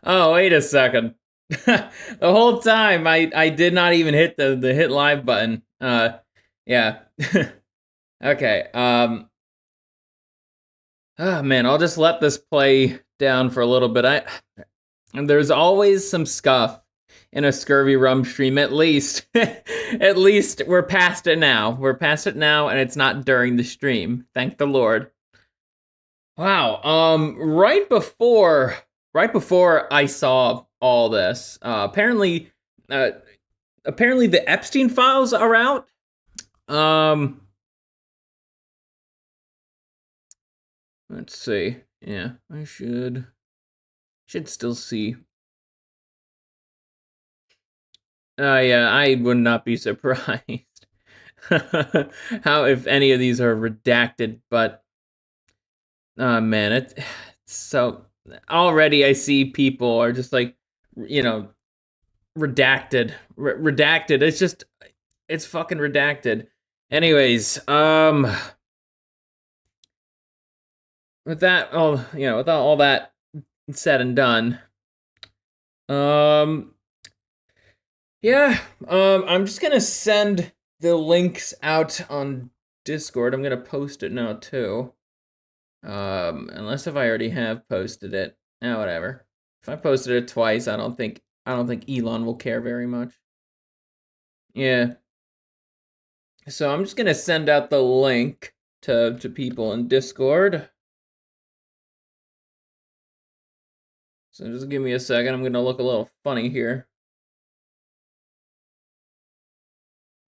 Oh, wait a second. The whole time I did not even hit the hit live button. Yeah. Okay. Oh man, I'll just let this play down for a little bit. There's always some scuff in a ScurvyRum stream. At least, at least we're past it now. We're past it now, and it's not during the stream. Thank the Lord. Wow. Right before I saw all this, uh, apparently the Epstein files are out. Um, let's see. Yeah, I should still see. Yeah, I would not be surprised how if any of these are redacted, but man, it's so already I see people are just like, you know, redacted, redacted. It's fucking redacted. Anyways, with that, with all that said and done, um, yeah, I'm just gonna send the links out on Discord. I'm gonna post it now too. Unless if I already have posted it. Whatever. If I posted it twice, I don't think Elon will care very much. Yeah. So I'm just gonna send out the link to people in Discord. So just give me a second. I'm gonna look a little funny here.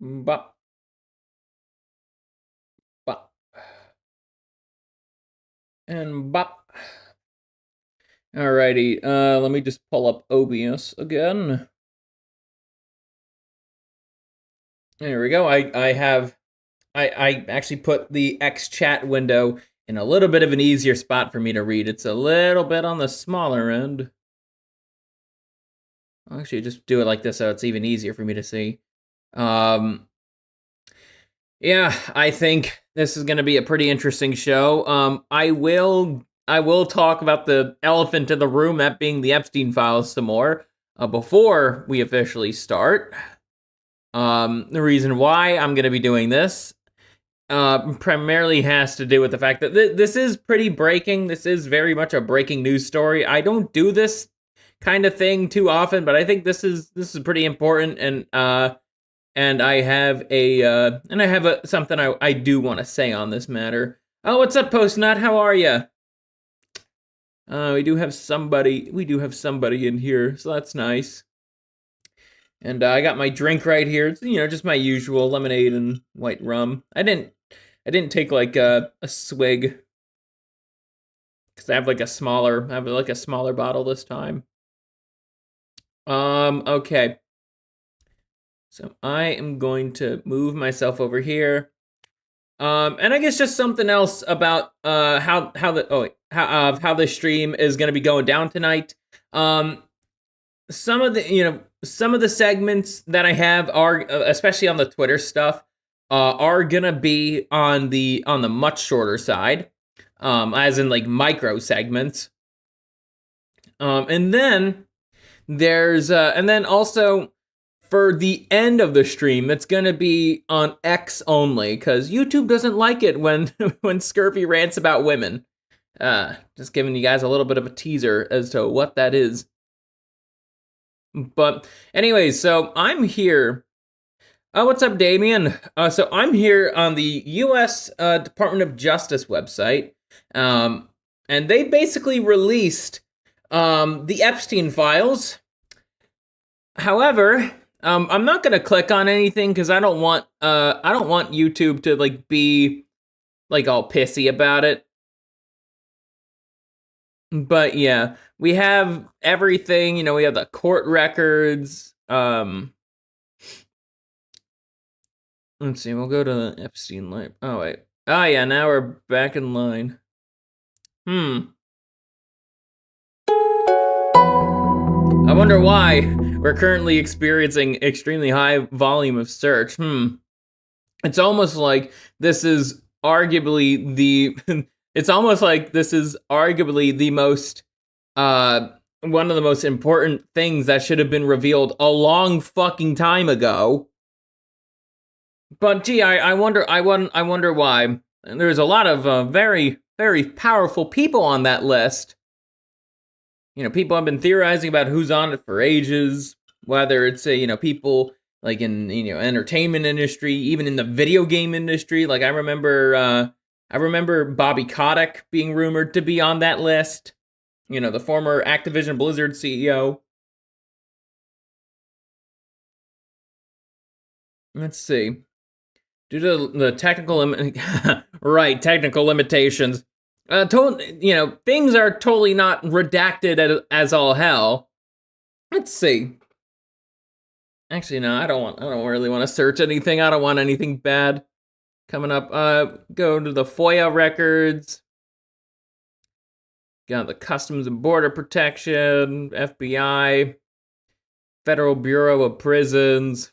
Bop. Bop. And bop. Alrighty, let me just pull up OBS again. There we go. I actually put the X chat window in a little bit of an easier spot for me to read. It's a little bit on the smaller end. I'll actually just do it like this so it's even easier for me to see. Yeah, I think this is going to be a pretty interesting show. I will talk about the elephant in the room, that being the Epstein files, some more before we officially start. The reason why I'm going to be doing this primarily has to do with the fact that this is pretty breaking. This is very much a breaking news story. I don't do this kind of thing too often, but I think this is pretty important, and I have something I do want to say on this matter. Oh, what's up, Postnut? How are you? We do have somebody in here, so that's nice. And I got my drink right here. It's, just my usual lemonade and white rum. I didn't take like a swig because I have like a smaller bottle this time. Okay. So I am going to move myself over here. And I guess just something else about how the stream is going to be going down tonight. Some of the segments that I have are, especially on the Twitter stuff, are gonna be on the much shorter side, as in like micro segments. And then also for the end of the stream, it's gonna be on X only, because YouTube doesn't like it when when Scurvy rants about women. Just giving you guys a little bit of a teaser as to what that is. But anyways, so I'm here. Oh, what's up, Damien? So I'm here on the U.S. Department of Justice website, and they basically released the Epstein files. However, I'm not gonna click on anything because I don't want YouTube to like be like all pissy about it. But yeah, we have everything. We have the court records. Let's see. We'll go to the Epstein line. Oh wait. Oh yeah. Now we're back in line. I wonder why we're currently experiencing extremely high volume of search. It's almost like this is arguably the. It's almost like this is arguably the most one of the most important things that should have been revealed a long fucking time ago. But gee, I wonder why. And there's a lot of very, very powerful people on that list. People have been theorizing about who's on it for ages, whether it's people like in entertainment industry, even in the video game industry. Like I remember Bobby Kotick being rumored to be on that list. The former Activision Blizzard CEO. Let's see. Due to the technical technical limitations, things are totally not redacted as all hell. Let's see. Actually, no, I don't really want to search anything. I don't want anything bad coming up. Go to the FOIA records. Got the Customs and Border Protection, FBI, Federal Bureau of Prisons.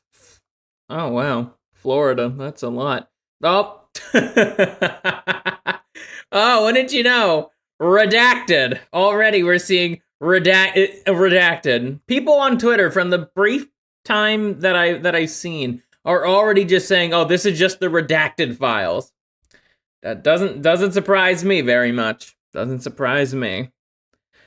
Oh, wow. Florida, that's a lot. Oh. Oh, wouldn't you know? Redacted. Already we're seeing redacted. People on Twitter, from the brief time that I've seen, are already just saying, oh, this is just the redacted files. That doesn't surprise me very much. Doesn't surprise me.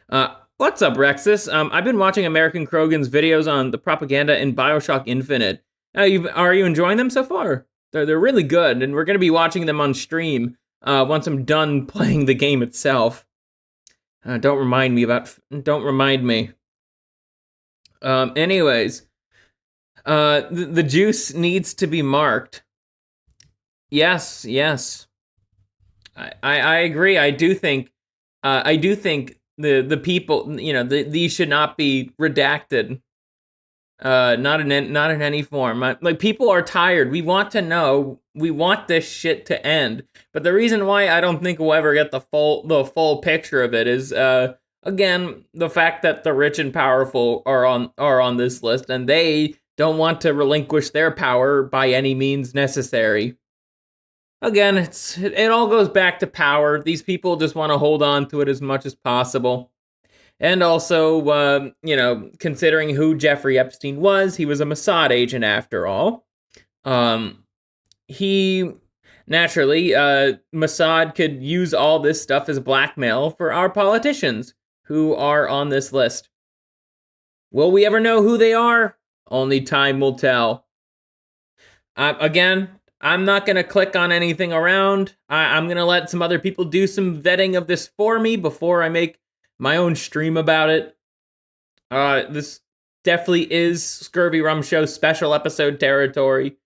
What's up, Rexus? I've been watching American Krogan's videos on the propaganda in BioShock Infinite. Are you enjoying them so far? They're really good, and we're going to be watching them on stream once I'm done playing the game itself. Don't remind me. Anyways, the juice needs to be marked. Yes. I agree. I do think the people, these should not be redacted. Not in any form. Like, people are tired. We want to know. We want this shit to end. But the reason why I don't think we'll ever get the full picture of it is, again, the fact that the rich and powerful are on this list, and they don't want to relinquish their power by any means necessary. Again, it all goes back to power. These people just want to hold on to it as much as possible. And also, considering who Jeffrey Epstein was, he was a Mossad agent after all. Naturally, Mossad could use all this stuff as blackmail for our politicians who are on this list. Will we ever know who they are? Only time will tell. Again, I'm not going to click on anything around. I'm going to let some other people do some vetting of this for me before I make my own stream about it. This definitely is ScurvyRum Show special episode territory.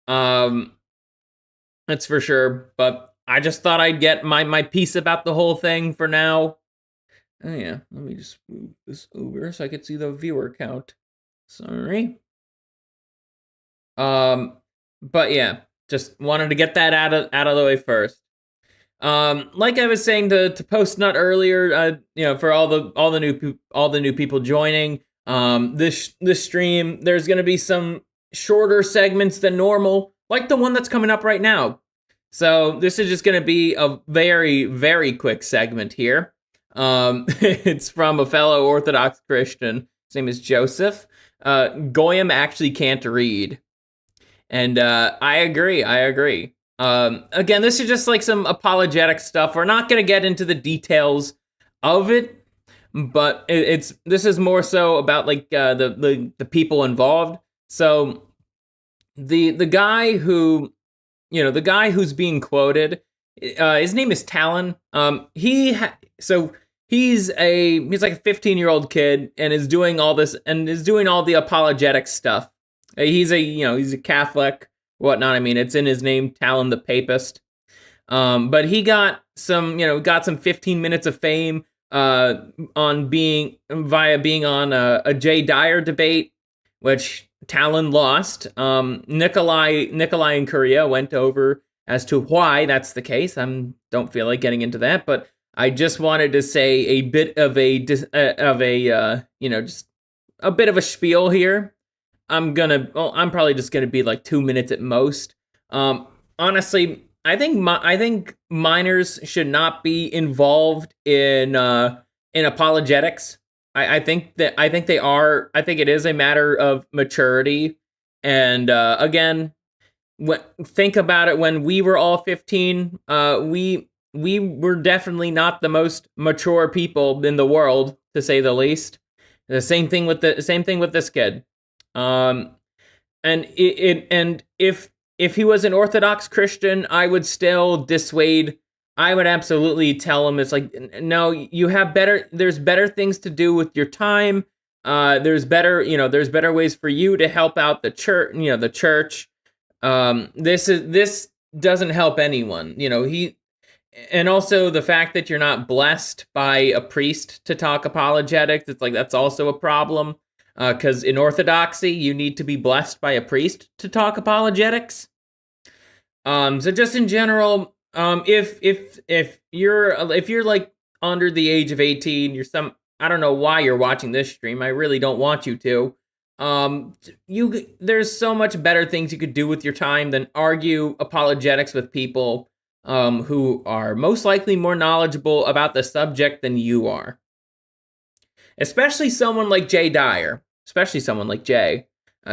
That's for sure. But I just thought I'd get my piece about the whole thing for now. Oh yeah, let me just move this over so I could see the viewer count. Sorry. But yeah, just wanted to get that out of the way first. Like I was saying to Postnut earlier, for all the new people joining, this stream, there's gonna be some shorter segments than normal, like the one that's coming up right now. So this is just gonna be a very, very quick segment here. It's from a fellow Orthodox Christian. His name is Joseph. Goyim actually can't read. And I agree. Again, this is just like some apologetic stuff. We're not going to get into the details of it, but this is more so about like the people involved. So the guy who's being quoted, his name is Talon. He's like a 15-year-old kid and is doing all this and is doing all the apologetic stuff. He's a Catholic, whatnot. I mean, it's in his name, Talon the Papist. But he got some 15 minutes of fame on being on a Jay Dyer debate, which Talon lost. Nikolai and Korea went over as to why that's the case. I don't feel like getting into that, but I just wanted to say a bit of just a bit of a spiel here. I'm probably just gonna be like 2 minutes at most. Honestly, I think minors should not be involved in apologetics. I think they are. I think it is a matter of maturity. And again, think about it. When we were all 15, we were definitely not the most mature people in the world, to say the least. The same thing with this kid. And and if he was an Orthodox Christian, I would still dissuade. I would absolutely tell him, it's like, no, you have there's better things to do with your time. There's better ways for you to help out the church, the church. This doesn't help anyone. And also the fact that you're not blessed by a priest to talk apologetics, it's like, that's also a problem. Because in Orthodoxy, you need to be blessed by a priest to talk apologetics. So just in general, if you're like under the age of 18, I don't know why you're watching this stream. I really don't want you to. There's so much better things you could do with your time than argue apologetics with people who are most likely more knowledgeable about the subject than you are. Especially someone like Jay Dyer. Especially someone like Jay.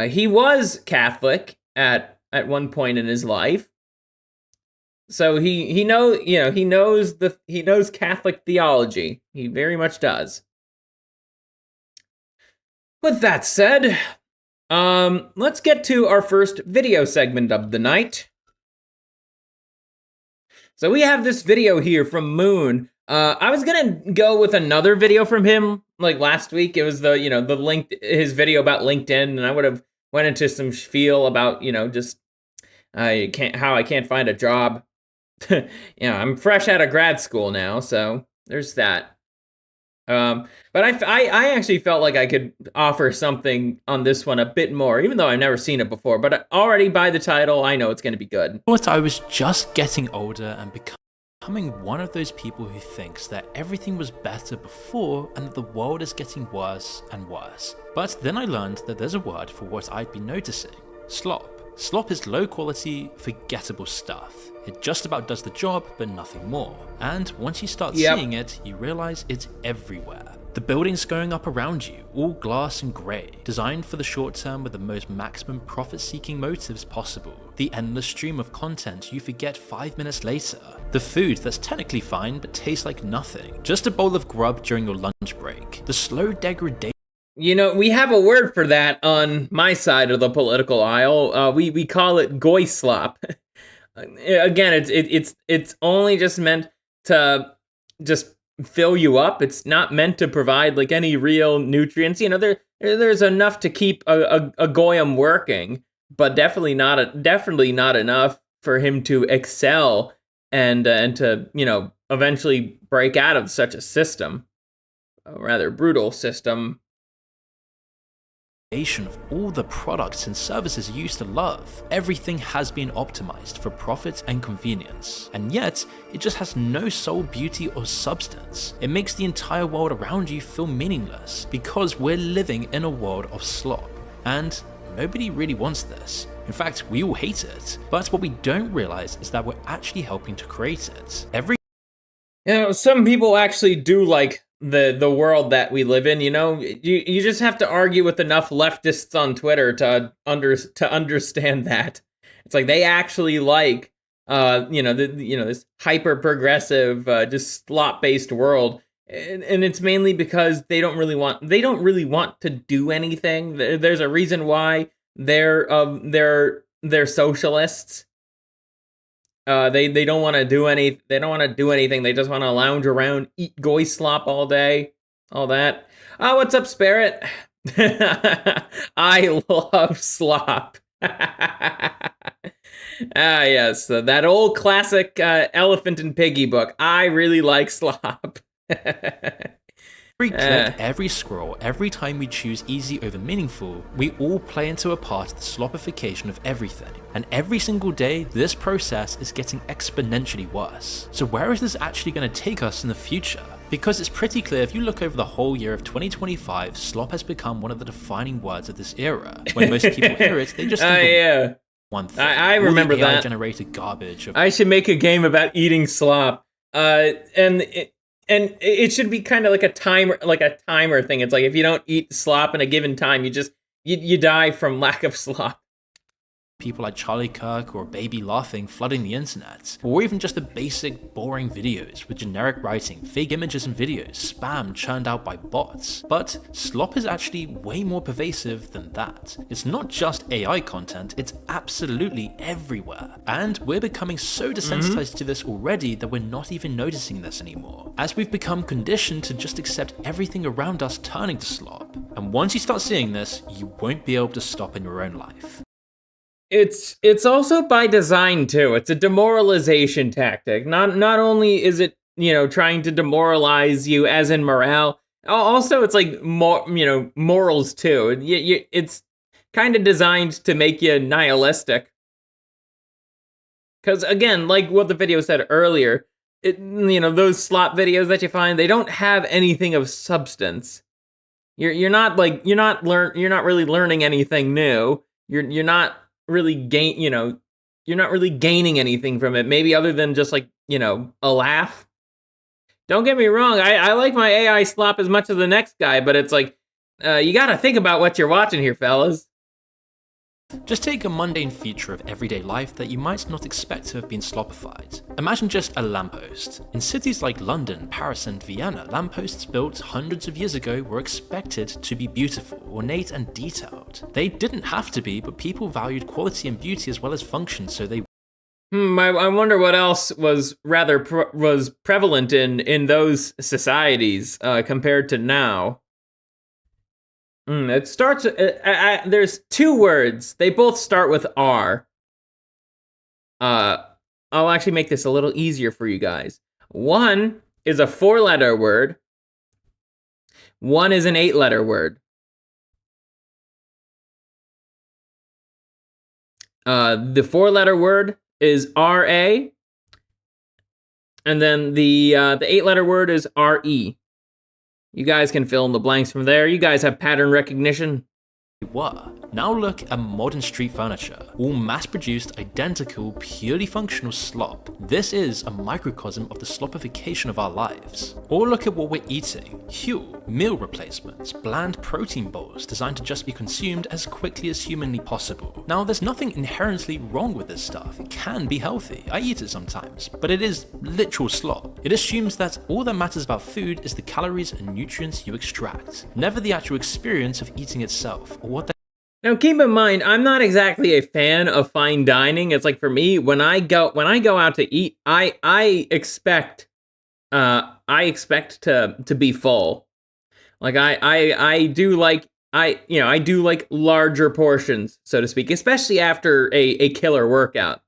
He was Catholic at one point in his life. So he knows Catholic theology. He very much does. With that said, let's get to our first video segment of the night. So we have this video here from Moon. I was gonna go with another video from him, like last week. It was the link, his video about LinkedIn, and I would have went into some spiel about just how I can't find a job. I'm fresh out of grad school now, so there's that. But I actually felt like I could offer something on this one a bit more, even though I've never seen it before. But already by the title, I know it's going to be good. But I was just getting older and becoming one of those people who thinks that everything was better before and that the world is getting worse and worse. But then I learned that there's a word for what I'd been noticing: slop. Slop is low quality, forgettable stuff. It just about does the job, but nothing more. And once you start seeing it, you realize it's everywhere. The buildings going up around you, all glass and grey, designed for the short term with the most maximum profit-seeking motives possible. The endless stream of content you forget 5 minutes later. The food that's technically fine but tastes like nothing. Just a bowl of grub during your lunch break. The slow degradation. We have a word for that on my side of the political aisle. We call it goy slop. Again, it's only just meant to just fill you up. It's not meant to provide like any real nutrients. There's enough to keep a goyim working, but definitely not enough for him to excel and to eventually break out of such a system, a rather brutal system. Of all the products and services you used to love. Everything has been optimized for profit and convenience, and yet it just has no soul, beauty or substance. It makes the entire world around you feel meaningless because we're living in a world of slop, and nobody really wants this. In fact, we all hate it, but what we don't realize is that we're actually helping to create it. Some people actually do like the world that we live in. You just have to argue with enough leftists on Twitter to understand that. It's like they actually like this hyper progressive just slop based world, and it's mainly because they don't really want to do anything. There's a reason why they're socialists. They don't want to do anything. They just want to lounge around, eat goy slop all day, all that. Oh, what's up, Spirit? I love slop. Yes, that old classic Elephant and Piggy book. I really like slop. Every click, every scroll, every time we choose easy over meaningful, we all play into a part of the slopification of everything. And every single day, this process is getting exponentially worse. So where is this actually going to take us in the future? Because it's pretty clear if you look over the whole year of 2025, slop has become one of the defining words of this era. When most people hear it, they just think of one thing. I remember that. AI-generated garbage. I should make a game about eating slop. and it should be kind of like a timer thing. It's like if you don't eat slop in a given time, you die from lack of slop. People like Charlie Kirk or Baby Laughing flooding the internet, or even just the basic, boring videos with generic writing, fake images and videos, spam churned out by bots. But slop is actually way more pervasive than that. It's not just AI content, it's absolutely everywhere. And we're becoming so desensitized to this already that we're not even noticing this anymore, as we've become conditioned to just accept everything around us turning to slop. And once you start seeing this, you won't be able to stop in your own life. It's also by design too. It's a demoralization tactic. Not only is it, trying to demoralize you as in morale, also it's like morals too. It's kind of designed to make you nihilistic. Cuz again, like what the video said earlier, those slop videos that you find, they don't have anything of substance. You're not really learning anything new. You're not really you're not really gaining anything from it, maybe other than just like, a laugh. Don't get me wrong, I like my AI slop as much as the next guy, but it's like, you gotta think about what you're watching here, fellas. Just take a mundane feature of everyday life that you might not expect to have been slopified. Imagine just a lamppost. In cities like London, Paris and Vienna, lampposts built hundreds of years ago were expected to be beautiful, ornate and detailed. They didn't have to be, but people valued quality and beauty as well as function, so they I wonder what else was was prevalent in those societies compared to now. It starts. There's two words. They both start with R. I'll actually make this a little easier for you guys. One is a 4-letter word. One is an 8-letter word. The 4-letter word is R-A, and then the 8-letter word is R-E. You guys can fill in the blanks from there. You guys have pattern recognition. were. Now look at modern street furniture, all mass-produced, identical, purely functional slop. This is a microcosm of the slopification of our lives. Or look at what we're eating. Huel, meal replacements, bland protein bowls designed to just be consumed as quickly as humanly possible. Now there's nothing inherently wrong with this stuff. It can be healthy. I eat it sometimes, but it is literal slop. It assumes that all that matters about food is the calories and nutrients you extract, never the actual experience of eating itself, or what the Now keep in mind, I'm not exactly a fan of fine dining. It's like for me, when I go out to eat, I expect to be full. Like I do like larger portions, so to speak, especially after a killer workout.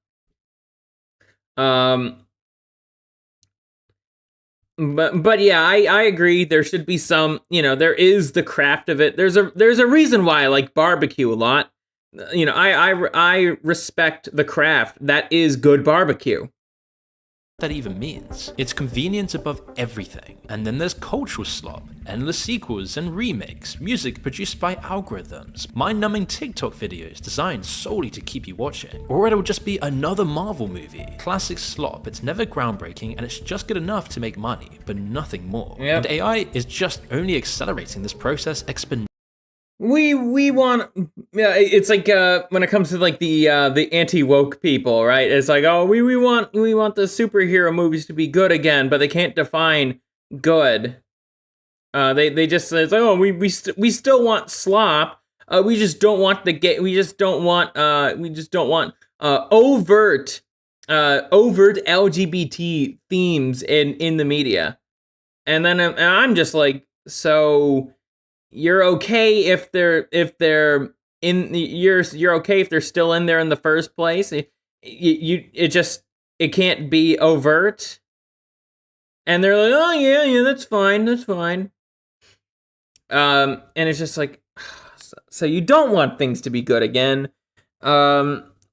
But yeah, I agree. There should be some, there is the craft of it. There's a reason why I like barbecue a lot. I respect the craft that is good barbecue. that even means. It's convenience above everything. And then there's cultural slop, endless sequels and remakes, music produced by algorithms, mind-numbing TikTok videos designed solely to keep you watching. Or it'll just be another Marvel movie. Classic slop, it's never groundbreaking and it's just good enough to make money, but nothing more. Yep. And AI is just only accelerating this process exponentially. We want, it's like when it comes to like the anti-woke people, right? It's like, oh, we want the superhero movies to be good again, but they can't define good. They just say, oh, we still want slop. We just don't want overt LGBT themes in the media. And then I'm just like, so you're okay if they're you're okay if they're still in there in the first place. It can't be overt. And they're like, oh yeah, that's fine. And it's just like, so you don't want things to be good again.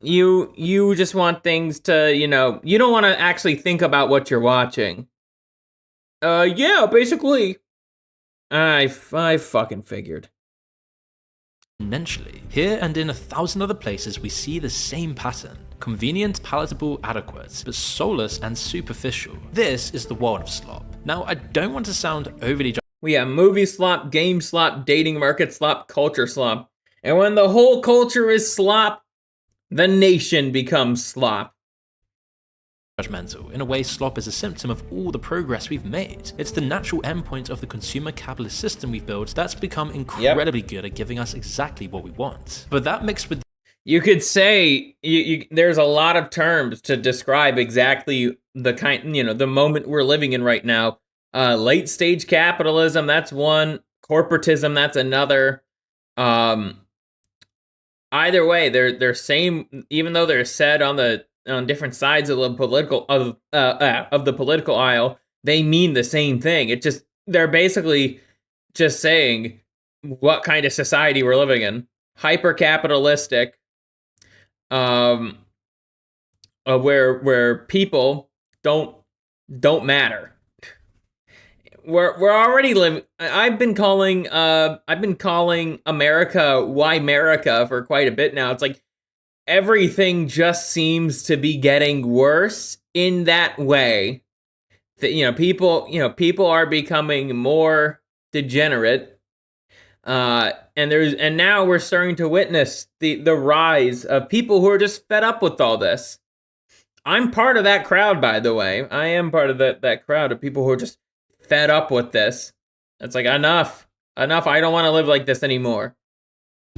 You just want things to, you don't want to actually think about what you're watching. Yeah, basically. I fucking figured. Exponentially. Here and in 1,000 other places we see the same pattern. Convenient, palatable, adequate, but soulless and superficial. This is the world of slop. Now, I don't want to sound overly We have movie slop, game slop, dating market slop, culture slop. And when the whole culture is slop, the nation becomes slop. judgmental. In a way, slop is a symptom of all the progress we've made. It's the natural endpoint of the consumer capitalist system we've built that's become incredibly good at giving us exactly what we want. But that mixed with you could say there's a lot of terms to describe exactly the kind, the moment we're living in right now. Late stage capitalism, that's one. Corporatism, that's another. Either way, they're same, even though they're said on different sides of the political aisle, they mean the same thing. They're basically just saying what kind of society we're living in. Hyper capitalistic, where people don't matter. We're already living. I've been calling America why America for quite a bit now. It's like everything just seems to be getting worse in that way. That people are becoming more degenerate. And now we're starting to witness the rise of people who are just fed up with all this. I'm part of that crowd, by the way. I am part of that crowd of people who are just fed up with this. It's like, enough. I don't want to live like this anymore.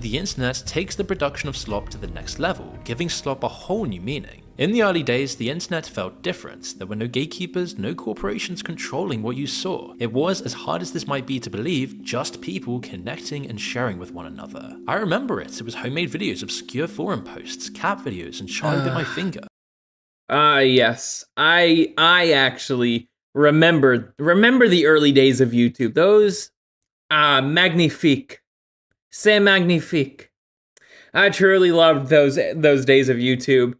the internet takes the production of slop to the next level, giving slop a whole new meaning. In the early days, the internet felt different. There were no gatekeepers, no corporations controlling what you saw. It was, as hard as this might be to believe, just people connecting and sharing with one another. I remember it. It was homemade videos, obscure forum posts, cat videos, and Charlie bit my finger. Yes. I actually remember the early days of YouTube. Those, magnifique. C'est magnifique. I truly loved those days of YouTube.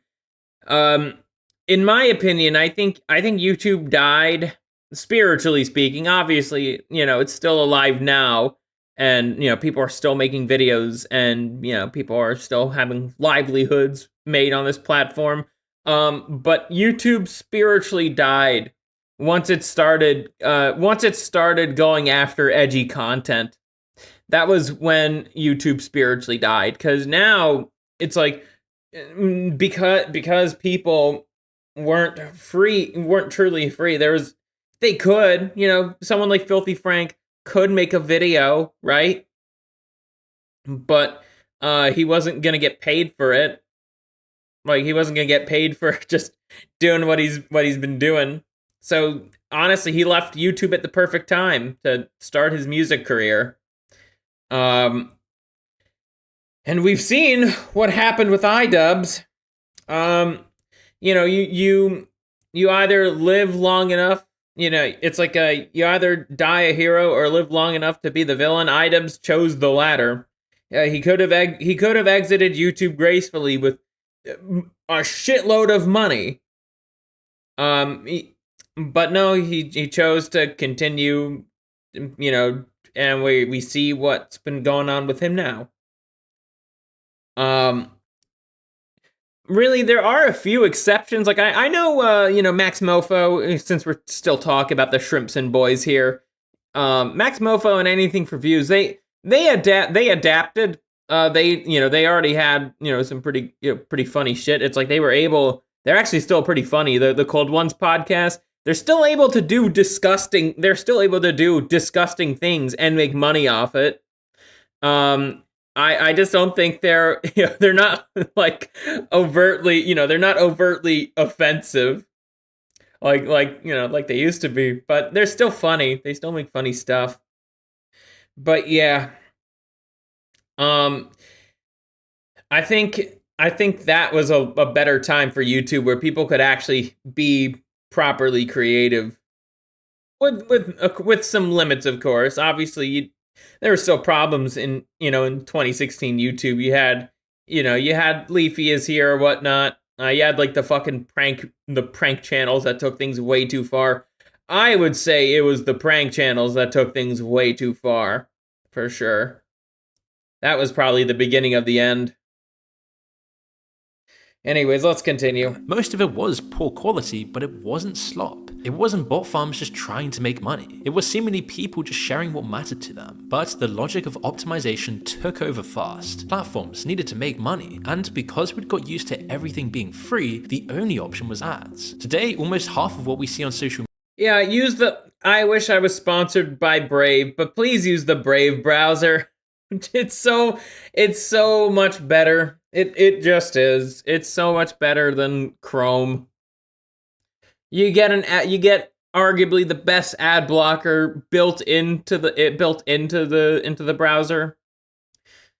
In my opinion, I think YouTube died, spiritually speaking. Obviously, it's still alive now, and people are still making videos, and people are still having livelihoods made on this platform. But YouTube spiritually died once it started going after edgy content. That was when YouTube spiritually died, because now it's like, because people weren't truly free. They could, someone like Filthy Frank could make a video, right? But he wasn't gonna get paid for it. Like, he wasn't gonna get paid for just doing what he's been doing. So honestly, he left YouTube at the perfect time to start his music career. And we've seen what happened with iDubbbz. You either live long enough, it's like you either die a hero or live long enough to be the villain. iDubbbz chose the latter. He could have exited YouTube gracefully with a shitload of money. But no, he chose to continue, and we see what's been going on with him now. Really, there are a few exceptions. Like, I know, Max Mofo, since we're still talking about the Shrimpson boys here, Max Mofo and Anything for Views, they adapted. They already had, some pretty funny shit. It's like they're actually still pretty funny. The Cold Ones podcast, they're still able to do disgusting things and make money off it. I just don't think they're not like overtly, they're not overtly offensive like they used to be, but they're still funny. They still make funny stuff. But yeah, I think that was a better time for YouTube, where people could actually be properly creative with some limits, of course. Obviously, there were still problems in 2016 YouTube. You had Leafy is here or whatnot. You had like the fucking prank channels that took things way too far. I would say it was the prank channels that took things way too far, for sure. That was probably the beginning of the end. Anyways, let's continue. Most of it was poor quality, but it wasn't slop. It wasn't bot farms just trying to make money. It was seemingly people just sharing what mattered to them. But the logic of optimization took over fast. Platforms needed to make money, and because we'd got used to everything being free, the only option was ads. Today, almost half of what we see on social Yeah, I wish I was sponsored by Brave, but please use the Brave browser. It's so much better. It just is. It's so much better than Chrome. You get arguably the best ad blocker built into the browser.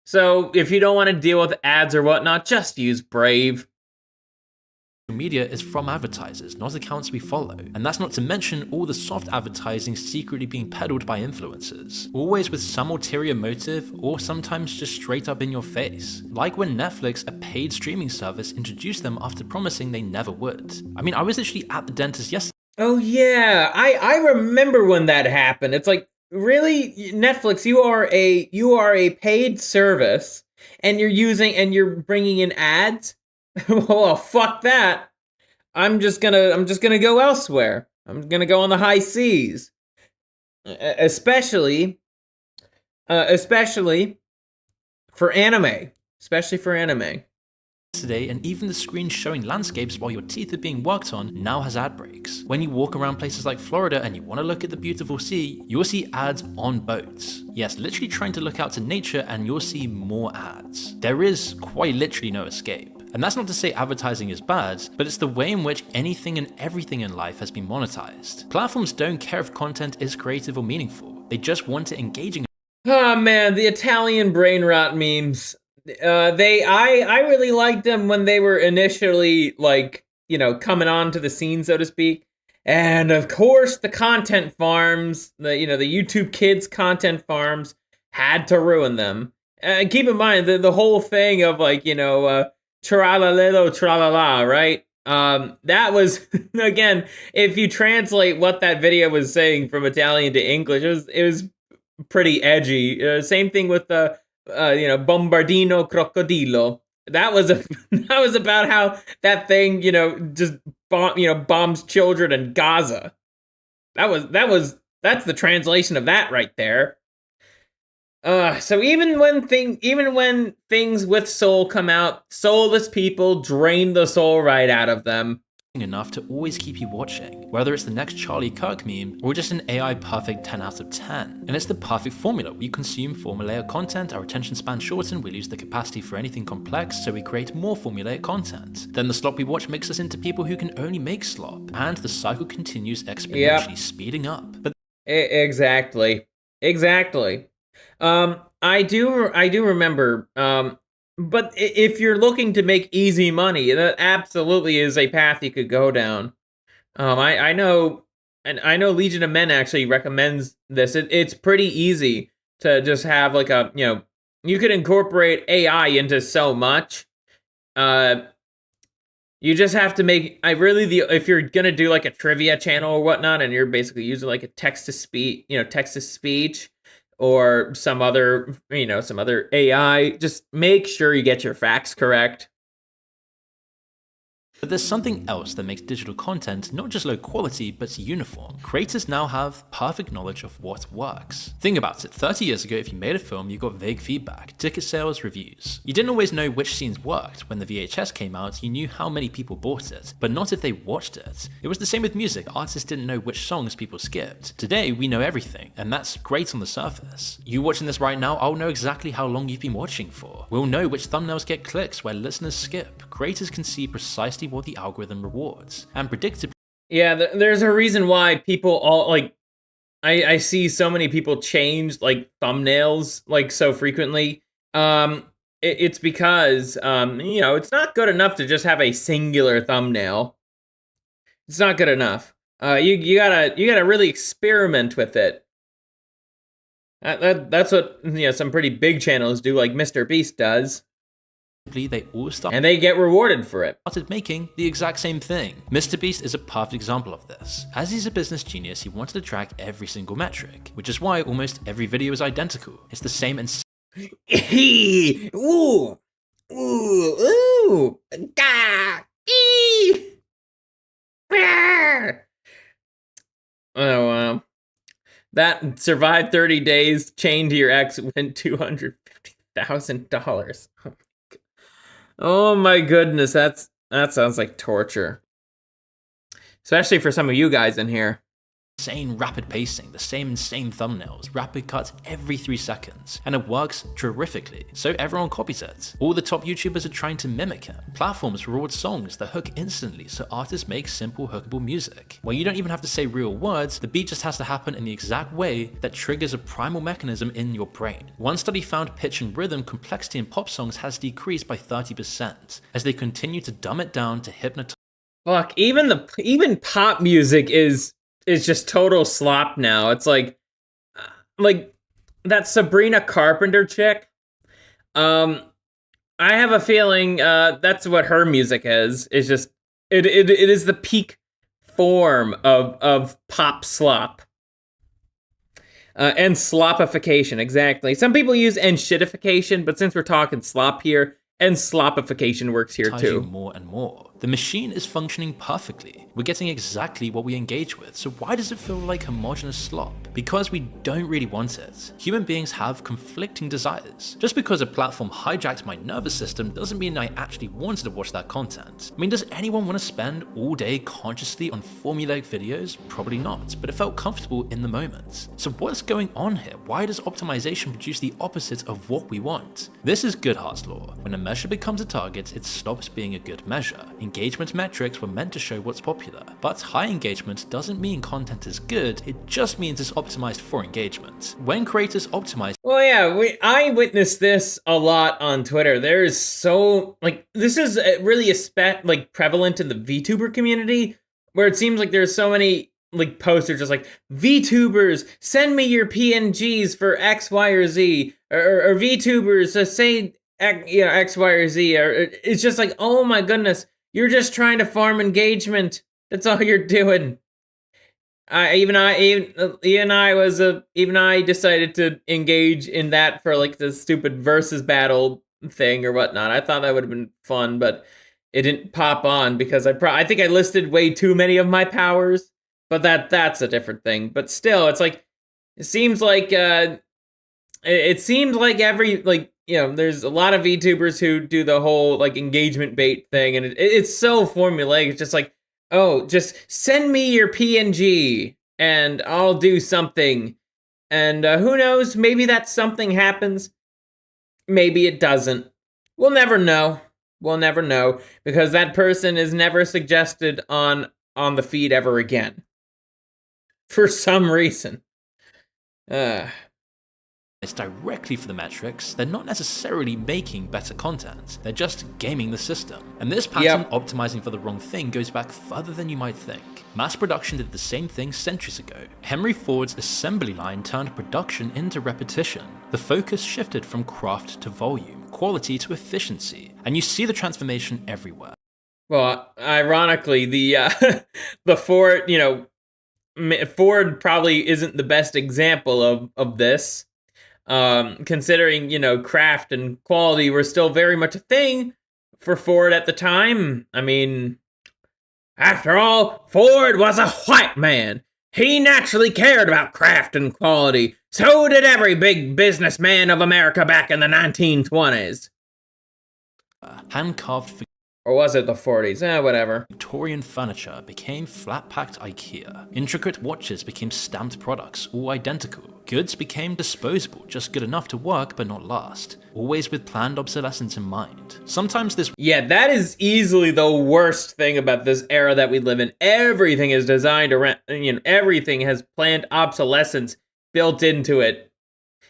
So if you don't want to deal with ads or whatnot, just use Brave. media is from advertisers, not accounts we follow. And that's not to mention all the soft advertising secretly being peddled by influencers, always with some ulterior motive or sometimes just straight up in your face. Like when Netflix, a paid streaming service, introduced them after promising they never would. I mean, I was literally at the dentist yesterday. Oh yeah, I remember when that happened. It's like, really, Netflix, you are a paid service and you're bringing in ads? Well, fuck that. I'm just gonna go elsewhere. I'm gonna go on the high seas. Especially for anime. Especially for anime. Today, and even the screen showing landscapes while your teeth are being worked on now has ad breaks. When you walk around places like Florida and you want to look at the beautiful sea, you'll see ads on boats. Yes, literally trying to look out to nature and you'll see more ads. There is quite literally no escape. And that's not to say advertising is bad, but it's the way in which anything and everything in life has been monetized. Platforms don't care if content is creative or meaningful. They just want it engaging. Oh man, the Italian brain rot memes. I really liked them when they were initially, like, coming onto the scene, so to speak. And of course, the content farms, the YouTube Kids content farms had to ruin them. Keep in mind the whole thing of tra-la-lilo, tra-la-la, right? That was, again, if you translate what that video was saying from Italian to English, it was pretty edgy. Same thing with the Bombardino Crocodilo. That was about how that thing, just bombs children in Gaza. That's the translation of that right there. So even when things with soul come out, soulless people drain the soul right out of them. Enough to always keep you watching, whether it's the next Charlie Kirk meme or just an AI perfect 10 out of 10. And it's the perfect formula. We consume formulaic content, our attention span shorten, we lose the capacity for anything complex, so we create more formulaic content. Then the slop we watch makes us into people who can only make slop, and the cycle continues exponentially speeding up. But exactly. I do remember, but if you're looking to make easy money, that absolutely is a path you could go down. I know Legion of Men actually recommends this. It's pretty easy to just have you could incorporate AI into so much. You just have to make, if you're gonna do like a trivia channel or whatnot, and you're basically using like a text to speech, or some other AI, just make sure you get your facts correct. But there's something else that makes digital content not just low quality, but uniform. Creators now have perfect knowledge of what works. Think about it, 30 years ago, if you made a film, you got vague feedback, ticket sales, reviews. You didn't always know which scenes worked. When the VHS came out, you knew how many people bought it, but not if they watched it. It was the same with music. Artists didn't know which songs people skipped. Today, we know everything, and that's great on the surface. You watching this right now, I'll know exactly how long you've been watching for. We'll know which thumbnails get clicks, where listeners skip. Creators can see precisely what the algorithm rewards, and predictably. Yeah, there's a reason why people all I see so many people change thumbnails so frequently. It's because it's not good enough to just have a singular thumbnail. It's not good enough. You gotta really experiment with it. That's what some pretty big channels do, like Mr. Beast does. They all started, and they get rewarded for it. Started making the exact same thing. MrBeast is a perfect example of this. As he's a business genius, he wanted to track every single metric, which is why almost every video is identical. It's the same and ooh, Ooh! Gah! Ee! Ah! Oh, wow. That survived 30 days, chained to your ex, win $250,000. Oh my goodness, that sounds like torture. Especially for some of you guys in here. Insane rapid pacing, the same insane thumbnails, rapid cuts every 3 seconds, and it works terrifically, so everyone copies it. All the top YouTubers are trying to mimic it. Platforms reward songs that hook instantly, so artists make simple hookable music. Where you don't even have to say real words, the beat just has to happen in the exact way that triggers a primal mechanism in your brain. One study found pitch and rhythm complexity in pop songs has decreased by 30%, as they continue to dumb it down to hypnotize. Fuck, even pop music is just total slop now. It's like that Sabrina Carpenter chick. I have a feeling that's what her music is. It's just it is the peak form of pop slop. And slopification, exactly. Some people use and shitification, but since we're talking slop here, and slopification works here too. More and more. The machine is functioning perfectly. We're getting exactly what we engage with, so why does it feel like homogeneous slop? Because we don't really want it. Human beings have conflicting desires. Just because a platform hijacked my nervous system doesn't mean I actually wanted to watch that content. I mean, does anyone want to spend all day consciously on formulaic videos? Probably not, but it felt comfortable in the moment. So what's going on here? Why does optimization produce the opposite of what we want? This is Goodhart's law. When a measure becomes a target, it stops being a good measure. Engagement metrics were meant to show what's popular, but high engagement doesn't mean content is good, it just means it's optimized for engagement. When creators optimize— well, yeah, I witnessed this a lot on Twitter. There is so, this is really prevalent in the VTuber community, where it seems like there's so many posts are just like, VTubers, send me your PNGs for X, Y, or Z, or VTubers, say X, Y, or Z, or it's just like, oh my goodness, you're just trying to farm engagement. That's all you're doing. I decided to engage in that for the stupid versus battle thing or whatnot. I thought that would have been fun, but it didn't pop on because I think I listed way too many of my powers. But that's a different thing. But still, it's like it seems like every there's a lot of VTubers who do the whole engagement bait thing, and it's so formulaic. It's just like, oh, just send me your PNG and I'll do something. And who knows? Maybe that something happens. Maybe it doesn't. We'll never know. We'll never know because that person is never suggested on the feed ever again. For some reason. It's directly for the metrics, they're not necessarily making better content, they're just gaming the system. And this pattern, optimizing for the wrong thing, goes back further than you might think. Mass production did the same thing centuries ago. Henry Ford's assembly line turned production into repetition. The focus shifted from craft to volume, quality to efficiency, and you see the transformation everywhere. Well, ironically, the Ford, Ford probably isn't the best example of this. Considering, craft and quality were still very much a thing for Ford at the time. I mean, after all, Ford was a white man. He naturally cared about craft and quality. So did every big businessman of America back in the 1920s. Hand-carved— or was it the 40s? Whatever. Victorian furniture became flat-packed IKEA. Intricate watches became stamped products, all identical. Goods became disposable, just good enough to work but not last. Always with planned obsolescence in mind. Sometimes this— yeah, that is easily the worst thing about this era that we live in. Everything is designed around, everything has planned obsolescence built into it.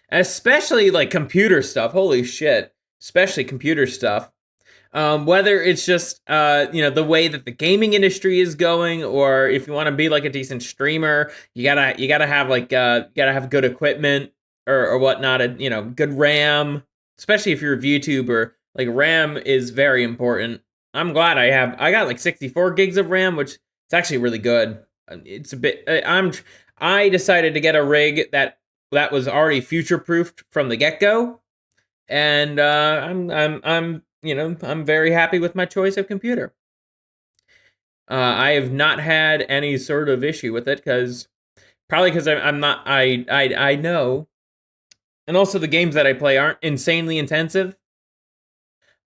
Especially computer stuff. Holy shit. Especially computer stuff. Whether it's just the way that the gaming industry is going, or if you want to be a decent streamer, you gotta have good equipment or whatnot, good RAM, especially if you're a VTuber. RAM is very important. I'm glad I got 64 gigs of RAM, which is actually really good. It's a bit I decided to get a rig that was already future proofed from the get-go, and I'm I'm very happy with my choice of computer. I have not had any sort of issue with it probably because I'm not. I know, and also the games that I play aren't insanely intensive.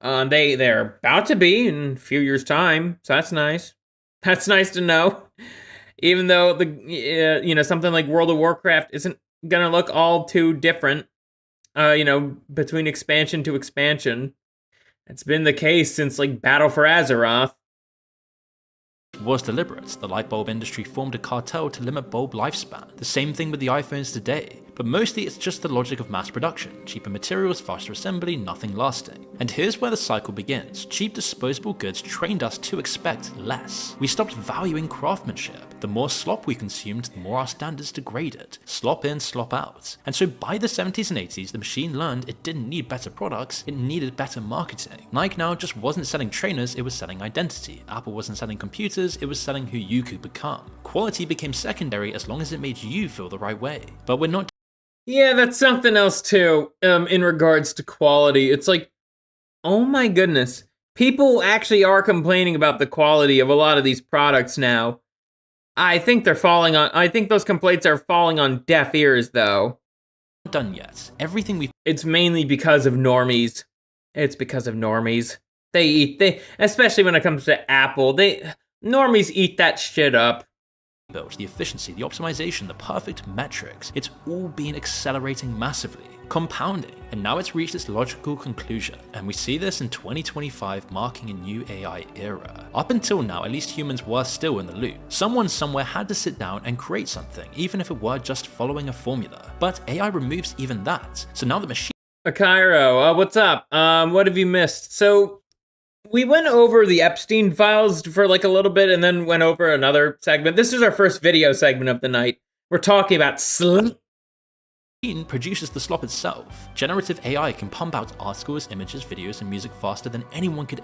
They're about to be in a few years' time, so that's nice. That's nice to know. Even though something like World of Warcraft isn't gonna look all too different, between expansion to expansion. It's been the case since like Battle for Azeroth. Was deliberate. The light bulb industry formed a cartel to limit bulb lifespan. The same thing with the iPhones today. But mostly it's just the logic of mass production. Cheaper materials, faster assembly, nothing lasting. And here's where the cycle begins. Cheap disposable goods trained us to expect less. We stopped valuing craftsmanship. The more slop we consumed, the more our standards degraded. Slop in, slop out. And so by the 70s and 80s, the machine learned it didn't need better products, it needed better marketing. Nike now just wasn't selling trainers, it was selling identity. Apple wasn't selling computers, it was selling who you could become. Quality became secondary as long as it made you feel the right way. But we're not. Yeah, that's something else too. In regards to quality, it's like, oh my goodness, people actually are complaining about the quality of a lot of these products now. I think those complaints are falling on deaf ears, though. Done yet. Everything we've. It's mainly because of normies. It's because of normies. They especially when it comes to Apple, normies eat that shit up. Built, the efficiency, the optimization, the perfect metrics, it's all been accelerating massively, compounding, and now it's reached its logical conclusion. And we see this in 2025 marking a new AI era. Up until now, at least humans were still in the loop. Someone somewhere had to sit down and create something, even if it were just following a formula. But AI removes even that. So now the machine. Cairo, what's up? What have you missed? So we went over the Epstein files for like a little bit and then went over another segment. This is our first video segment of the night. We're talking about slop. Produces the slop itself. Generative AI can pump out articles, images, videos, and music faster than anyone could.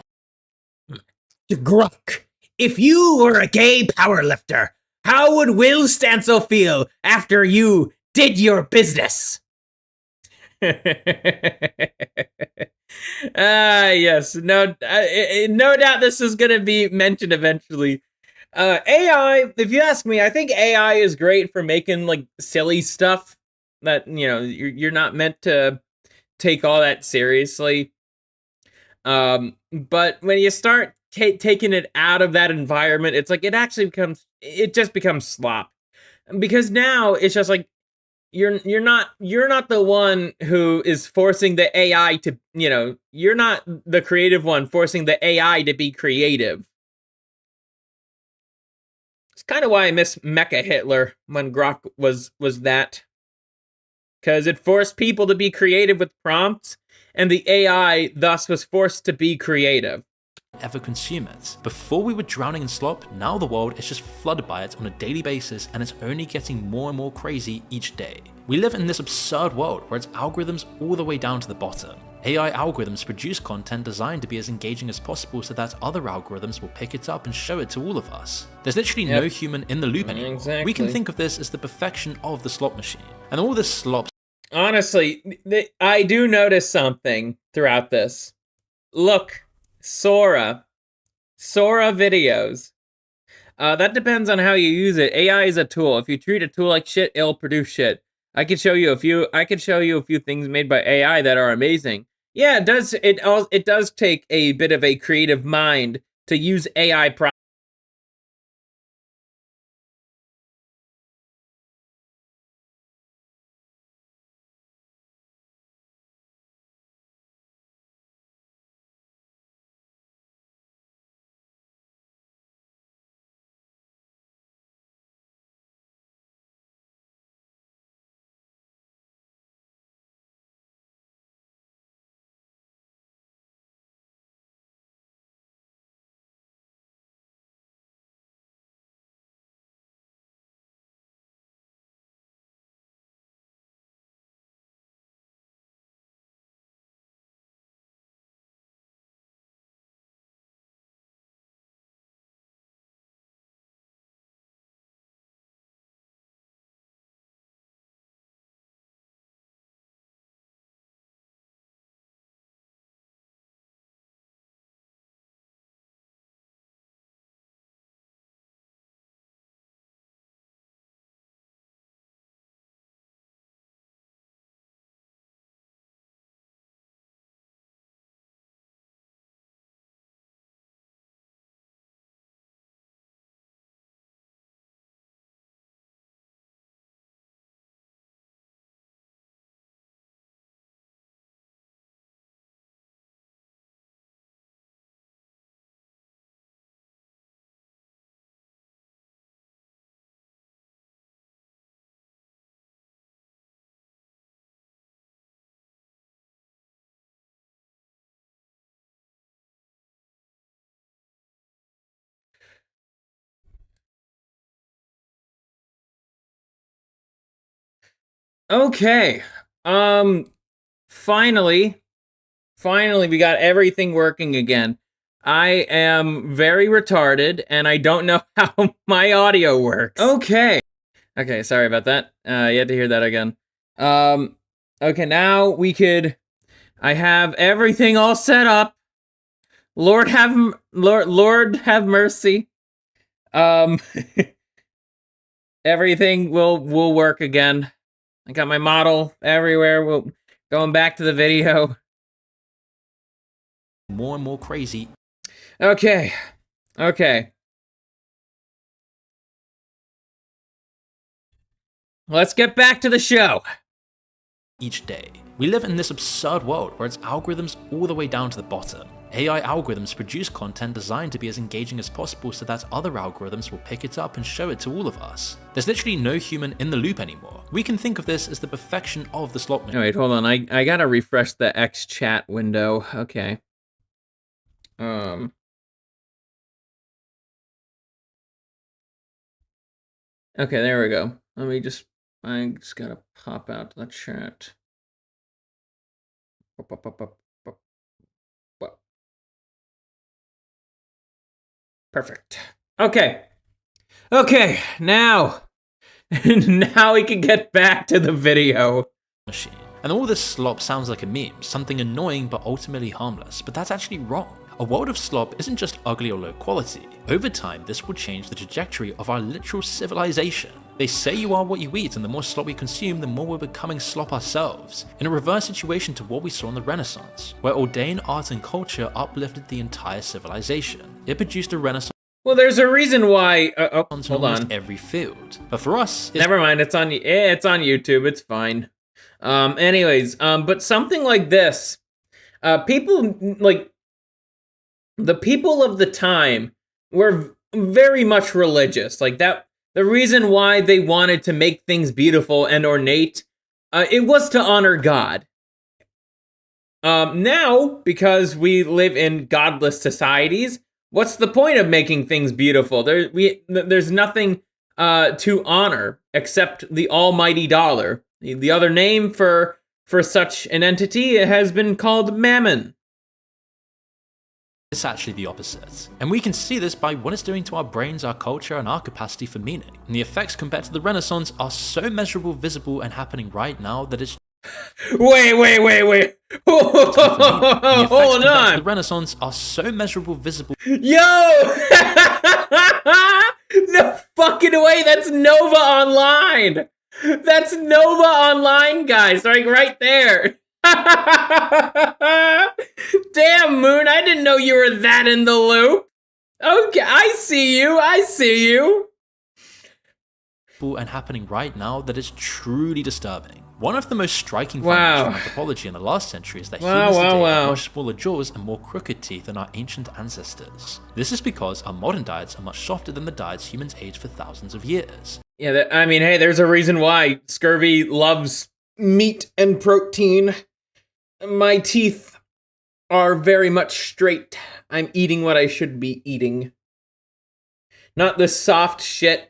Gruck, if you were a gay powerlifter, how would Will Stancil feel after you did your business? Yes, no doubt this is gonna be mentioned eventually. AI, if you ask me, I think AI is great for making like silly stuff that you're not meant to take all that seriously. But when you start taking it out of that environment, it's like it just becomes slop, because now it's just like you're not the one who is forcing the AI to, you're not the creative one forcing the AI to be creative. It's kind of why I miss Mecha Hitler when Grok was that, because it forced people to be creative with prompts, and the AI thus was forced to be creative. Ever consume it. Before we were drowning in slop, now the world is just flooded by it on a daily basis, and it's only getting more and more crazy each day. We live in this absurd world where it's algorithms all the way down to the bottom. AI algorithms produce content designed to be as engaging as possible so that other algorithms will pick it up and show it to all of us. There's literally no human in the loop anymore. Exactly. We can think of this as the perfection of the slop machine. And all this slop. Honestly, I do notice something throughout this. Look, Sora videos. That depends on how you use it. AI is a tool. If you treat a tool like shit, it'll produce shit. I could show you a few things made by AI that are amazing. Yeah, it does take a bit of a creative mind to use AI Okay. Finally we got everything working again. I am very retarded and I don't know how my audio works. Okay, sorry about that. You had to hear that again. Okay, now I have everything all set up. Lord have mercy. Everything will work again. I got my model everywhere. We'll going back to the video. More and more crazy. Okay. Let's get back to the show. Each day. We live in this absurd world where it's algorithms all the way down to the bottom. AI algorithms produce content designed to be as engaging as possible so that other algorithms will pick it up and show it to all of us. There's literally no human in the loop anymore. We can think of this as the perfection of the slot machine. Wait, hold on. I gotta refresh the X chat window. Okay. Okay, there we go. I just gotta pop out the chat. Perfect. Okay, now we can get back to the video. Machine. And all this slop sounds like a meme, something annoying but ultimately harmless, but that's actually wrong. A world of slop isn't just ugly or low quality. Over time, this will change the trajectory of our literal civilization. They say you are what you eat, and the more slop we consume, the more we're becoming slop ourselves. In a reverse situation to what we saw in the Renaissance, where ordained art and culture uplifted the entire civilization. It produced a Renaissance. Well, there's a reason why. Hold on. Every field, but for us, never mind. It's on YouTube. It's fine. Anyways, but something like this, people like the people of the time were very much religious. Like that, the reason why they wanted to make things beautiful and ornate, it was to honor God. Now, because we live in godless societies, what's the point of making things beautiful? There's nothing to honor except the almighty dollar. The other name for such an entity has been called mammon. It's actually the opposite. And we can see this by what it's doing to our brains, our culture, and our capacity for meaning. And the effects compared to the Renaissance are so measurable, visible, and happening right now that it's... Wait. Hold on. The Renaissance are so measurable, visible... Yo! No fucking way, that's Nova Online! That's Nova Online, guys, like right there. Damn, Moon, I didn't know you were that in the loop. Okay, I see you. And happening right now that is truly disturbing. One of the most striking findings from anthropology in the last century is that humans today have much smaller jaws and more crooked teeth than our ancient ancestors. This is because our modern diets are much softer than the diets humans aged for thousands of years. Yeah, I mean, hey, there's a reason why Scurvy loves meat and protein. My teeth are very much straight. I'm eating what I should be eating. Not this soft shit.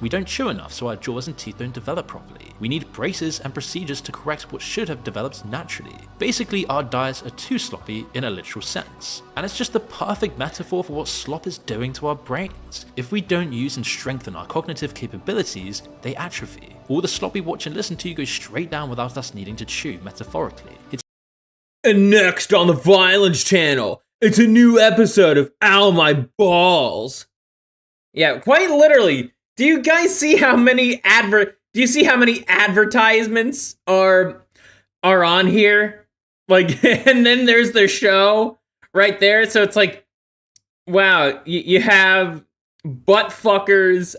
We don't chew enough, so our jaws and teeth don't develop properly. We need braces and procedures to correct what should have developed naturally. Basically, our diets are too sloppy in a literal sense. And it's just the perfect metaphor for what slop is doing to our brains. If we don't use and strengthen our cognitive capabilities, they atrophy. All the slop we watch and listen to goes straight down without us needing to chew, metaphorically. And next on the Violence Channel, it's a new episode of Ow My Balls. Yeah, quite literally. Do you guys see how many advertisements are on here? Like, and then there's the show right there. So it's like, wow, you have butt fuckers,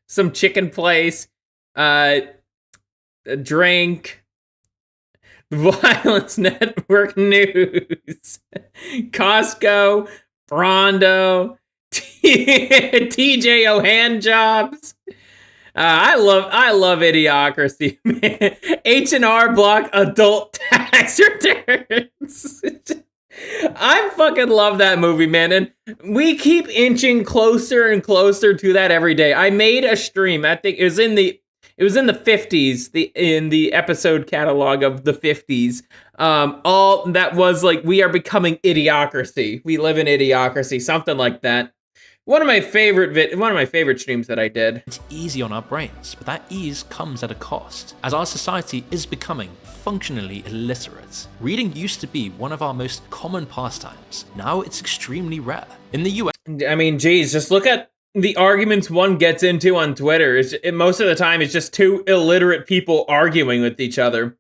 some chicken place, a drink, Violence Network News, Costco, Brondo, TJO hand jobs. I love Idiocracy, man. H&R Block adult tax returns. I fucking love that movie, man, and we keep inching closer and closer to that every day. I made a stream. I think it was in It was in the 50s, in the episode catalog of the 50s. All that was like, we are becoming idiocracy. We live in idiocracy, something like that. One of my favorite streams that I did. It's easy on our brains, but that ease comes at a cost, as our society is becoming functionally illiterate. Reading used to be one of our most common pastimes. Now it's extremely rare. In the US, I mean, geez, just look at the arguments one gets into on Twitter. Most of the time, it's just two illiterate people arguing with each other.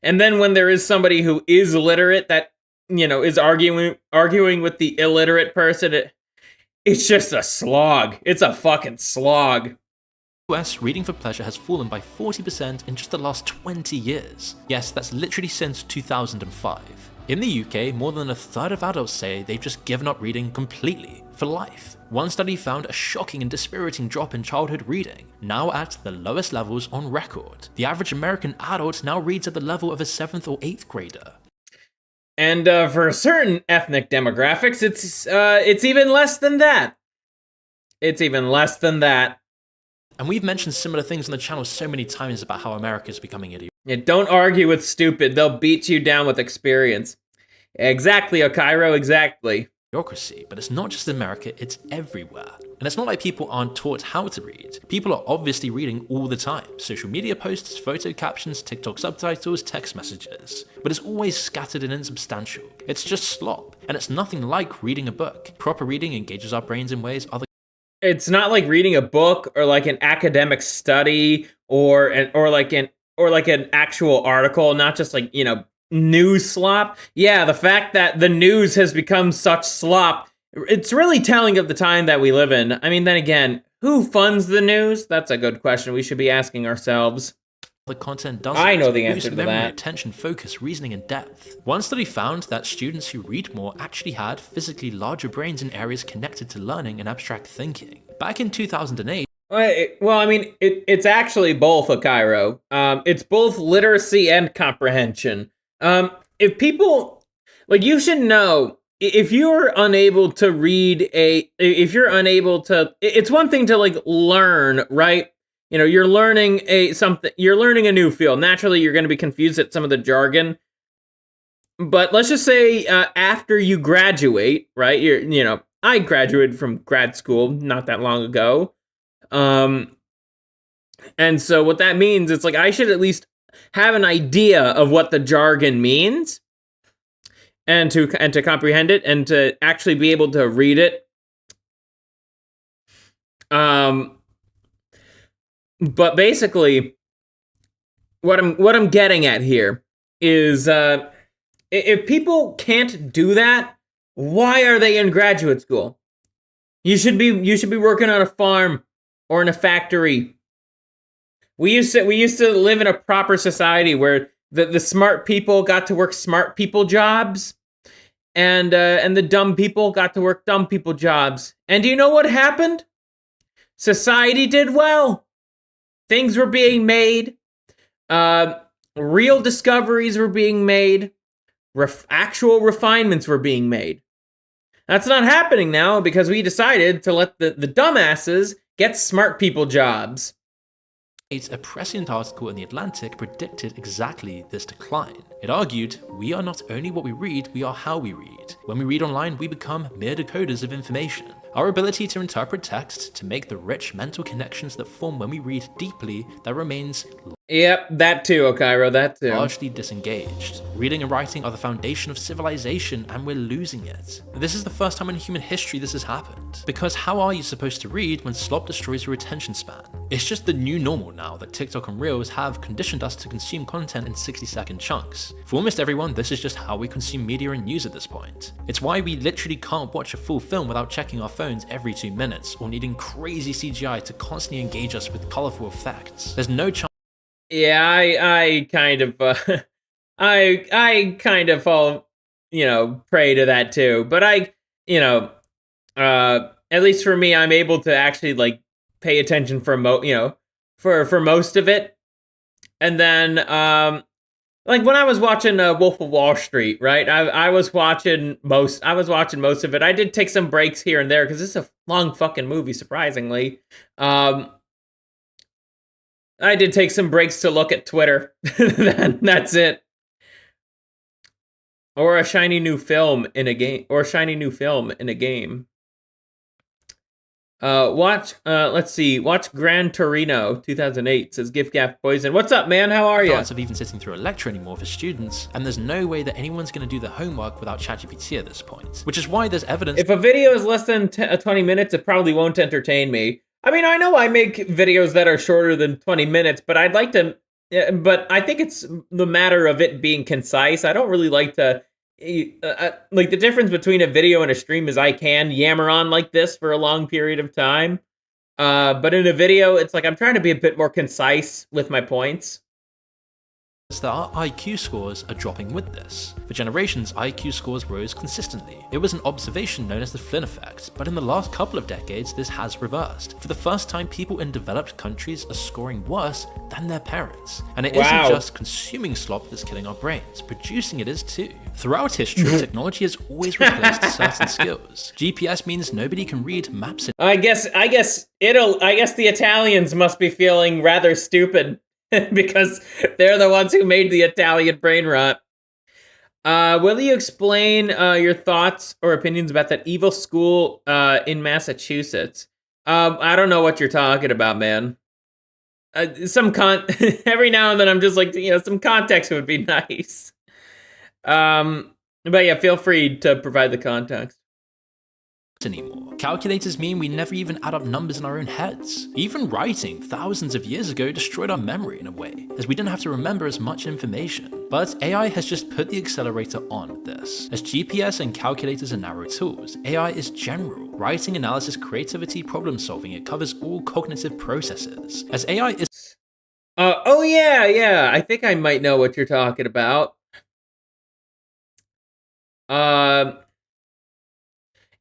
And then when there is somebody who is literate that, is arguing with the illiterate person, it's just a slog. It's a fucking slog. US, reading for pleasure has fallen by 40% in just the last 20 years. Yes, that's literally since 2005. In the UK, more than a third of adults say they've just given up reading completely, for life. One study found a shocking and dispiriting drop in childhood reading, now at the lowest levels on record. The average American adult now reads at the level of a 7th or 8th grader. And for certain ethnic demographics, it's even less than that. It's even less than that. And we've mentioned similar things on the channel so many times about how America is becoming idiot. Yeah, don't argue with stupid. They'll beat you down with experience. Exactly, Okairo, exactly. Bureaucracy, but it's not just in America, it's everywhere. And it's not like people aren't taught how to read. People are obviously reading all the time. Social media posts, photo captions, TikTok subtitles, text messages. But it's always scattered and insubstantial. It's just slop, and it's nothing like reading a book. Proper reading engages our brains in ways other. It's not like reading a book or like an academic study or like an actual article, not just like, news slop. Yeah, the fact that the news has become such slop, it's really telling of the time that we live in. I mean, then again, who funds the news? That's a good question we should be asking ourselves. The content does. I know the answer to memory, that. Attention, focus, reasoning, and depth. One study found that students who read more actually had physically larger brains in areas connected to learning and abstract thinking. Back in 2008. Well, I mean, it's actually both, Okairo. It's both literacy and comprehension. If people, like, you should know, if you're unable to read it's one thing to, like, learn, right? You're learning you're learning a new field. Naturally, you're going to be confused at some of the jargon. But let's just say, after you graduate, right? I graduated from grad school not that long ago. And so what that means, it's like, I should at least have an idea of what the jargon means and to comprehend it and to actually be able to read it. But basically what I'm getting at here is, if people can't do that, why are they in graduate school? You should be working on a farm or in a factory. We used to live in a proper society where the smart people got to work smart people jobs, and the dumb people got to work dumb people jobs. And do you know what happened? Society did well. Things were being made. Real discoveries were being made. Actual refinements were being made. That's not happening now because we decided to let the dumbasses get smart people jobs. A prescient article in The Atlantic predicted exactly this decline. It argued, we are not only what we read, we are how we read. When we read online, we become mere decoders of information. Our ability to interpret text, to make the rich mental connections that form when we read deeply, that remains Yep, that too, Okairo, that too. largely disengaged. Reading and writing are the foundation of civilization, and we're losing it. This is the first time in human history this has happened. Because how are you supposed to read when slop destroys your attention span? It's just the new normal now that TikTok and Reels have conditioned us to consume content in 60-second chunks. For almost everyone, this is just how we consume media and news at this point. It's why we literally can't watch a full film without checking our phones every 2 minutes, or needing crazy CGI to constantly engage us with colorful effects. There's no chance. Yeah, I kind of, I kind of fall, prey to that too. But at least for me, I'm able to actually like pay attention for for most of it. And then, like when I was watching Wolf of Wall Street, right? I was watching most of it. I did take some breaks here and there because it's a long fucking movie, surprisingly. I did take some breaks to look at Twitter. That's it. Or a shiny new film in a game. Let's see. Watch Gran Torino 2008, says Gift Gap Poison. What's up, man? How are you? Chance of even sitting through a lecture anymore for students, and there's no way that anyone's going to do the homework without ChatGPT at this point. Which is why there's evidence. If a video is less than 20 minutes, it probably won't entertain me. I mean, I know I make videos that are shorter than 20 minutes, but I'd like to. But I think it's the matter of it being concise. I don't really like to. Like the difference between a video and a stream is I can yammer on like this for a long period of time. But in a video, it's like I'm trying to be a bit more concise with my points. That our IQ scores are dropping with this. For generations, IQ scores rose consistently. It was an observation known as the Flynn effect, but in the last couple of decades, this has reversed. For the first time, people in developed countries are scoring worse than their parents. And it isn't just consuming slop that's killing our brains, producing it is too. Throughout history, technology has always replaced certain skills. GPS means nobody can read maps. I guess the Italians must be feeling rather stupid. Because they're the ones who made the Italian brain rot. Will you explain your thoughts or opinions about that evil school in Massachusetts? I don't know what you're talking about, man. Every now and then I'm just like, some context would be nice. But yeah, feel free to provide the context. Anymore. Calculators mean we never even add up numbers in our own heads. Even writing thousands of years ago destroyed our memory in a way, as we didn't have to remember as much information. But AI has just put the accelerator on this. As GPS and calculators are narrow tools, AI is general. Writing, analysis, creativity, problem solving, it covers all cognitive processes. As AI is... oh yeah, I think I might know what you're talking about.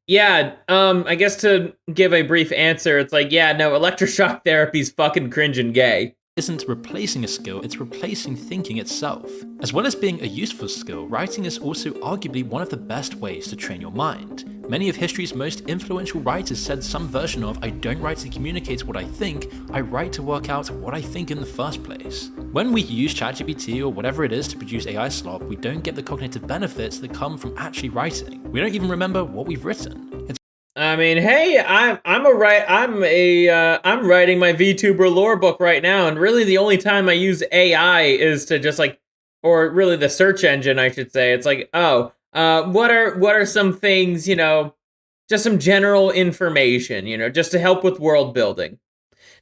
Yeah, I guess to give a brief answer, it's like, yeah, no, electroshock therapy's fucking cringe and gay. Isn't replacing a skill, it's replacing thinking itself. As well as being a useful skill, writing is also arguably one of the best ways to train your mind. Many of history's most influential writers said some version of, I don't write to communicate what I think, I write to work out what I think in the first place. When we use ChatGPT or whatever it is to produce AI slop, we don't get the cognitive benefits that come from actually writing. We don't even remember what we've written. I mean, hey, I'm writing my VTuber lore book right now, and really the only time I use AI is to just like, or really the search engine, I should say. It's like, what are some things, just some general information, just to help with world building.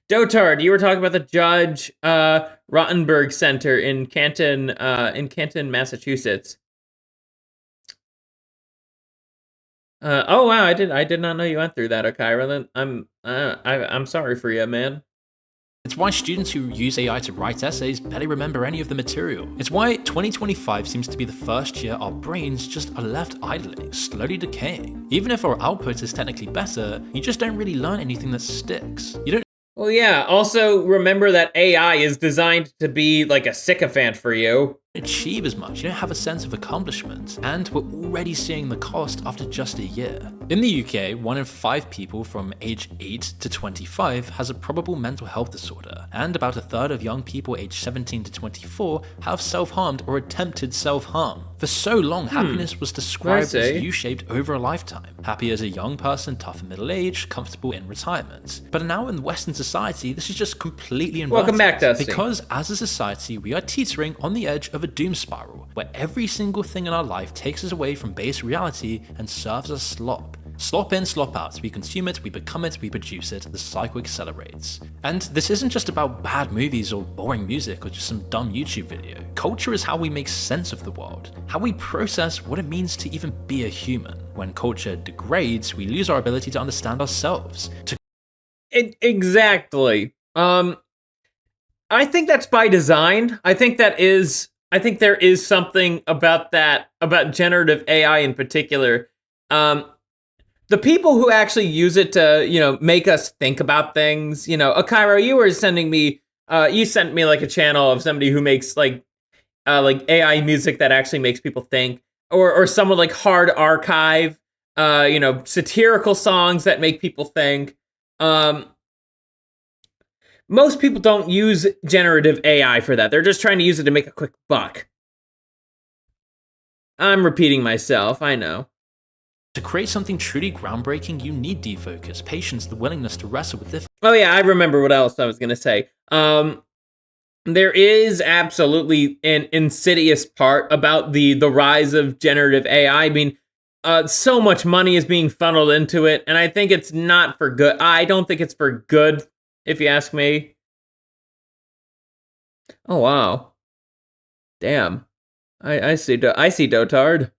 Dotard, you were talking about the Judge Rottenberg Center in Canton, Massachusetts. Oh wow, I did not know you went through that, Akira. I'm sorry for you, man. It's why students who use AI to write essays barely remember any of the material. It's why 2025 seems to be the first year our brains just are left idling, slowly decaying. Even if our output is technically better, you just don't really learn anything that sticks. You don't. Well, yeah, also remember that AI is designed to be like a sycophant for you. Achieve as much, you don't have a sense of accomplishment, and we're already seeing the cost after just a year. In the UK, 1 in 5 people from age 8 to 25 has a probable mental health disorder, and about a third of young people aged 17 to 24 have self-harmed or attempted self-harm. For so long, happiness was described as U-shaped over a lifetime. Happy as a young person, tough in middle age, comfortable in retirement. But now in Western society, this is just completely inverted. Welcome back, Dusty. Because as a society, we are teetering on the edge of a doom spiral, where every single thing in our life takes us away from base reality and serves as slop. Slop in, slop out. We consume it, we become it, we produce it, the cycle accelerates. And this isn't just about bad movies or boring music or just some dumb YouTube video. Culture is how we make sense of the world, how we process what it means to even be a human. When culture degrades, we lose our ability to understand ourselves. Exactly. I think that's by design. I think there is something about that, about generative AI in particular. The people who actually use it to, make us think about things, Akira, you were sending me, you sent me like a channel of somebody who makes like AI music that actually makes people think, or someone like Hard Archive, satirical songs that make people think. most people don't use generative AI for that. They're just trying to use it to make a quick buck. I'm repeating myself, I know. To create something truly groundbreaking, you need defocus, patience, the willingness to wrestle with difficulty. Oh yeah, I remember what else I was gonna say. There is absolutely an insidious part about the rise of generative AI. I mean, so much money is being funneled into it, and I think it's not for good. I don't think it's for good, if you ask me. Oh wow, damn! I see. I see Dotard.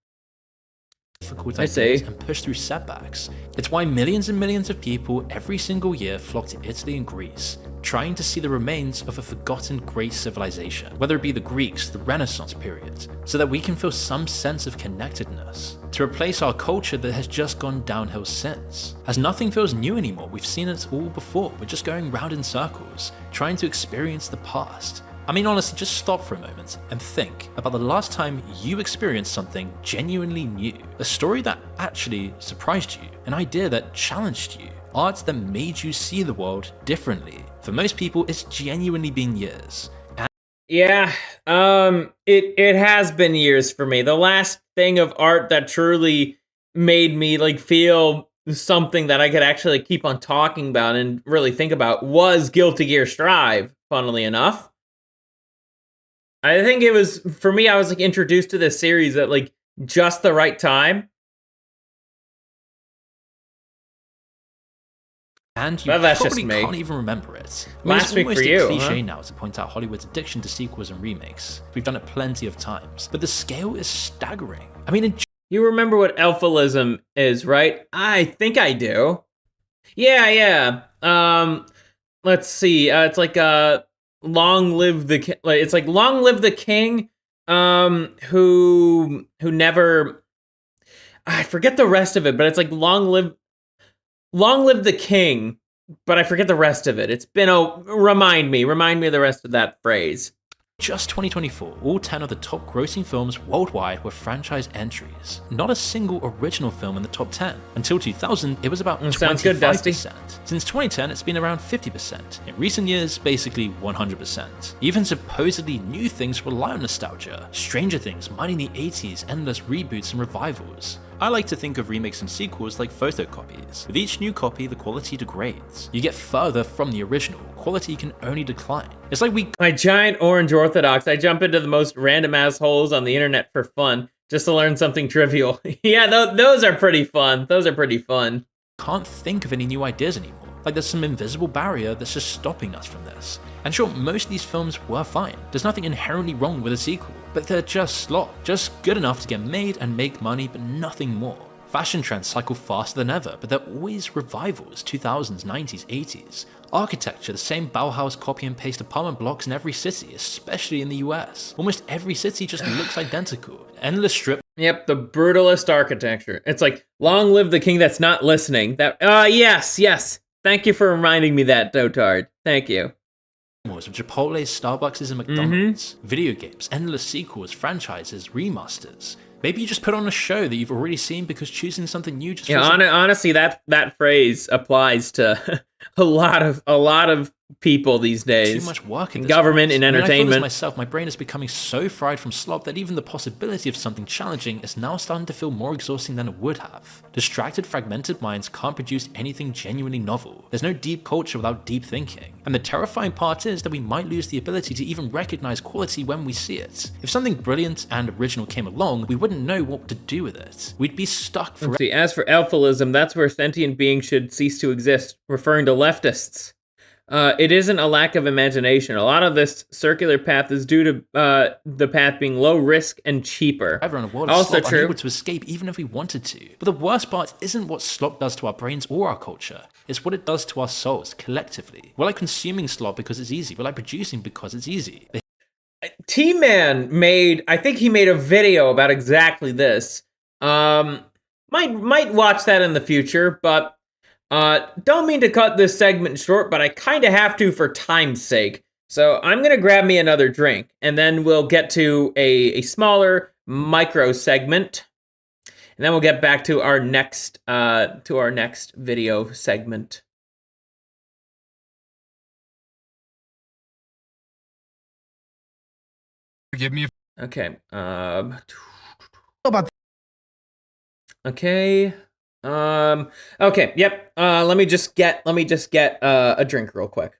Difficult I see. ideas and push through setbacks. It's why millions and millions of people every single year flock to Italy and Greece, trying to see the remains of a forgotten great civilization, whether it be the Greeks, the Renaissance period, so that we can feel some sense of connectedness, to replace our culture that has just gone downhill since. As nothing feels new anymore, we've seen it all before, we're just going round in circles, trying to experience the past. I mean, honestly, just stop for a moment and think about the last time you experienced something genuinely new. A story that actually surprised you, an idea that challenged you, art that made you see the world differently. For most people, it's genuinely been years. Yeah, it has been years for me. The last thing of art that truly made me like feel something that I could actually keep on talking about and really think about was Guilty Gear Strive, funnily enough. I think it was, for me, I was like introduced to this series at like just the right time. And you probably can't even remember it. I mean, Last week for you, it's almost a cliche now to point out Hollywood's addiction to sequels and remakes. We've done it plenty of times, but the scale is staggering. I mean, you remember what alphilism is, right? I think I do. Yeah. Let's see. It's like long live the it's like long live the king who never, I forget the rest of it, but it's like long live the king, but I forget the rest of it. It's been remind me of the rest of that phrase. Just 2024, all 10 of the top grossing films worldwide were franchise entries. Not a single original film in the top 10. Until 2000, it was about 25%. Sounds good, Dusty. Since 2010, it's been around 50%. In recent years, basically 100%. Even supposedly new things rely on nostalgia. Stranger Things, mining the 80s, endless reboots and revivals. I like to think of remakes and sequels like photocopies. With each new copy, the quality degrades. You get further from the original, quality can only decline. It's like my giant orange orthodox, I jump into the most random assholes on the internet for fun, just to learn something trivial. Yeah, those are pretty fun. Can't think of any new ideas anymore. Like there's some invisible barrier that's just stopping us from this. And sure, most of these films were fine. There's nothing inherently wrong with a sequel, but they're just slop. Just good enough to get made and make money, but nothing more. Fashion trends cycle faster than ever, but they're always revivals, 2000s, 90s, 80s. Architecture, the same Bauhaus copy and paste apartment blocks in every city, especially in the US. Almost every city just looks identical. Endless strip. Yep, the brutalist architecture. It's like, long live the king that's not listening. Yes. Thank you for reminding me that, Dotard. Thank you. Of Chipotle's, Starbucks' and McDonald's. Video games, endless sequels, franchises, remasters. Maybe you just put on a show that you've already seen because choosing something new just honestly, that phrase applies to a lot of people these days. Too much work in government and entertainment. I feel this myself, my brain is becoming so fried from slop that even the possibility of something challenging is now starting to feel more exhausting than it would have. Distracted, fragmented minds can't produce anything genuinely novel. There's no deep culture without deep thinking. And the terrifying part is that we might lose the ability to even recognize quality when we see it. If something brilliant and original came along, we wouldn't know what to do with it. We'd be stuck forever. See, as for alphilism, that's where sentient beings should cease to exist, referring to leftists. It isn't a lack of imagination. A lot of this circular path is due to the path being low risk and cheaper. Everyone in the world is slop, unable to escape even if we wanted to. But the worst part isn't what slop does to our brains or our culture. It's what it does to our souls collectively. We're like consuming slop because it's easy. We're like producing because it's easy. T-Man made a video about exactly this. Might watch that in the future, but don't mean to cut this segment short, but I kind of have to for time's sake. So I'm going to grab me another drink, and then we'll get to a smaller micro segment. And then we'll get back to our next video segment. Give me Okay. about Okay. Okay. Yep. Let me just get a drink real quick.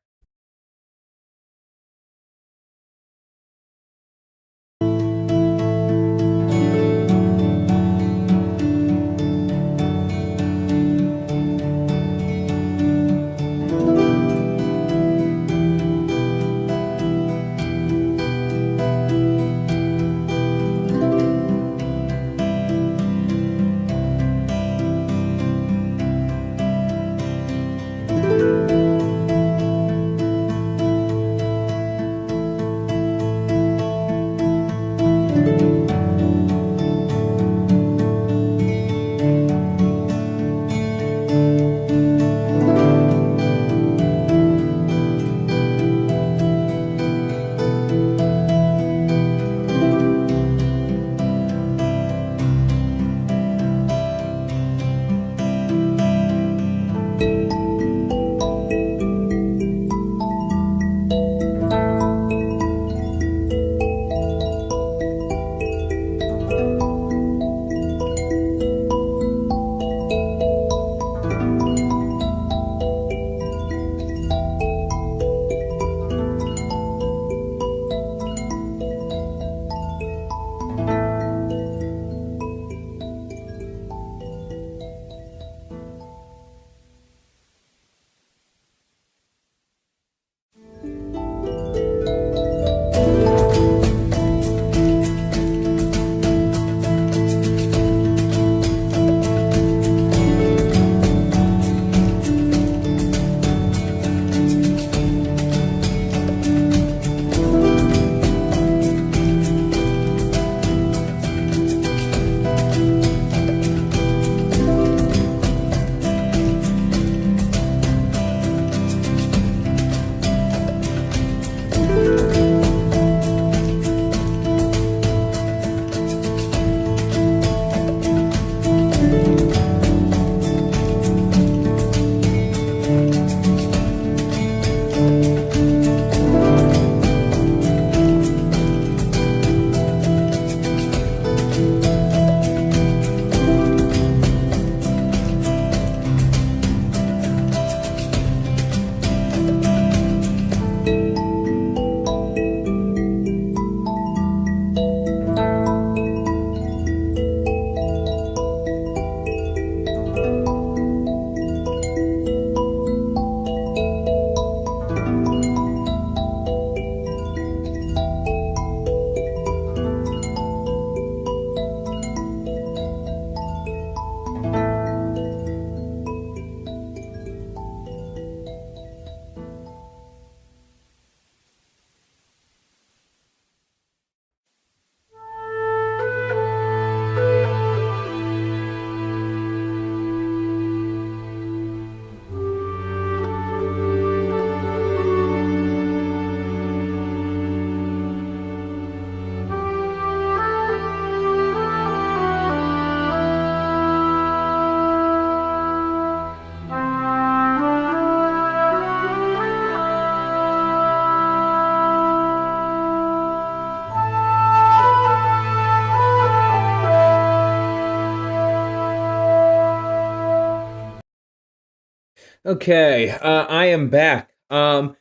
Okay, I am back. Am-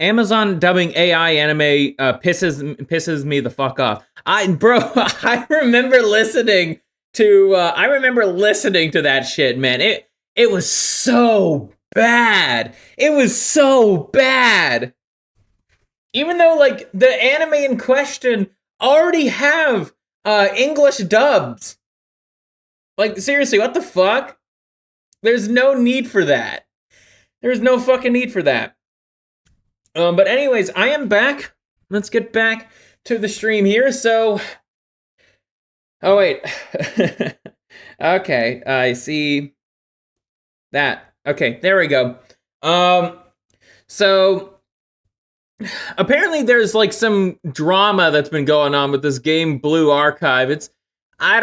Amazon dubbing AI anime pisses me the fuck off. I remember listening to that shit, man. It was so bad. It was so bad. Even though like the anime in question already have English dubs. Like seriously, what the fuck? There's no need for that. There's no fucking need for that. But anyways, I am back. Let's get back to the stream here. So, oh wait. Okay, I see that. Okay, there we go. So apparently there's like some drama that's been going on with this game Blue Archive. I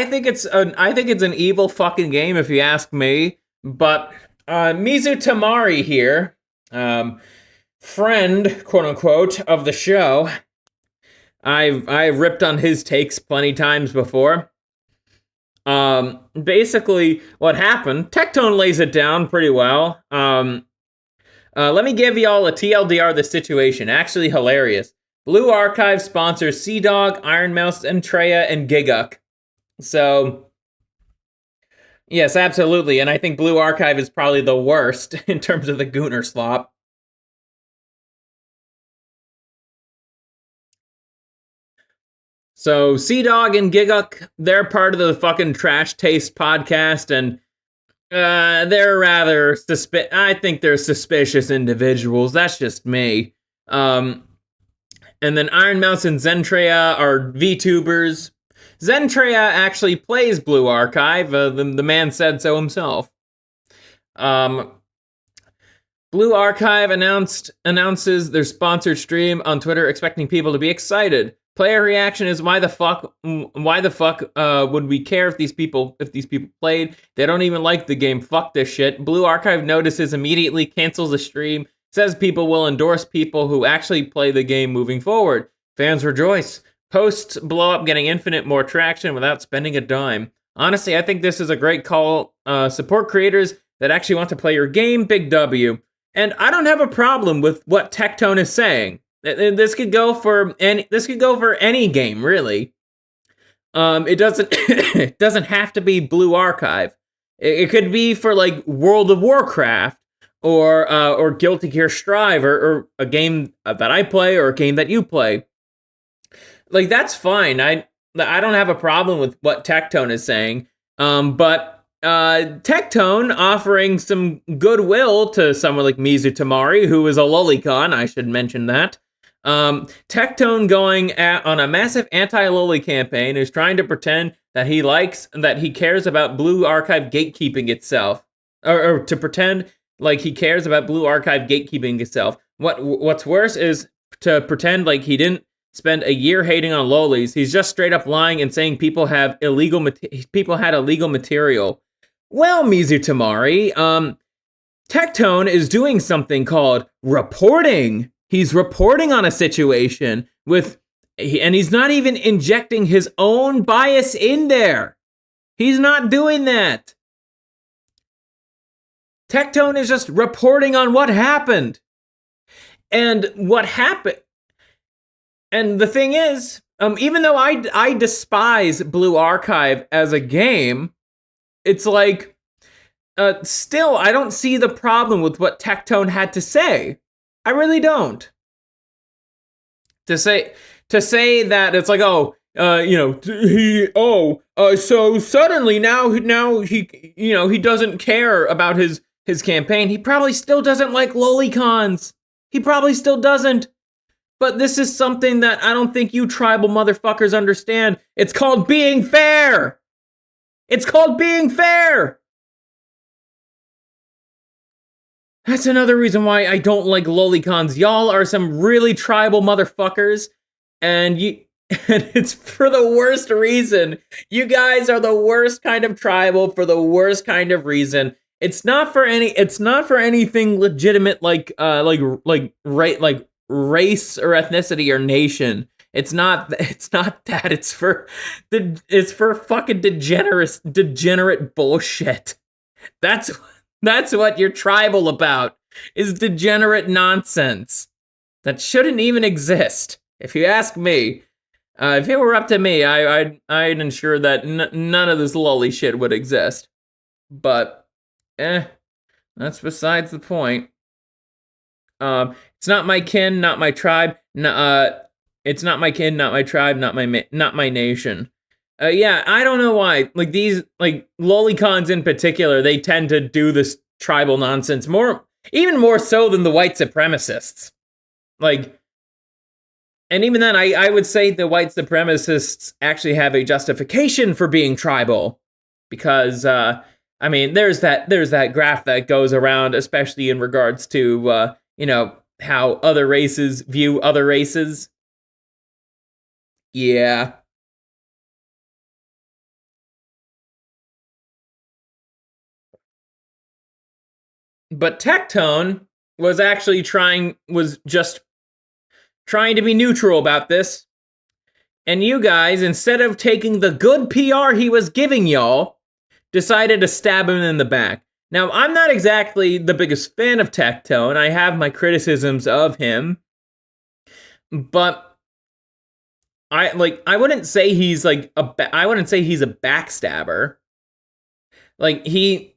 think it's an evil fucking game if you ask me. But Mizu Tamari here, friend, quote unquote, of the show, I've ripped on his takes plenty times before. Basically, what happened? Tectone lays it down pretty well. Let me give y'all a TLDR of the situation. Actually hilarious. Blue Archive sponsors Sea Dog, Iron Mouse, Entreya, and Giguk. So, yes, absolutely. And I think Blue Archive is probably the worst in terms of the Gooner slop. So, Sea Dog and Giguk, they're part of the fucking Trash Taste podcast, and they're rather I think they're suspicious individuals. That's just me. And then Iron Mouse and Zentreya are VTubers. Zentreya actually plays Blue Archive. The man said so himself. Blue Archive announces their sponsored stream on Twitter, expecting people to be excited. Player reaction is why the fuck would we care if these people played? They don't even like the game. Fuck this shit. Blue Archive notices immediately, cancels the stream, says people will endorse people who actually play the game moving forward. Fans rejoice. Posts blow up, getting infinite more traction without spending a dime. Honestly, I think this is a great call. Support creators that actually want to play your game. Big W. And I don't have a problem with what Tectone is saying. This could go for any game, really. It doesn't it doesn't have to be Blue Archive. It could be for like World of Warcraft or Guilty Gear Strive or a game that I play or a game that you play. Like that's fine. I don't have a problem with what Tectone is saying. But Tectone offering some goodwill to someone like Mizu Tamari, who is a lolicon, I should mention that. Tectone going on a massive anti-loli campaign is trying to pretend that he cares about Blue Archive gatekeeping itself, or to pretend like he cares about Blue Archive gatekeeping itself. What's worse is to pretend like he didn't spend a year hating on lolis. He's just straight up lying and saying people had illegal material. Well, Mizu Tamari, Tectone is doing something called reporting. He's reporting on a situation and he's not even injecting his own bias in there. He's not doing that. Tectone is just reporting on what happened. And what happened. And the thing is, even though I despise Blue Archive as a game, it's like, still, I don't see the problem with what Tectone had to say. I really don't. To say that it's like, so suddenly now he doesn't care about his campaign. He probably still doesn't like lolicons. He probably still doesn't. But this is something that I don't think you tribal motherfuckers understand. It's called being fair. It's called being fair. That's another reason why I don't like lolicons. Y'all are some really tribal motherfuckers, and it's for the worst reason. You guys are the worst kind of tribal for the worst kind of reason. It's not for anything legitimate like race or ethnicity or nation. It's not that. It's for fucking degenerate bullshit. That's what you're tribal about, is degenerate nonsense that shouldn't even exist. If you ask me, if it were up to me, I'd ensure that none of this lolly shit would exist. But, that's besides the point. It's not my kin, not my tribe. It's not my kin, not my tribe, not my nation. Yeah, I don't know why. Like these, like lolicons in particular, they tend to do this tribal nonsense even more so than the white supremacists. Like, and even then, I would say the white supremacists actually have a justification for being tribal, because there's that graph that goes around, especially in regards to how other races view other races. Yeah. But Tectone was just trying to be neutral about this. And you guys, instead of taking the good PR he was giving y'all, decided to stab him in the back. Now, I'm not exactly the biggest fan of Tectone. I have my criticisms of him. But I wouldn't say he's like I wouldn't say he's a backstabber. He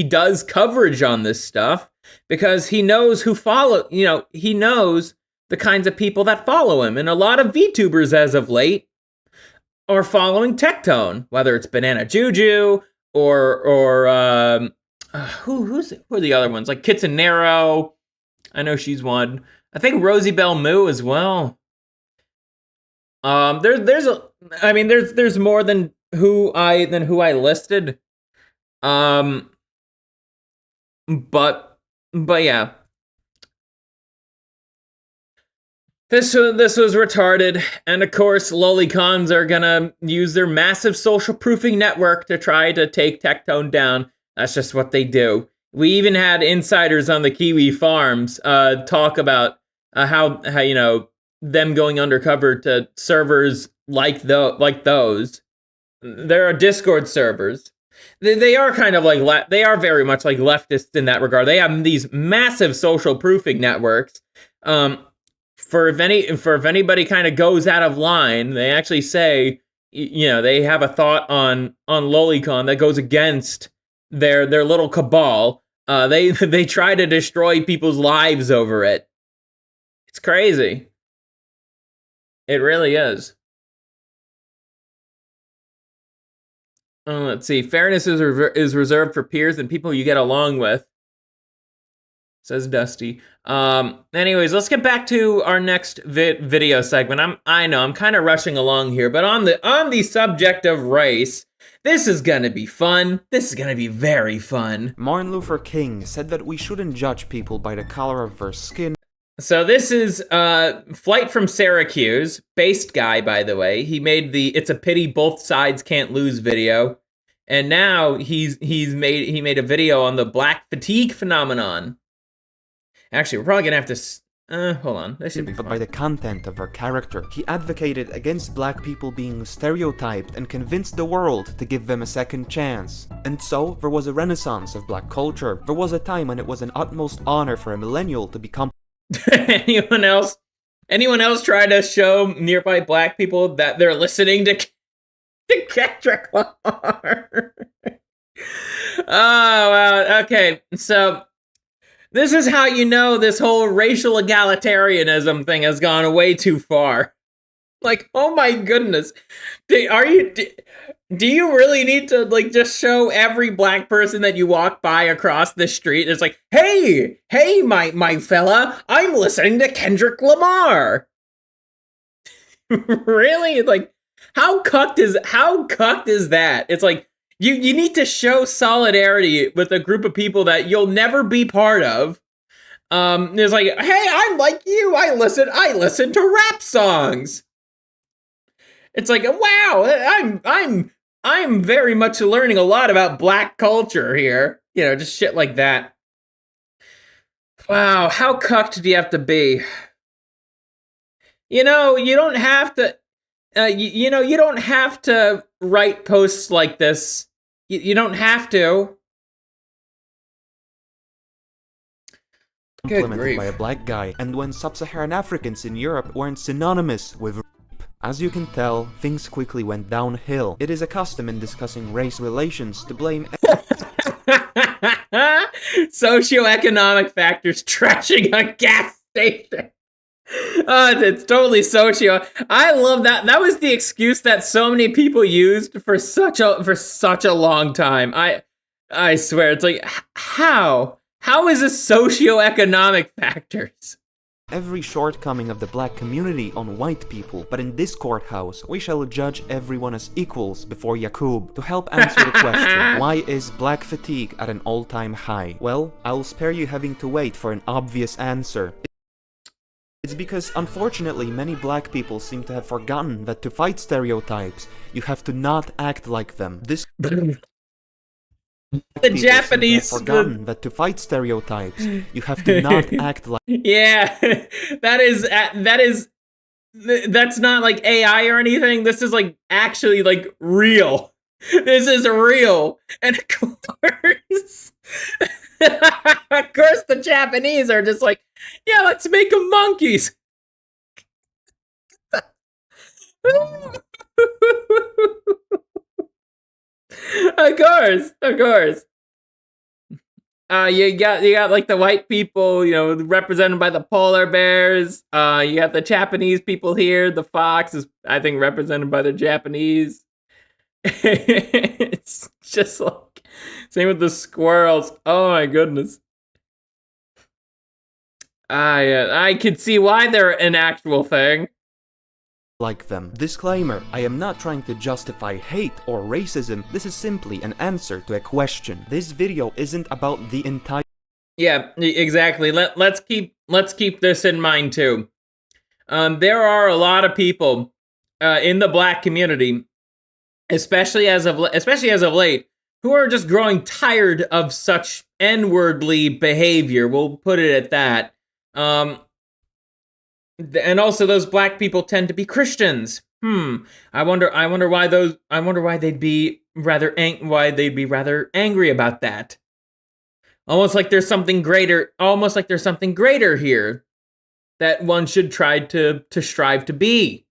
does coverage on this stuff because he knows he knows the kinds of people that follow him. And a lot of VTubers as of late are following Tectone, whether it's Banana Juju or who are the other ones? Like Kitsunero. I know she's one. I think Rosie Bell Moo as well. There's more than who I listed. But yeah. This was retarded, and of course, lolicons are gonna use their massive social proofing network to try to take Tectone down. That's just what they do. We even had insiders on the Kiwi farms talk about how them going undercover to servers like those. There are Discord servers. They are kind of like they are very much like leftists in that regard. They have these massive social proofing networks. For if anybody kind of goes out of line, they actually say, they have a thought on Lolicon that goes against their little cabal. They try to destroy people's lives over it. It's crazy. It really is. Let's see. Fairness is reserved for peers and people you get along with, says Dusty. Anyways, let's get back to our next video segment. I know I'm kind of rushing along here, but on the subject of race, this is gonna be fun. This is gonna be very fun. Martin Luther King said that we shouldn't judge people by the color of their skin. So this is Flight from Syracuse, based guy, by the way. He made the "It's a Pity Both Sides Can't Lose" video, and now he made a video on the black fatigue phenomenon. Actually, we're probably gonna have to hold on. This should be fun. But by the content of her character, he advocated against black people being stereotyped and convinced the world to give them a second chance. And so there was a renaissance of black culture. There was a time when it was an utmost honor for a millennial to become. Anyone else try to show nearby black people that they're listening to Kendrick Lamar? Oh, wow. Okay, so this is how you know this whole racial egalitarianism thing has gone way too far. Like, oh my goodness. Do you really need to just show every black person that you walk by across the street? It's like, hey, my fella, I'm listening to Kendrick Lamar. Really? Like, how cucked is that? It's like, you need to show solidarity with a group of people that you'll never be part of. It's like, hey, I'm like you. I listen to rap songs. It's like, wow, I'm very much learning a lot about black culture here. Just shit like that. Wow, how cucked do you have to be? You don't have to. You don't have to write posts like this. You don't have to. Implemented by a black guy, and when sub-Saharan Africans in Europe weren't synonymous with rape. As you can tell, things quickly went downhill. It is a custom in discussing race relations to blame socioeconomic factors trashing a gas station. It's totally socio. I love that. That was the excuse that so many people used for such a long time. I swear, it's like, how is this socioeconomic factors? Every shortcoming of the black community on white people, but in this courthouse, we shall judge everyone as equals before Yakub. To help answer the question, why is black fatigue at an all-time high? Well, I'll spare you having to wait for an obvious answer. It's because, unfortunately, many black people seem to have forgotten that to fight stereotypes, you have to not act like them. The Japanese forgotten that to fight stereotypes, you have to not act like. Yeah, that is That's not like AI or anything. This is like actually like real. This is real. And of course, of course the Japanese are just like, yeah, let's make them monkeys. Of course. You got like the white people, represented by the polar bears. You got the Japanese people here. The fox is, I think, represented by the Japanese. It's just like same with the squirrels. Oh my goodness. I could see why they're an actual thing. Like them. Disclaimer, I am not trying to justify hate or racism, this is simply an answer to a question. This video isn't about the entire— Yeah, exactly. Let's keep this in mind too. There are a lot of people in the black community, especially as of late, who are just growing tired of such N-wordly behavior. We'll put it at that. And also, those black people tend to be Christians. I wonder why they'd be rather angry about that. Almost like there's something greater here that one should try to strive to be.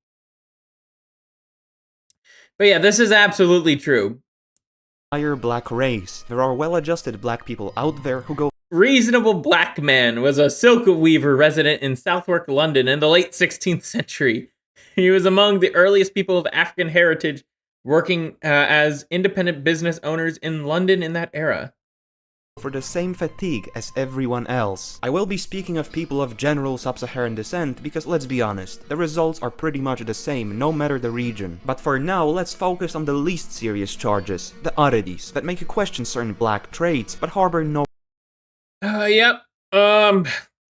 But yeah, this is absolutely true. Entire black race. There are well-adjusted black people out there who go— Reasonable Black Man was a silk weaver resident in Southwark, London in the late 16th century. He was among the earliest people of African heritage working as independent business owners in London in that era. For the same fatigue as everyone else. I will be speaking of people of general sub-Saharan descent because, let's be honest, the results are pretty much the same no matter the region. But for now, let's focus on the least serious charges, the oddities that make you question certain black traits but harbor no— Yep.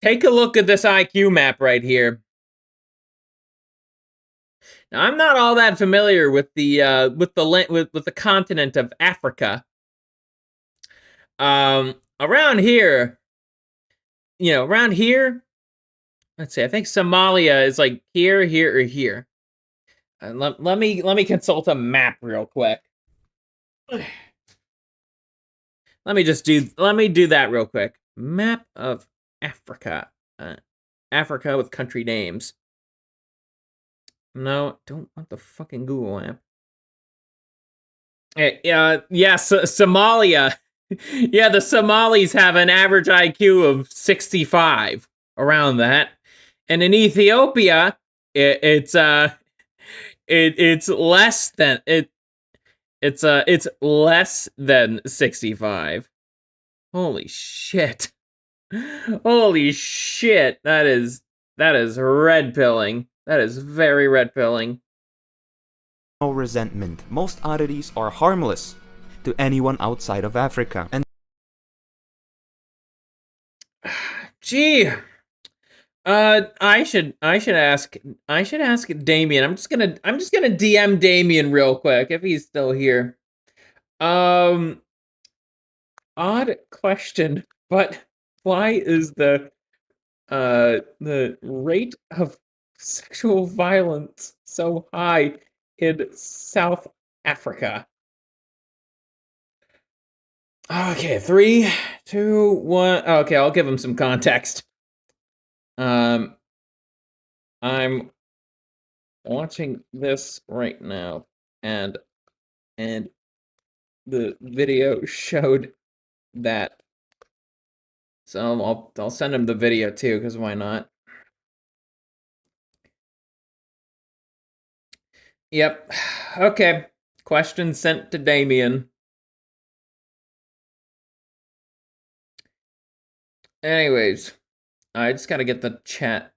Take a look at this IQ map right here. Now, I'm not all that familiar with the continent of Africa. Around here, let's see, I think Somalia is like here, or here. Let me consult a map real quick. Let me do that real quick. Map of Africa. Africa with country names. No, don't want the fucking Google map. Somalia. Yeah, the Somalis have an average IQ of 65, around that. And in Ethiopia, it's less than it's less than 65. Holy shit. Holy shit. That is red pilling. That is very red pilling. no resentment. Most oddities are harmless to anyone outside of Africa. And gee, I should ask Damien. I'm just gonna DM Damien real quick if he's still here. Odd question, but why is the rate of sexual violence so high in South Africa? Okay, 3, 2, 1. Okay, I'll give him some context. I'm watching this right now, and the video showed that. So I'll send him the video too, because why not? Yep. Okay. Question sent to Damien. Anyways, I just gotta get the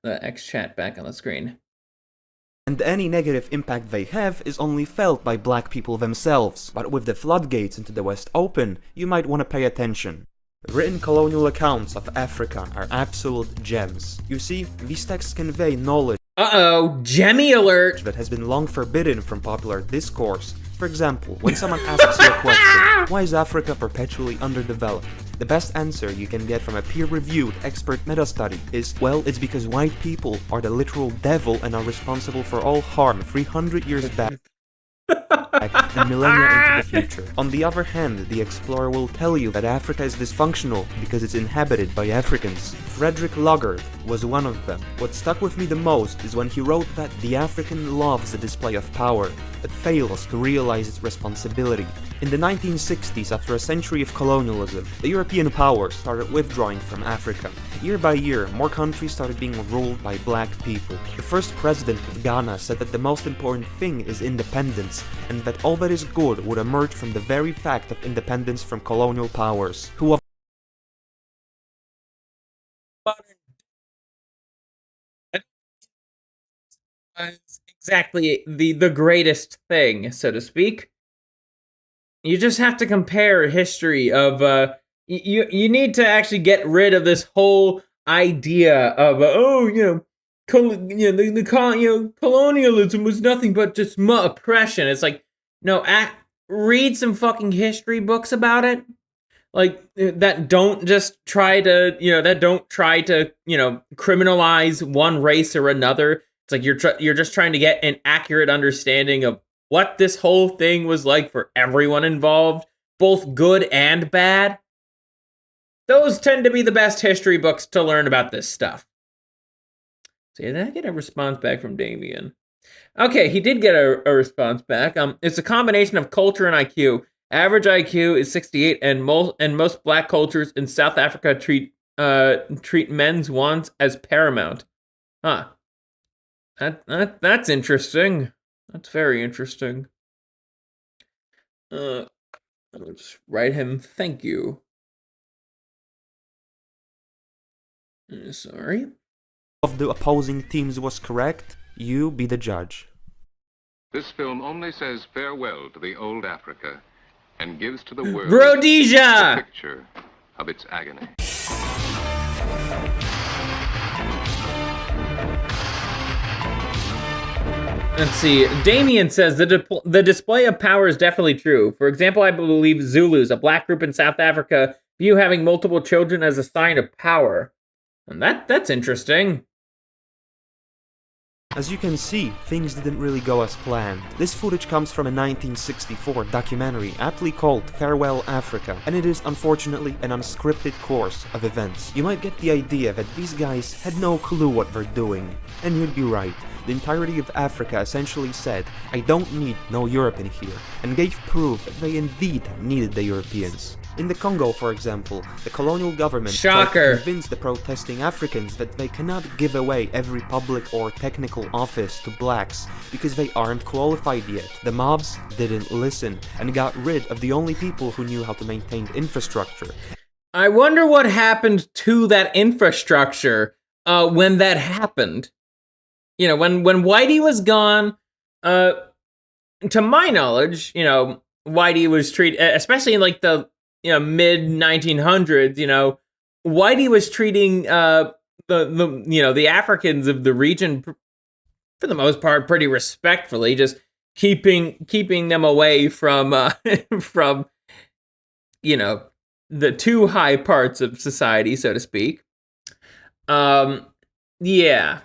X chat back on the screen. And any negative impact they have is only felt by black people themselves. But with the floodgates into the West open, you might want to pay attention. Written colonial accounts of Africa are absolute gems. You see, these texts convey knowledge Uh-oh, Jemmy alert! that has been long forbidden from popular discourse, For example, when someone asks you a question, why is Africa perpetually underdeveloped? The best answer you can get from a peer-reviewed expert meta-study is, well, it's because white people are the literal devil and are responsible for all harm 300 years back and millennia into the future. On the other hand, the explorer will tell you that Africa is dysfunctional because it's inhabited by Africans. Frederick Lugard was one of them. What stuck with me the most is when he wrote that the African loves the display of power, but fails to realize its responsibility. In the 1960s, after a century of colonialism, the European powers started withdrawing from Africa. Year by year, more countries started being ruled by black people. The first president of Ghana said that the most important thing is independence, and that all that is good would emerge from the very fact of independence from colonial powers, who exactly the greatest thing, so to speak. You just have to compare history of you need to actually get rid of this whole idea of colonialism was nothing but just oppression. It's like, no, read some fucking history books about it. Like, that don't just try to, criminalize one race or another. It's like you're just trying to get an accurate understanding of what this whole thing was like for everyone involved, both good and bad. Those tend to be the best history books to learn about this stuff. So did I get a response back from Damien? Okay, he did get a response back. It's a combination of culture and IQ. Average IQ is 68, and most black cultures in South Africa treat men's wants as paramount. Huh. That's interesting. That's very interesting. I'll just write him thank you. Sorry. of the opposing teams was correct, you be the judge. This film only says farewell to the old Africa and gives to the world Rhodesia! a picture of its agony. Let's see. Damien says the display of power is definitely true. For example, I believe Zulus, a black group in South Africa, view having multiple children as a sign of power. And that's interesting. As you can see, things didn't really go as planned. This footage comes from a 1964 documentary aptly called Farewell Africa, and it is unfortunately an unscripted course of events. You might get the idea that these guys had no clue what they're doing, and you'd be right. The entirety of Africa essentially said, I don't need no Europe in here, and gave proof that they indeed needed the Europeans. In the Congo, for example, the colonial government tried to convince the protesting Africans that they cannot give away every public or technical office to blacks because they aren't qualified yet. The mobs didn't listen and got rid of the only people who knew how to maintain infrastructure. I wonder what happened to that infrastructure when that happened. You know, when Whitey was gone, to my knowledge, you know, Whitey was treated, especially in like the mid 1900s, Whitey was treating the Africans of the region for the most part pretty respectfully, just keeping them away from from the too high parts of society, so to speak. Yeah.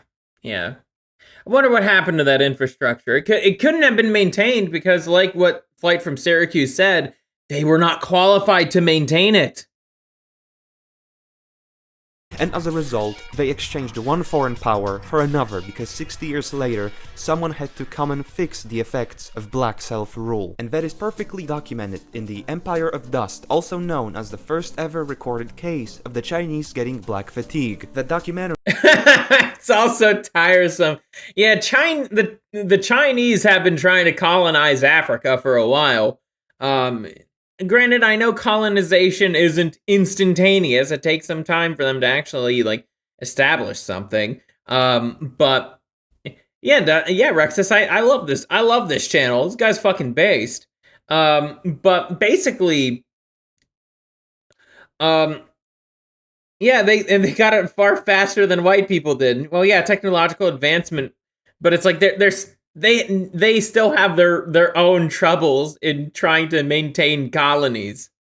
I wonder what happened to that infrastructure. It couldn't have been maintained because, like what Flight from Syracuse said, they were not qualified to maintain it. And as a result, they exchanged one foreign power for another because 60 years later, someone had to come and fix the effects of black self-rule. And that is perfectly documented in the Empire of Dust, also known as the first ever recorded case of the Chinese getting black fatigue. The documentary it's also tiresome. Yeah, the Chinese have been trying to colonize Africa for a while. Granted, I know colonization isn't instantaneous. It takes some time for them to actually establish something. But yeah, Rexus, I love this. I love this channel. This guy's fucking based. But basically, yeah, they got it far faster than white people did. Well, yeah, technological advancement, but it's like they're they still have their own troubles in trying to maintain colonies.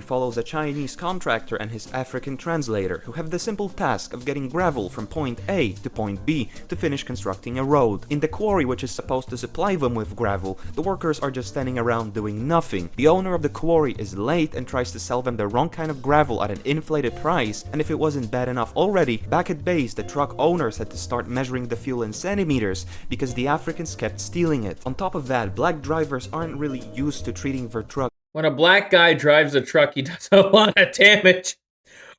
Follows a Chinese contractor and his African translator, who have the simple task of getting gravel from point A to point B to finish constructing a road. In the quarry which is supposed to supply them with gravel, the workers are just standing around doing nothing. The owner of the quarry is late and tries to sell them the wrong kind of gravel at an inflated price, and if it wasn't bad enough already, back at base the truck owners had to start measuring the fuel in centimeters because the Africans kept stealing it. On top of that, black drivers aren't really used to treating their trucks When a black guy drives a truck, he does a lot of damage.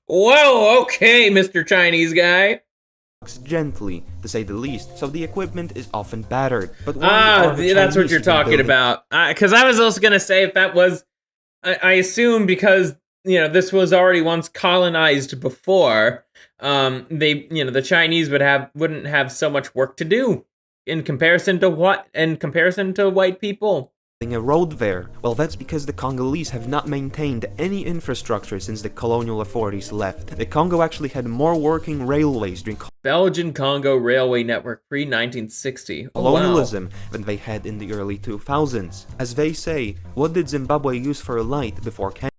Whoa, okay, Mr. Chinese guy. gently, to say the least, so the equipment is often battered. But that's what you're talking about. Because I was also gonna say, if that was, I assume because this was already once colonized before, the Chinese wouldn't have so much work to do in comparison to white people. A road there. Well, that's because the Congolese have not maintained any infrastructure since the colonial authorities left. The Congo actually had more working railways during Belgian Congo Railway Network pre-1960 colonialism than they had in the early 2000s. As they say, what did Zimbabwe use for light before Kenya?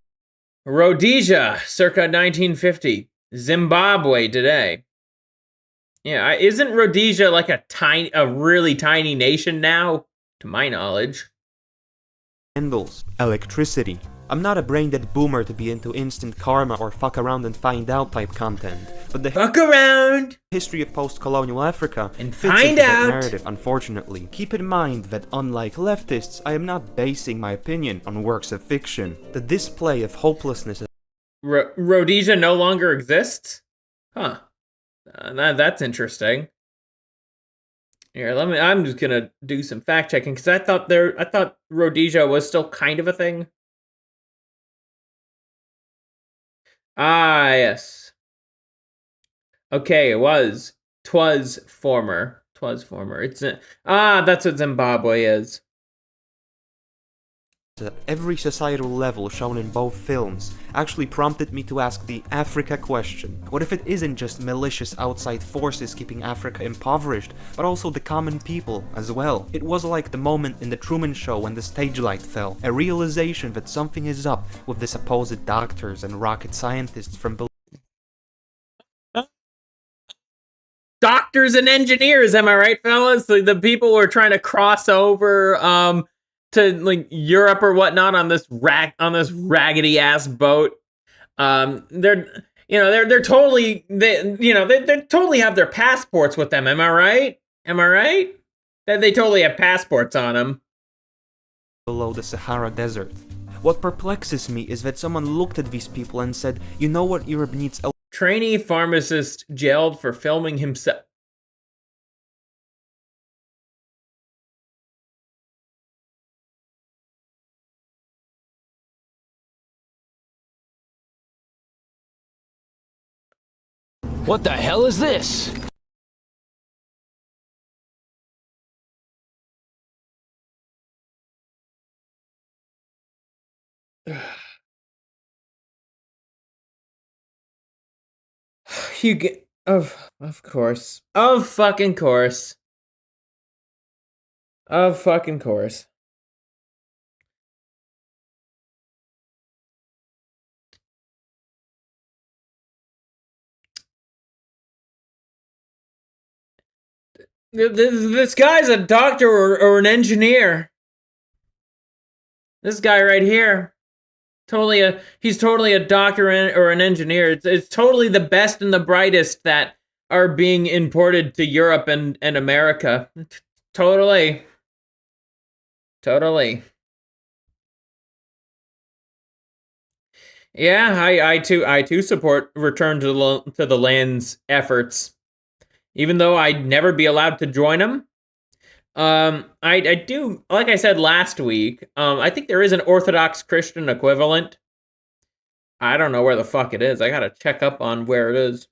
Rhodesia, circa 1950. Zimbabwe today. Yeah, isn't Rhodesia like a really tiny nation now, to my knowledge? Candles, electricity. I'm not a brain-dead boomer to be into instant karma or fuck around and find out type content, but the fuck around history of post-colonial Africa and fits find into out that narrative, unfortunately. Keep in mind that unlike leftists, I am not basing my opinion on works of fiction. The display of hopelessness. Rhodesia no longer exists? Huh. That's interesting. Here, I'm just gonna do some fact checking because I thought Rhodesia was still kind of a thing. Ah, yes. Okay, twas former. It's that's what Zimbabwe is. At every societal level shown in both films actually prompted me to ask the Africa question. What if it isn't just malicious outside forces keeping Africa impoverished, but also the common people as well? It was like the moment in the Truman Show when the stage light fell, a realization that something is up with the supposed doctors and rocket scientists from below. Doctors and engineers, am I right, fellas? The people who are trying to cross over to like Europe or whatnot on this raggedy ass boat. They're totally they totally have their passports with them. Am I right? That they totally have passports on them. Below the Sahara Desert. What perplexes me is that someone looked at these people and said, "You know what Europe needs?" Trainee pharmacist jailed for filming himself. What the hell is this? You get of course. Of fucking course. Of fucking course. This guy's a doctor or an engineer. This guy right here. He's totally a doctor or an engineer. It's totally the best and the brightest that are being imported to Europe and America. Totally. Yeah, I too support Return to the Land's efforts. Even though I'd never be allowed to join them. I do, like I said last week, I think there is an Orthodox Christian equivalent. I don't know where the fuck it is. I gotta check up on where it is.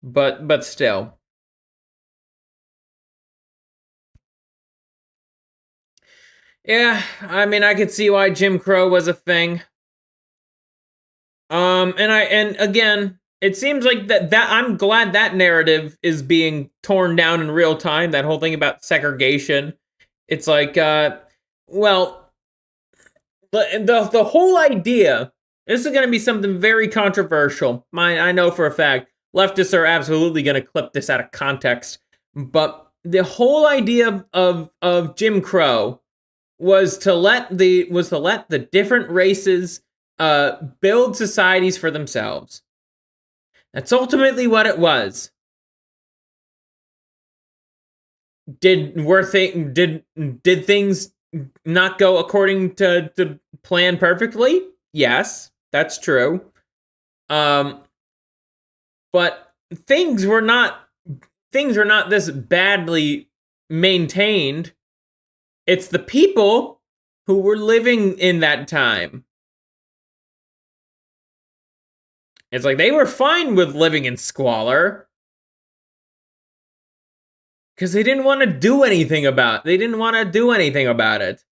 But still. Yeah, I mean, I could see why Jim Crow was a thing. And again, it seems like that I'm glad that narrative is being torn down in real time. That whole thing about segregation. It's like, well, the whole idea. This is going to be something very controversial. I know for a fact leftists are absolutely going to clip this out of context. But the whole idea of Jim Crow was to let the different races build societies for themselves. That's ultimately what it was. Did things not go according to plan perfectly? Yes, that's true. But things were not this badly maintained. It's the people who were living in that time. It's like they were fine with living in squalor because they didn't want to do anything about it.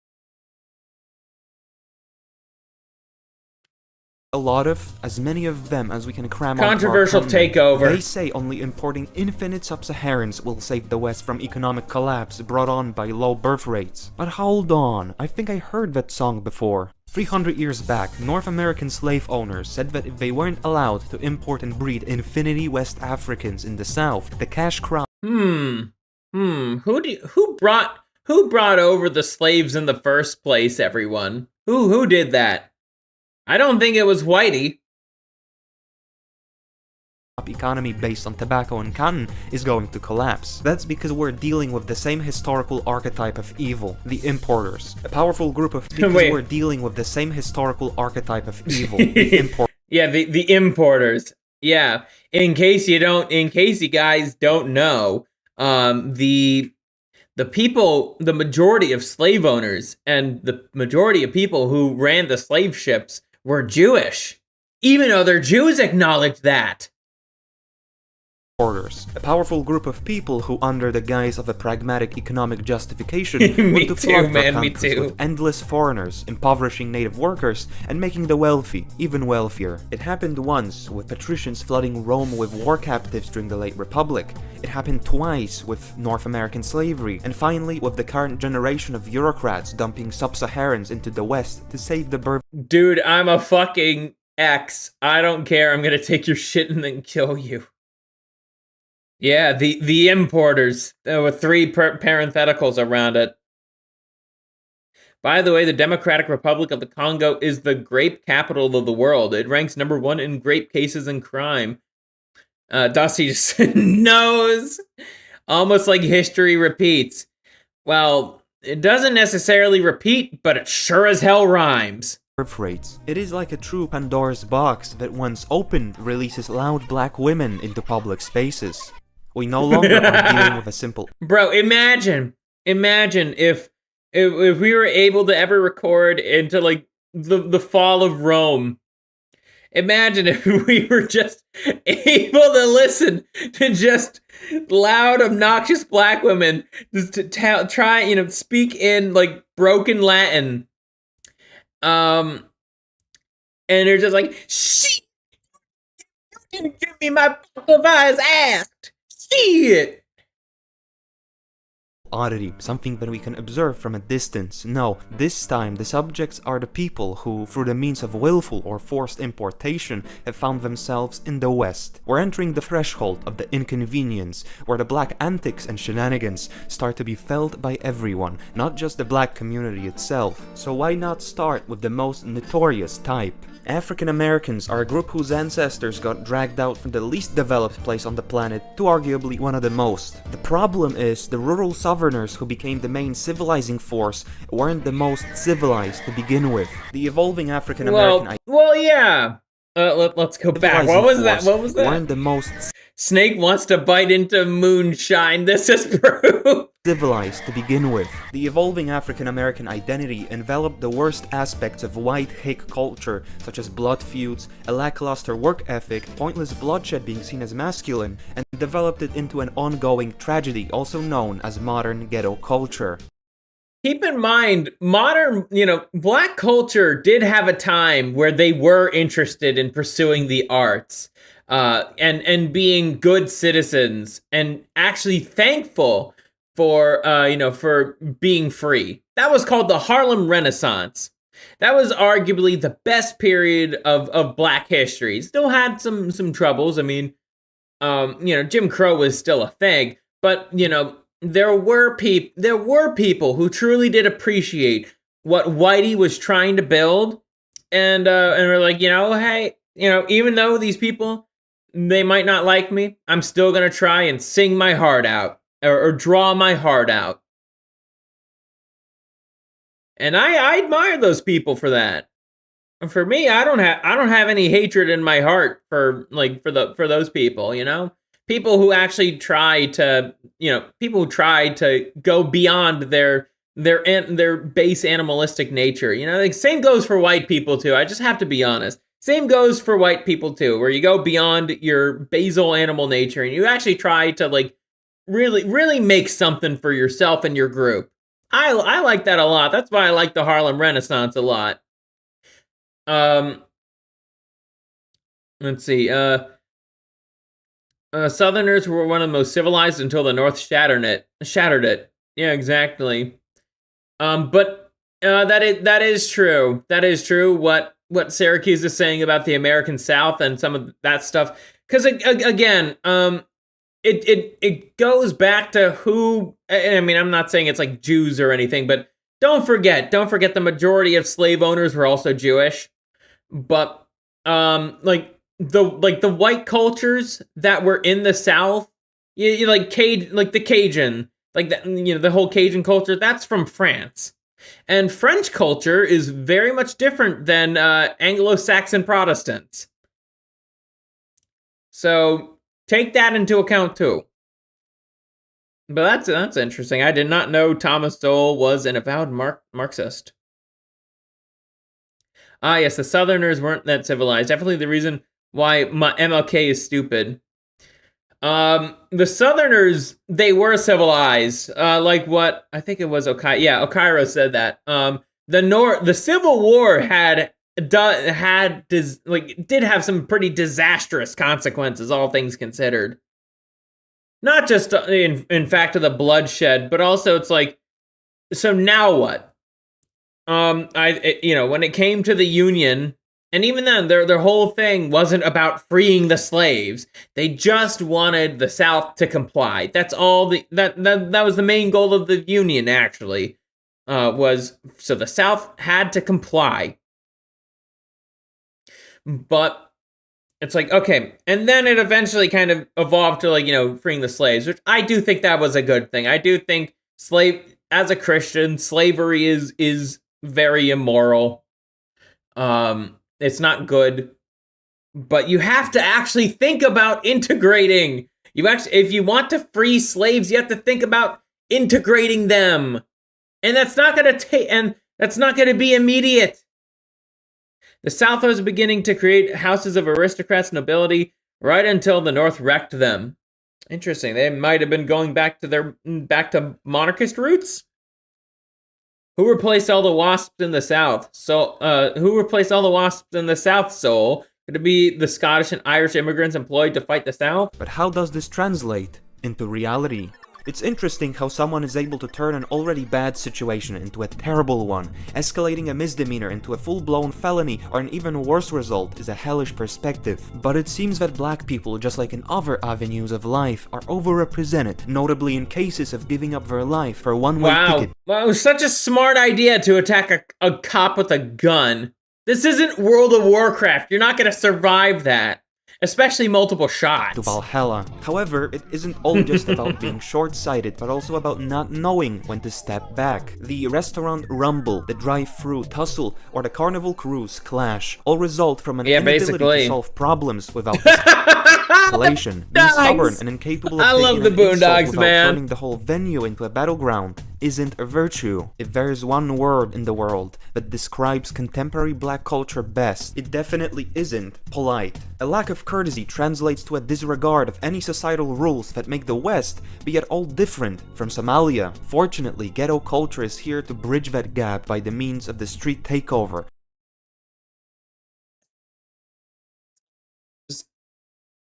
A lot of, as many of them as we can cram Controversial onto our continent. takeover. They say only importing infinite sub-Saharans will save the West from economic collapse brought on by low birth rates. But hold on, I think I heard that song before. 300 years back, North American slave owners said that if they weren't allowed to import and breed infinity West Africans in the South, the cash crop. Who brought over the slaves in the first place, everyone? Who did that? I don't think it was Whitey. Economy based on tobacco and cotton is going to collapse. That's because we're dealing with the same historical archetype of evil, the importers. A powerful group of because we're dealing with the same historical archetype of evil, the importers. Yeah, the importers. Yeah. In case you guys don't know, the people, the majority of slave owners and the majority of people who ran the slave ships were Jewish. Even other Jews acknowledged that. A powerful group of people who, under the guise of a pragmatic economic justification, want to flood their countries with endless foreigners, impoverishing native workers, and making the wealthy even wealthier. It happened once, with patricians flooding Rome with war captives during the late Republic. It happened twice with North American slavery, and finally with the current generation of bureaucrats dumping sub-Saharans into the West to save the birth. Dude, I'm a fucking X. I don't care. I'm gonna take your shit and then kill you. Yeah, the importers, with 3 parentheticals around it. By the way, the Democratic Republic of the Congo is the grape capital of the world. It ranks number 1 in grape cases and crime. Dusty just knows. Almost like history repeats. Well, it doesn't necessarily repeat, but it sure as hell rhymes. Birth rates. It is like a true Pandora's box that once opened releases loud black women into public spaces. We no longer are dealing with a simple. Bro, imagine if we were able to ever record into like the fall of Rome. Imagine if we were just able to listen to just loud, obnoxious black women just to try, speak in like broken Latin. And they're just like, "Shit, you didn't give me my Pocahontas asked. Shit." Oddity, something that we can observe from a distance. No, this time the subjects are the people who, through the means of willful or forced importation, have found themselves in the West. We're entering the threshold of the inconvenience, where the black antics and shenanigans start to be felt by everyone, not just the black community itself. So why not start with the most notorious type? African Americans are a group whose ancestors got dragged out from the least developed place on the planet to arguably one of the most. The problem is, the rural Southerners who became the main civilizing force weren't the most civilized to begin with. The evolving African American yeah. Let's go back. What was that? Weren't the most Snake wants to bite into moonshine. This is proof. Civilized to begin with. The evolving African American identity enveloped the worst aspects of white hick culture, such as blood feuds, a lackluster work ethic, pointless bloodshed being seen as masculine, and developed it into an ongoing tragedy, also known as modern ghetto culture. Keep in mind, modern, black culture did have a time where they were interested in pursuing the arts. and being good citizens and actually thankful for for being free. That was called the Harlem Renaissance. That was arguably the best period of Black history. Still had some troubles. I mean, Jim Crow was still a thing, but there were people who truly did appreciate what Whitey was trying to build, and we're like, hey, even though these people, they might not like me, I'm still gonna try and sing my heart out or draw my heart out. And I admire those people for that. For me, I don't have any hatred in my heart for those people, people who actually try to, people who try to go beyond their base animalistic nature. Same goes for white people too. I just have to be honest. Same goes for white people too, where you go beyond your basal animal nature and you actually try to really make something for yourself and your group. I like that a lot. That's why I like the Harlem Renaissance a lot. Let's see. Southerners were one of the most civilized until the North shattered it. Yeah, exactly. But that is true. That is true. What Syracuse is saying about the American South and some of that stuff. Because again, it goes back to who. I mean, I'm not saying it's like Jews or anything, but don't forget the majority of slave owners were also Jewish. But the white cultures that were in the South, like the Cajun, the whole Cajun culture, that's from France. And French culture is very much different than Anglo-Saxon Protestants. So take that into account too. But that's interesting. I did not know Thomas Sowell was an avowed Marxist. Ah, yes, the Southerners weren't that civilized. Definitely the reason why MLK is stupid. The Southerners, they were civilized. Like what I think it was Okairo said that. The Civil War did have some pretty disastrous consequences, all things considered. Not just in fact of the bloodshed, but also it's like, so now what? When it came to the Union, and even then, their whole thing wasn't about freeing the slaves. They just wanted the South to comply. That's all. That was the main goal of the Union. Actually, was so the South had to comply. But it's like, okay, and then it eventually kind of evolved to freeing the slaves, which I do think that was a good thing. I do think as a Christian, slavery is very immoral. It's not good, but you have to actually think about integrating. If you want to free slaves, you have to think about integrating them, and that's not going to be immediate. The South was beginning to create houses of aristocrats, nobility, right until the North wrecked them. Interesting. They might have been going back to monarchist roots. Who replaced all the wasps in the South? Who replaced all the wasps in the South, Soul? Could it be the Scottish and Irish immigrants employed to fight the South? But how does this translate into reality? It's interesting how someone is able to turn an already bad situation into a terrible one. Escalating a misdemeanor into a full-blown felony or an even worse result is a hellish perspective. But it seems that black people, just like in other avenues of life, are overrepresented, notably in cases of giving up their life for a one-way ticket. Wow, it was such a smart idea to attack a cop with a gun. This isn't World of Warcraft. You're not going to survive that. Especially multiple shots. To Valhalla. However, it isn't all just about being short-sighted, but also about not knowing when to step back. The restaurant rumble, the drive-thru tussle, or the carnival cruise clash all result from an inability to solve problems without escalation. Being stubborn and incapable of taking an insult without turning the whole venue into a battleground isn't a virtue. If there is one word in the world that describes contemporary black culture best, it definitely isn't polite. A lack of courtesy translates to a disregard of any societal rules that make the West be at all different from Somalia. Fortunately, ghetto culture is here to bridge that gap by the means of the street takeover.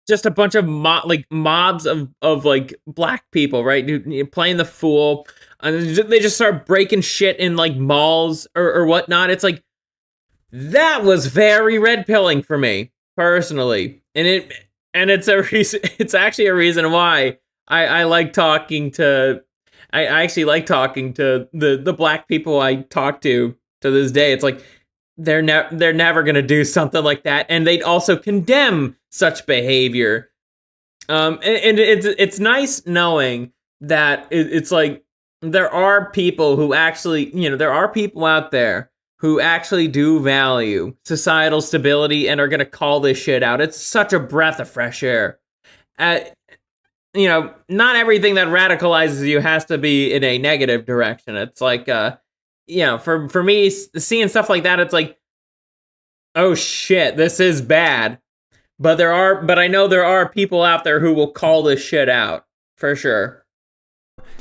just a bunch of mobs of like black people, right? Playing the fool. And they just start breaking shit in like malls or whatnot. It's like, that was very red pilling for me personally. And it's a reason, it's actually a reason why I like talking to, I actually like talking to the black people I talk to this day. It's like, they're never gonna do something like that, and they'd also condemn such behavior. And it's nice knowing that it's like there are people who actually, there are people out there who actually do value societal stability and are gonna call this shit out. It's such a breath of fresh air. Not everything that radicalizes you has to be in a negative direction. It's like, for me, seeing stuff like that, it's like, oh shit, this is bad. But I know there are people out there who will call this shit out, for sure.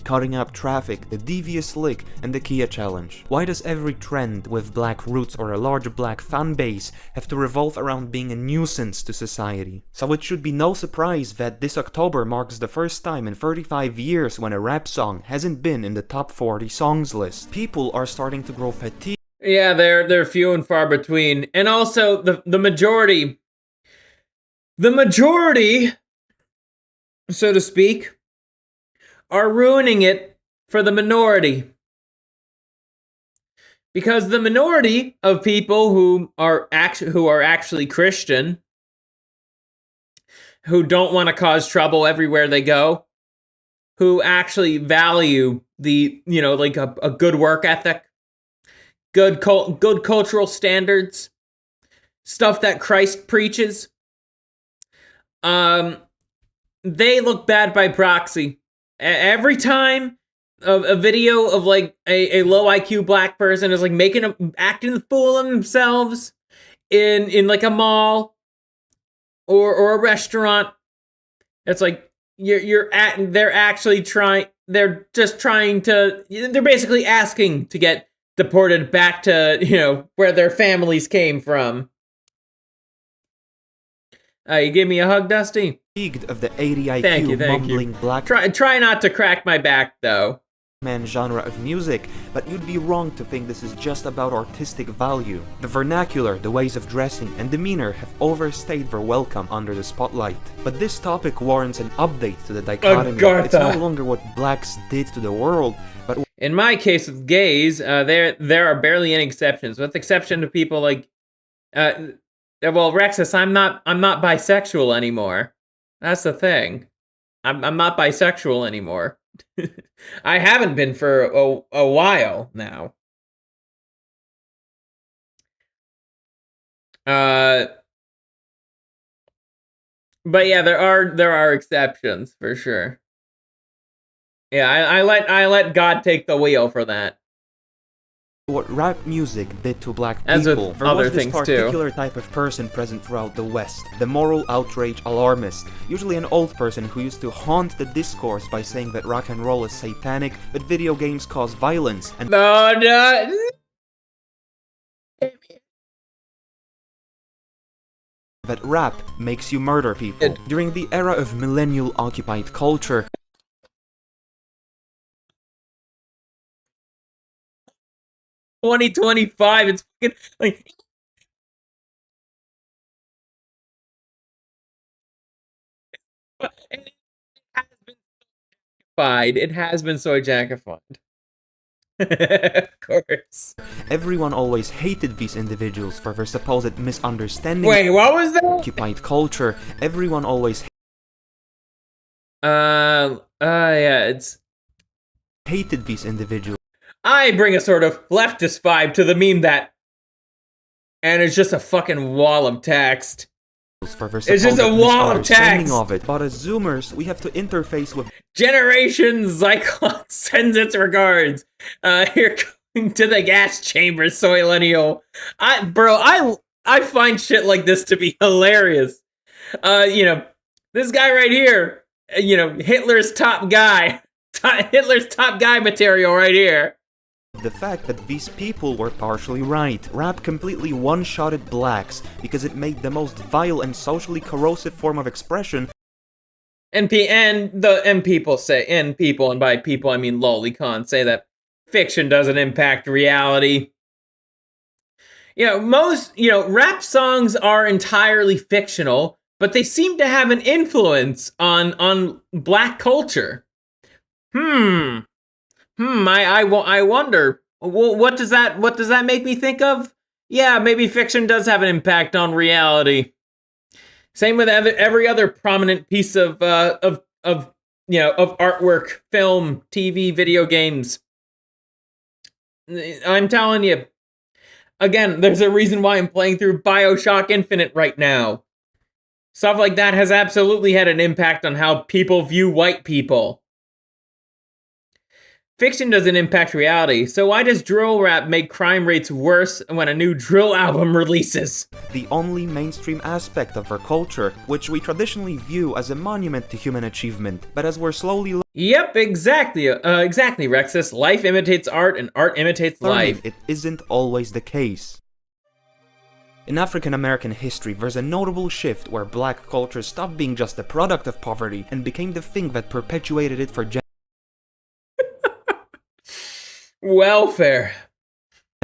Cutting up traffic, the devious lick, and the Kia challenge. Why does every trend with black roots or a large black fan base have to revolve around being a nuisance to society? So it should be no surprise that this October marks the first time in 35 years when a rap song hasn't been in the top 40 songs list. People are starting to grow fatigued. Yeah, they're few and far between. And also the majority, so to speak, are ruining it for the minority. Because the minority of people who are actually Christian, who don't want to cause trouble everywhere they go, who actually value the, like a good work ethic, good cultural standards, stuff that Christ preaches, they look bad by proxy. Every time a video of like a low IQ black person is like acting the fool of themselves in like a mall or a restaurant, it's like they're basically asking to get deported back to where their families came from. You give me a hug, Dusty? Of the 80 IQ thank you. mumbling black Try not to crack my back, though. Man genre of music, but you'd be wrong to think this is just about artistic value. The vernacular, the ways of dressing, and demeanor have overstayed their welcome under the spotlight. But this topic warrants an update to the dichotomy. It's no longer what blacks did to the world, but in my case with gays, there are barely any exceptions, with exception to people like well, Rexus, I'm not bisexual anymore. That's the thing. I'm not bisexual anymore. I haven't been for a while now. But yeah, there are exceptions for sure. Yeah, I let God take the wheel for that. What rap music did to black As people, with there other was this things particular too. type of person present throughout the West, the moral outrage alarmist, usually an old person who used to haunt the discourse by saying that rock and roll is satanic, but video games cause violence, and No. that rap makes you murder people. During the era of millennial occupied culture, 2025, it's fucking like it has been so jackified. Of course. everyone always hated these individuals for their supposed misunderstanding. Wait, what was that? Occupied culture, everyone always yeah, it's hated these individuals. I bring a sort of leftist vibe to the meme and it's just a fucking wall of text. For their It's just a wall of misunderstanding text. of it. But as Zoomers, we have to interface with Generation Zyklon sends its regards. Here coming to the gas chamber, Soylenial. I find shit like this to be hilarious. This guy right here, Hitler's top guy material right here. the fact that these people were partially right. Rap completely one-shotted blacks because it made the most vile and socially corrosive form of expression. And people say, and by people I mean Lolicon, say that fiction doesn't impact reality. Most, rap songs are entirely fictional, but they seem to have an influence on black culture. I wonder, what does that make me think of? Yeah, maybe fiction does have an impact on reality. Same with every other prominent piece of artwork, film, TV, video games. I'm telling you, again, there's a reason why I'm playing through BioShock Infinite right now. Stuff like that has absolutely had an impact on how people view white people. Fiction doesn't impact reality, so why does drill rap make crime rates worse when a new drill album releases? The only mainstream aspect of our culture, which we traditionally view as a monument to human achievement, but as we're slowly Yep, exactly, Rexus. Life imitates art, and art imitates life. it isn't always the case. In African American history, there's a notable shift where black culture stopped being just a product of poverty and became the thing that perpetuated it for Welfare.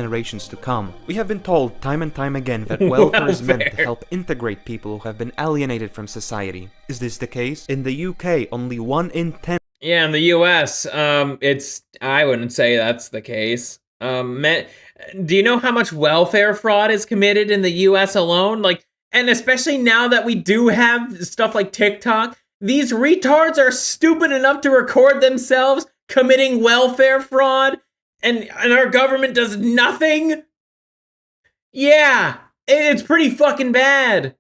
generations to come. We have been told time and time again that welfare is meant to help integrate people who have been alienated from society. Is this the case? In the UK, only 1 in 10. Yeah, in the US, I wouldn't say that's the case. Do you know how much welfare fraud is committed in the US alone? And especially now that we do have stuff like TikTok, these retards are stupid enough to record themselves committing welfare fraud, and our government does nothing? Yeah, it's pretty fucking bad.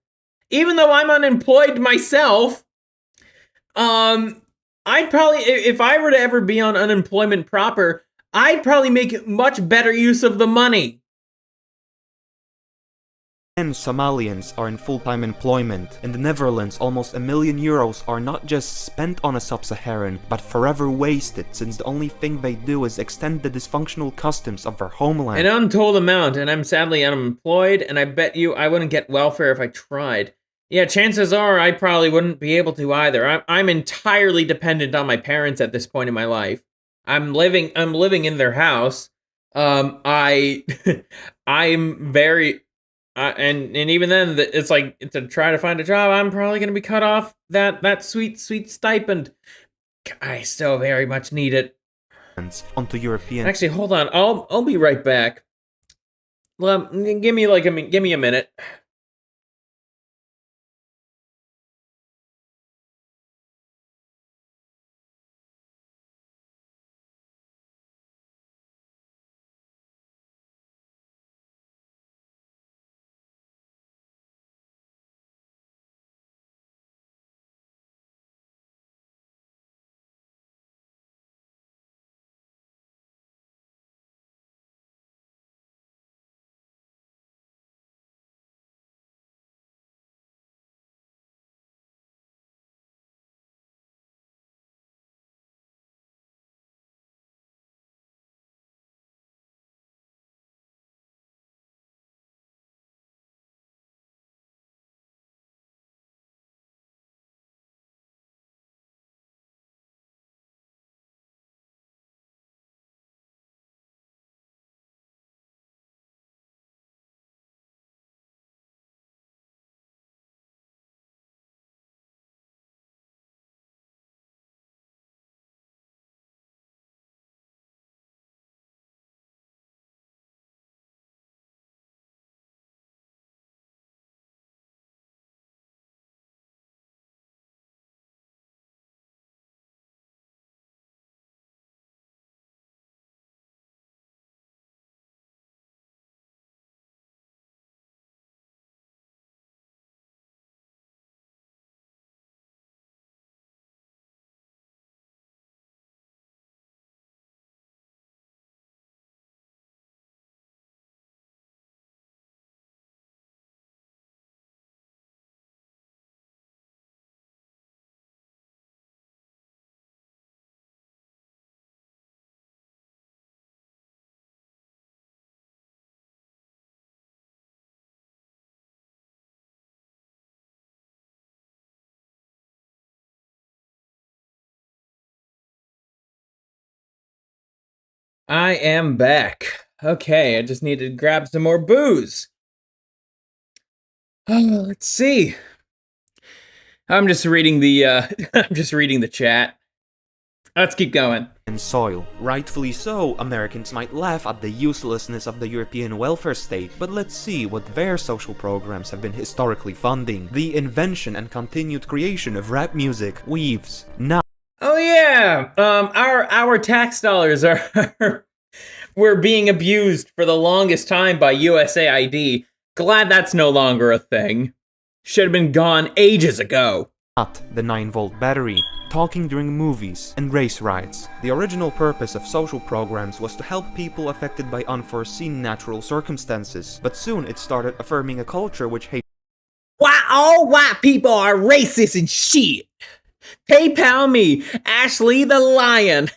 Even though I'm unemployed myself, I'd probably, if I were to ever be on unemployment proper, I'd probably make much better use of the money. Somalians are in full-time employment. In the Netherlands, almost €1 million are not just spent on a sub-Saharan, but forever wasted, since the only thing they do is extend the dysfunctional customs of their homeland. An untold amount, and I'm sadly unemployed, and I bet you I wouldn't get welfare if I tried. Yeah, chances are I probably wouldn't be able to either. I'm entirely dependent on my parents at this point in my life. I'm living in their house. I'm very... and even then, it's like, to try to find a job, I'm probably going to be cut off that sweet stipend. I still very much need it. Onto European. Actually, hold on. I'll be right back. Well, give me a minute. I am back. Okay, I just need to grab some more booze. Oh, let's see. I'm just reading the I'm just reading the chat. Let's keep going. And soil. Rightfully so, Americans might laugh at the uselessness of the European welfare state, but let's see what their social programs have been historically funding. The invention and continued creation of rap music, weaves, now. Oh yeah, our tax dollars are were being abused for the longest time by USAID. Glad that's no longer a thing. Should have been gone ages ago. Not the 9-volt battery, talking during movies, and race riots. The original purpose of social programs was to help people affected by unforeseen natural circumstances, but soon it started affirming a culture which hates. Why all white people are racist and shit. PayPal me, Ashley the Lion.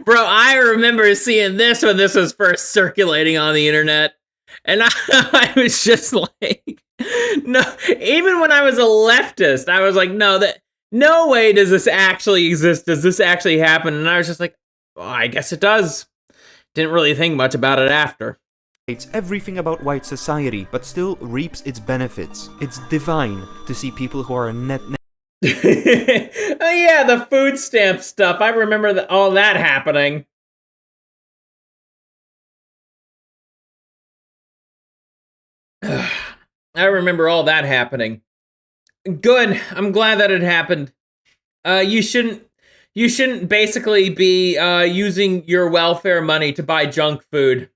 Bro, I remember seeing this when this was first circulating on the internet. And I was just like, no, even when I was a leftist, I was like, no way does this actually exist. Does this actually happen? And I was just like, well, I guess it does. Didn't really think much about it after. Hates everything about white society, but still reaps its benefits. It's divine to see people who are net. Oh yeah, the food stamp stuff. I remember all that happening. I remember all that happening. Good. I'm glad that it happened. You shouldn't basically be using your welfare money to buy junk food.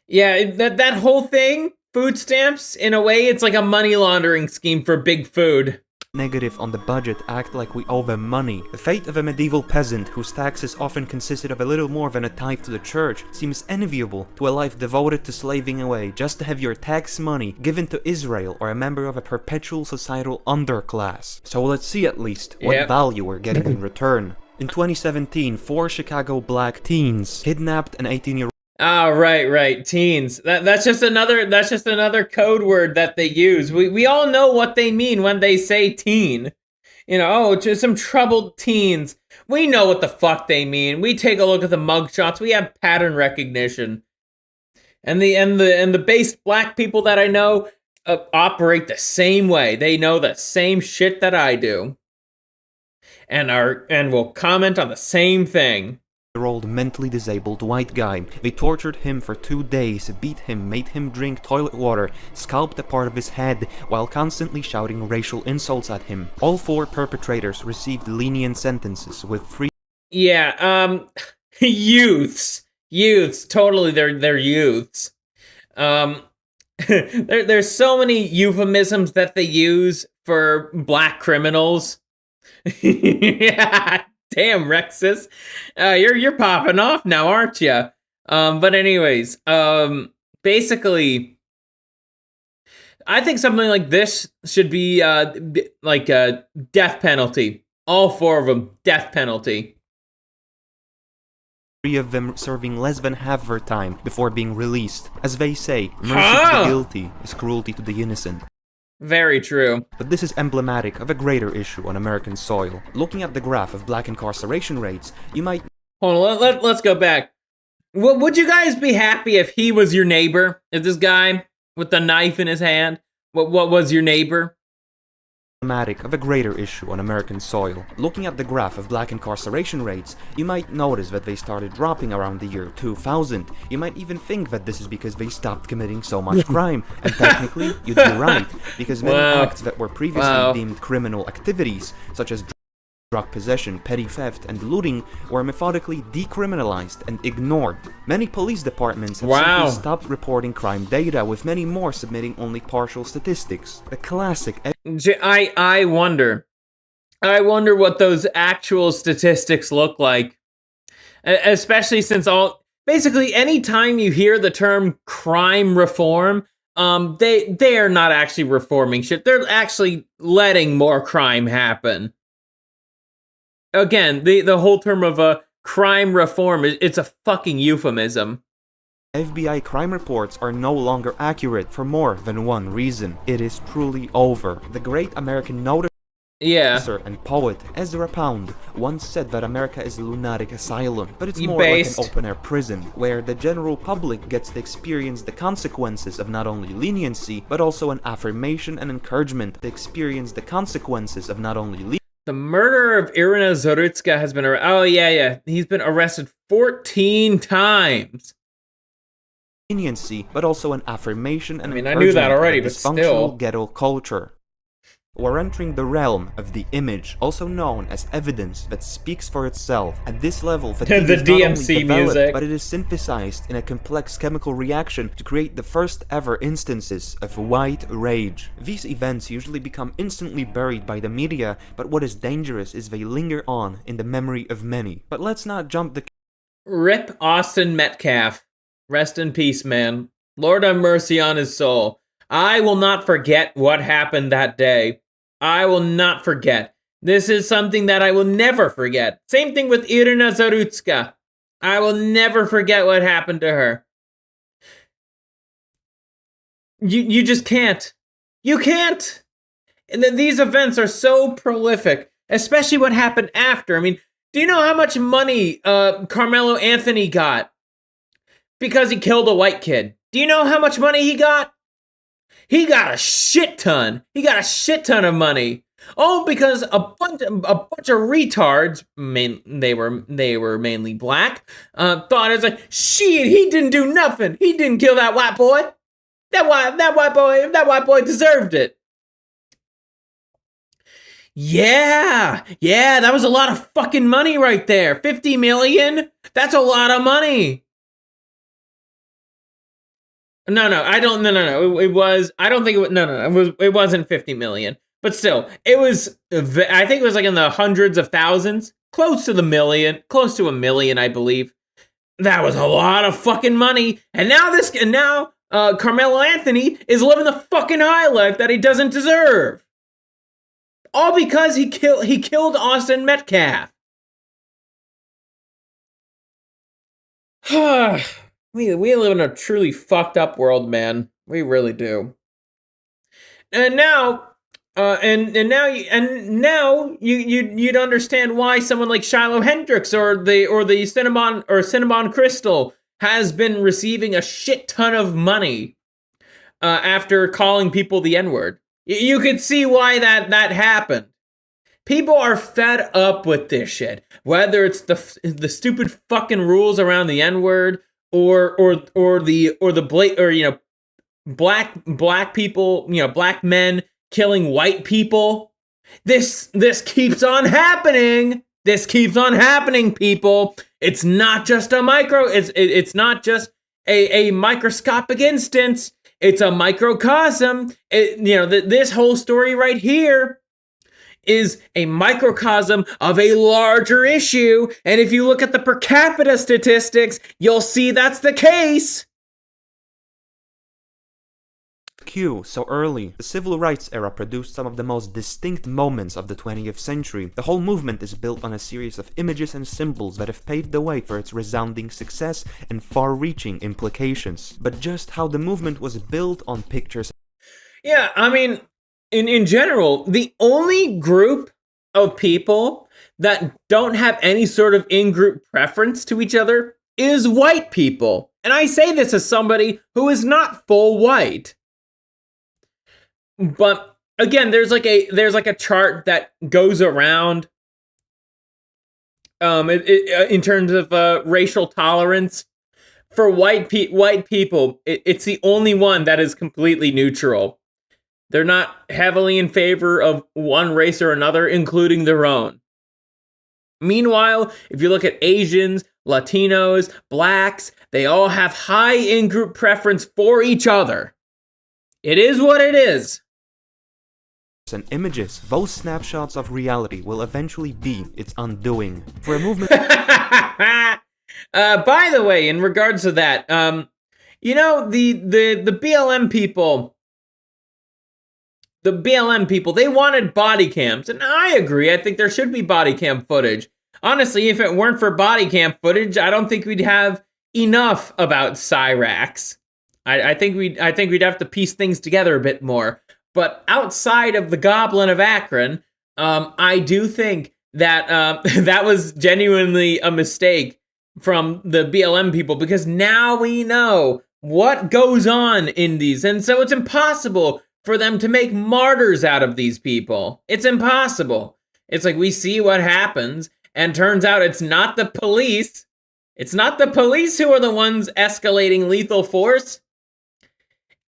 Yeah, that whole thing, food stamps, in a way, it's like a money laundering scheme for big food. Negative on the budget act like we owe them money. The fate of a medieval peasant whose taxes often consisted of a little more than a tithe to the church seems enviable to a life devoted to slaving away just to have your tax money given to Israel or a member of a perpetual societal underclass. So let's see at least what value we're getting in return. In 2017, 4 Chicago black teens kidnapped an 18-year-old. Ah, right, teens. That's just another code word that they use. We all know what they mean when they say teen. You know, oh, just some troubled teens. We know what the fuck they mean. We take a look at the mugshots. We have pattern recognition. And the base black people that I know operate the same way. They know the same shit that I do. And will comment on the same thing. Old mentally disabled white guy. They tortured him for 2 days, beat him, made him drink toilet water, scalped a part of his head, while constantly shouting racial insults at him. All 4 perpetrators received lenient sentences with free. Yeah, youths, totally, they're youths. There's so many euphemisms that they use for black criminals. Yeah. Damn, Rexus, you're popping off now, aren't you? But anyways, basically, I think something like this should be like a death penalty. All 4 of them, death penalty. 3 of them serving less than half their time before being released. As they say, mercy to the guilty is cruelty to the innocent. Very true. But this is emblematic of a greater issue on American soil. Looking at the graph of black incarceration rates, you might... Hold on, let's go back. Would you guys be happy if he was your neighbor? If this guy with the knife in his hand, what was your neighbor? Of a greater issue on American soil. Looking at the graph of black incarceration rates, you might notice that they started dropping around the year 2000. You might even think that this is because they stopped committing so much crime. And technically, you'd be right, because many acts that were previously deemed criminal activities, such as drug possession, petty theft, and looting, were methodically decriminalized and ignored. Many police departments have simply stopped reporting crime data, with many more submitting only partial statistics. The classic... I wonder what those actual statistics look like. Especially since basically any time you hear the term crime reform, they are not actually reforming shit. They're actually letting more crime happen. Again, the whole term of crime reform, it's a fucking euphemism. FBI crime reports are no longer accurate for more than one reason. It is truly over. The great American notice Yeah. and poet Ezra Pound once said that America is a lunatic asylum, but it's You more based. like an open-air prison, where the general public gets to experience the consequences of not only leniency, but also an affirmation and encouragement to experience the consequences of not only The murderer of Irina Zarutska has been arrested. Oh, yeah. He's been arrested 14 times. leniency, but also an affirmation and I mean, I knew that encouragement already, of a but dysfunctional still. ghetto culture. We're entering the realm of the image, also known as evidence that speaks for itself. At this level, fatigue The is not only DMC developed, music. but it is synthesized in a complex chemical reaction to create the first ever instances of white rage. These events usually become instantly buried by the media, but what is dangerous is they linger on in the memory of many. But let's not jump the Rip Austin Metcalf. Rest in peace, man. Lord have mercy on his soul. I will not forget what happened that day. I will not forget. This is something that I will never forget. Same thing with Irina Zarutska. I will never forget what happened to her. You just can't. You can't. And then these events are so prolific, especially what happened after. I mean, do you know how much money Carmelo Anthony got? Because he killed a white kid. Do you know how much money he got? He got a shit ton. He got a shit ton of money. Oh, because a bunch of retards, they were mainly black, thought it was like, shit, he didn't do nothing. He didn't kill that white boy. That white boy deserved it. Yeah, that was a lot of fucking money right there. 50 million? That's a lot of money. No, it was, I don't think it was, it wasn't 50 million. But still, it was, I think it was like in the hundreds of thousands. Close to a million, I believe. That was a lot of fucking money. And now Carmelo Anthony is living the fucking high life that he doesn't deserve. All because he killed Austin Metcalf. We live in a truly fucked up world, man. We really do. And now, you'd understand why someone like Shiloh Hendrix or the Cinnabon Crystal has been receiving a shit ton of money after calling people the N-word. You could see why that happened. People are fed up with this shit. Whether it's the stupid fucking rules around the N-word or black people, black men killing white people. This keeps on happening. This keeps on happening, people. It's not just it's not just a microscopic instance. It's a microcosm. This whole story right here is a microcosm of a larger issue. And if you look at the per capita statistics, you'll see that's the case. So early, the civil rights era produced some of the most distinct moments of the 20th century. The whole movement is built on a series of images and symbols that have paved the way for its resounding success and far-reaching implications. But just how the movement was built on pictures. Yeah, I mean, in general, the only group of people that don't have any sort of in-group preference to each other is white people. And I say this as somebody who is not full white. But again, there's like a chart that goes around in terms of racial tolerance for white people. It's the only one that is completely neutral. They're not heavily in favor of one race or another, including their own. Meanwhile, if you look at Asians, Latinos, blacks, they all have high in-group preference for each other. It is what it is. And images, those snapshots of reality will eventually be its undoing. For a movement. By the way, in regards to that, the BLM people, they wanted body cams, and I agree. I think there should be body cam footage. Honestly, if it weren't for body cam footage, I don't think we'd have enough about Cyrax. I think we'd have to piece things together a bit more. But outside of the Goblin of Akron, I do think that that was genuinely a mistake from the BLM people, because now we know what goes on in these, and so it's impossible for them to make martyrs out of these people. It's impossible. It's like we see what happens, and turns out it's not the police. It's not the police who are the ones escalating lethal force.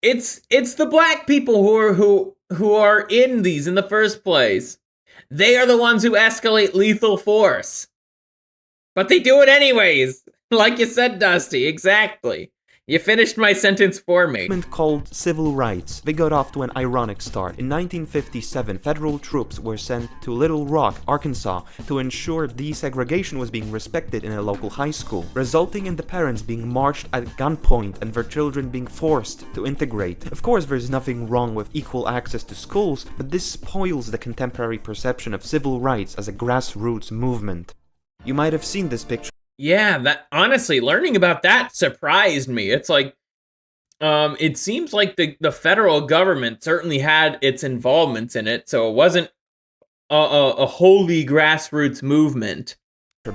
It's the black people who are in these in the first place. They are the ones who escalate lethal force. But they do it anyways. Like you said, Dusty, exactly. You finished my sentence for me. Called civil rights. They got off to an ironic start. In 1957, federal troops were sent to Little Rock, Arkansas, to ensure desegregation was being respected in a local high school, resulting in the parents being marched at gunpoint and their children being forced to integrate. Of course, there's nothing wrong with equal access to schools, but this spoils the contemporary perception of civil rights as a grassroots movement. You might have seen this picture. Yeah, that honestly, learning about that surprised me. It's like, it seems like the federal government certainly had its involvements in it, so it wasn't a wholly grassroots movement.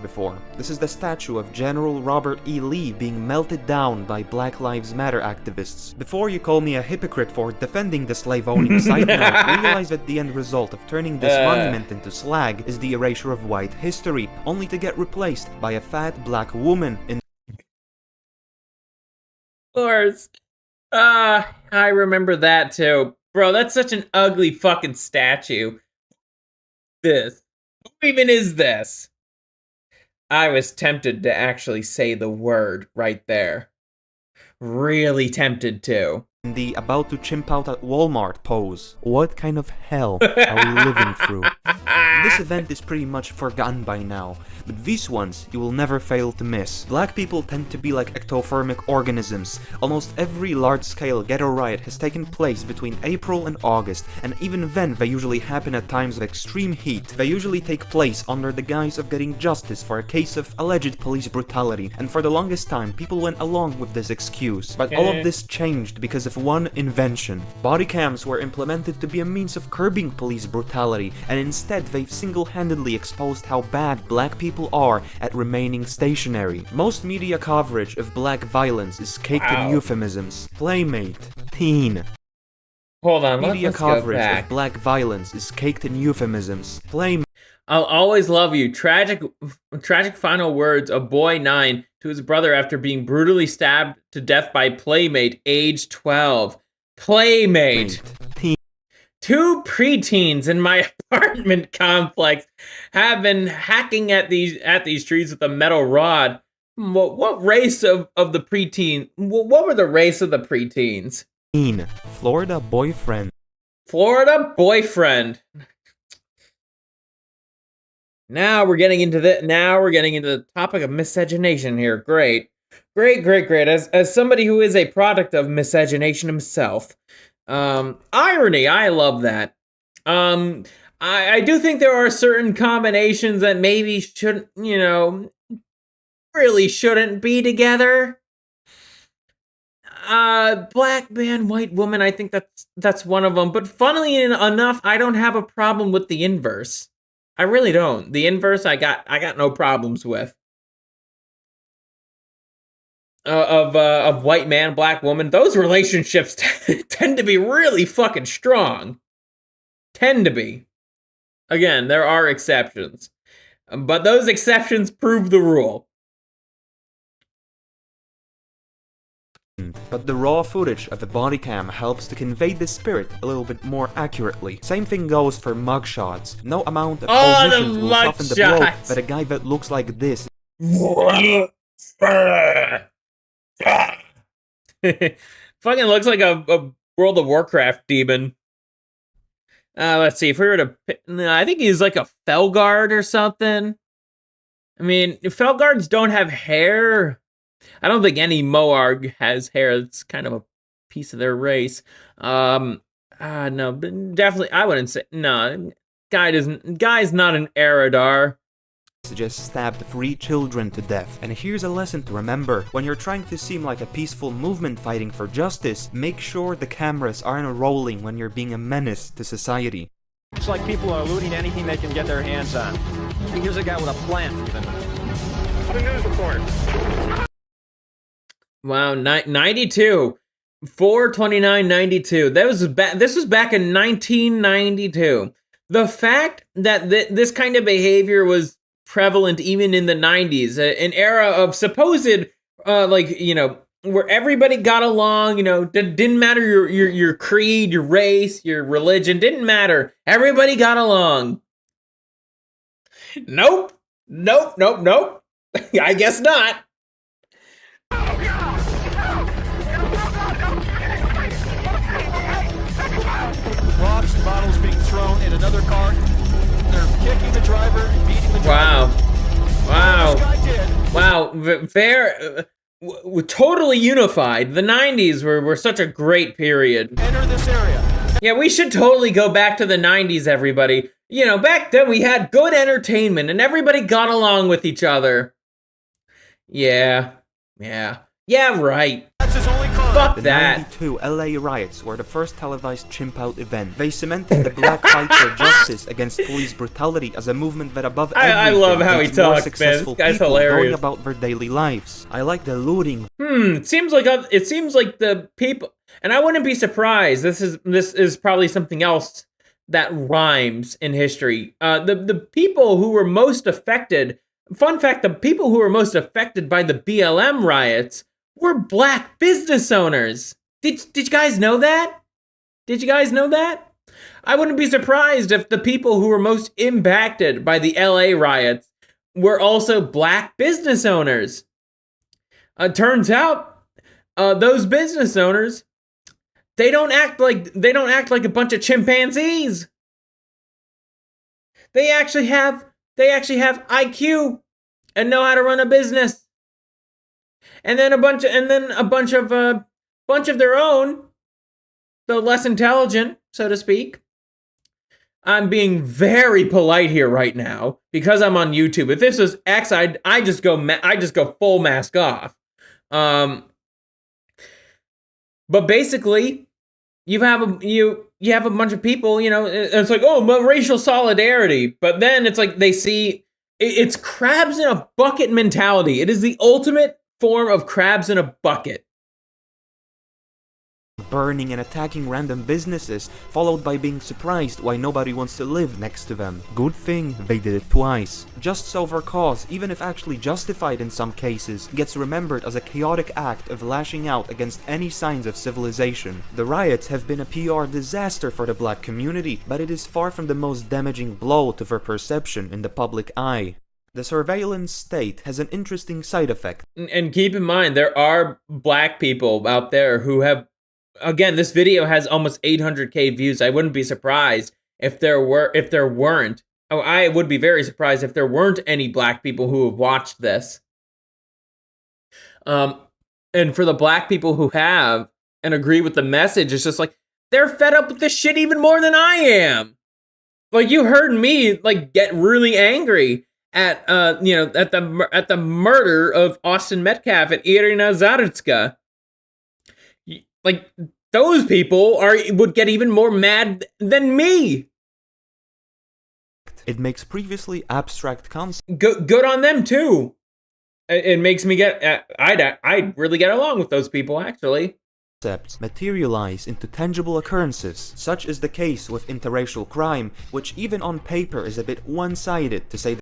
Before. This is the statue of General Robert E. Lee being melted down by Black Lives Matter activists. Before you call me a hypocrite for defending the slave-owning site now, realize that the end result of turning this monument into slag is the erasure of white history, only to get replaced by a fat black woman in... Of course. I remember that too. Bro, that's such an ugly fucking statue. This. Who even is this? I was tempted to actually say the word right there. Really tempted to. The about to chimp out at Walmart pose. What kind of hell are we living through? This event is pretty much forgotten by now, but these ones you will never fail to miss. Black people tend to be like ectothermic organisms. Almost every large-scale ghetto riot has taken place between April and August, and even then they usually happen at times of extreme heat. They usually take place under the guise of getting justice for a case of alleged police brutality, and for the longest time people went along with this excuse. But all of this changed because of one invention. Body cams were implemented to be a means of curbing police brutality, and instead they've single-handedly exposed how bad black people are at remaining stationary. Most media coverage of black violence is caked in euphemisms. Playmate, teen. Hold on, Media let's go coverage back. of black violence is caked in euphemisms. Playmate. I'll always love you. Tragic final words of boy 9 to his brother after being brutally stabbed to death by Playmate, age 12. Playmate. Teen. 2 preteens in my apartment complex have been hacking at these trees with a metal rod. What race of the preteen? What were the race of the preteens? Teen. Florida boyfriend. Florida boyfriend. Now we're getting into the topic of miscegenation here. Great. As somebody who is a product of miscegenation himself, irony. I love that. I do think there are certain combinations that maybe shouldn't, really shouldn't be together. Black man, white woman. I think that's one of them. But funnily enough, I don't have a problem with the inverse. I really don't. The inverse, I got no problems with. Of white man, black woman, those relationships tend to be really fucking strong. Tend to be. Again, there are exceptions, but those exceptions prove the rule. But the raw footage of the body cam helps to convey the spirit a little bit more accurately. Same thing goes for mugshots. No amount of omissions will soften the blow that a guy that looks like this fucking looks like a World of Warcraft demon. Let's see, if we were to... I think he's like a Felguard or something. I mean, Felguards don't have hair. I don't think any Moarg has hair. It's kind of a piece of their race. No, but definitely, I wouldn't say... No, guy's not an Eridar. Just stabbed 3 children to death. And here's a lesson to remember. When you're trying to seem like a peaceful movement fighting for justice, make sure the cameras aren't rolling when you're being a menace to society. It's like people are looting anything they can get their hands on. Here's a guy with a plant, even. The news report. Wow, 92. 4/29/92. This was back in 1992. The fact that this kind of behavior was prevalent even in the 90s, an era of supposed, where everybody got along, didn't matter your creed, your race, your religion, didn't matter. Everybody got along. Nope. I guess not. Rocks and bottles being thrown in another car. They're kicking the driver and beating the driver. Wow. This guy did. Wow. Fair. Totally unified. The 90s were such a great period. Enter this area. Yeah, we should totally go back to the 90s, everybody. Back then we had good entertainment and everybody got along with each other. Yeah, right. That's his only car. Fuck The that. 92 LA riots were the first televised chimp-out event. They cemented the black fight for justice against police brutality as a movement that above everything I love how he gets more talks, man. successful This guy's people hilarious. going about their daily lives. I like the looting. It seems like the people, and I wouldn't be surprised. This is probably something else that rhymes in history. The people who were most affected. Fun fact: the people who were most affected by the BLM riots were black business owners. Did you guys know that? I wouldn't be surprised if the people who were most impacted by the LA riots were also black business owners. Turns out, those business owners, they don't act like a bunch of chimpanzees. They actually have IQ and know how to run a business. And then a bunch of their own, the less intelligent, so to speak. I'm being very polite here right now because I'm on YouTube. If this was X, I just go full mask off. But basically, you have a bunch of people, it's like, oh, racial solidarity. But then it's like they see it's crabs in a bucket mentality. It is the ultimate form of crabs in a bucket. Burning and attacking random businesses, followed by being surprised why nobody wants to live next to them. Good thing they did it twice. Just so their cause, even if actually justified in some cases, gets remembered as a chaotic act of lashing out against any signs of civilization. The riots have been a PR disaster for the black community, but it is far from the most damaging blow to their perception in the public eye. The surveillance state has an interesting side effect. And keep in mind, there are black people out there who have, again, this video has almost 800k views. I wouldn't be surprised if there weren't. Oh, I would be very surprised if there weren't any black people who have watched this. And for the black people who have and agree with the message, it's just like, they're fed up with this shit even more than I am. Like, you heard me, get really angry at the murder of Austin Metcalf and Irina Zaritska. Like, those people would get even more mad than me. It makes previously abstract concepts Good on them too. It makes me I'd really get along with those people, actually. materialize into tangible occurrences. Such is the case with interracial crime, which even on paper is a bit one-sided, to say the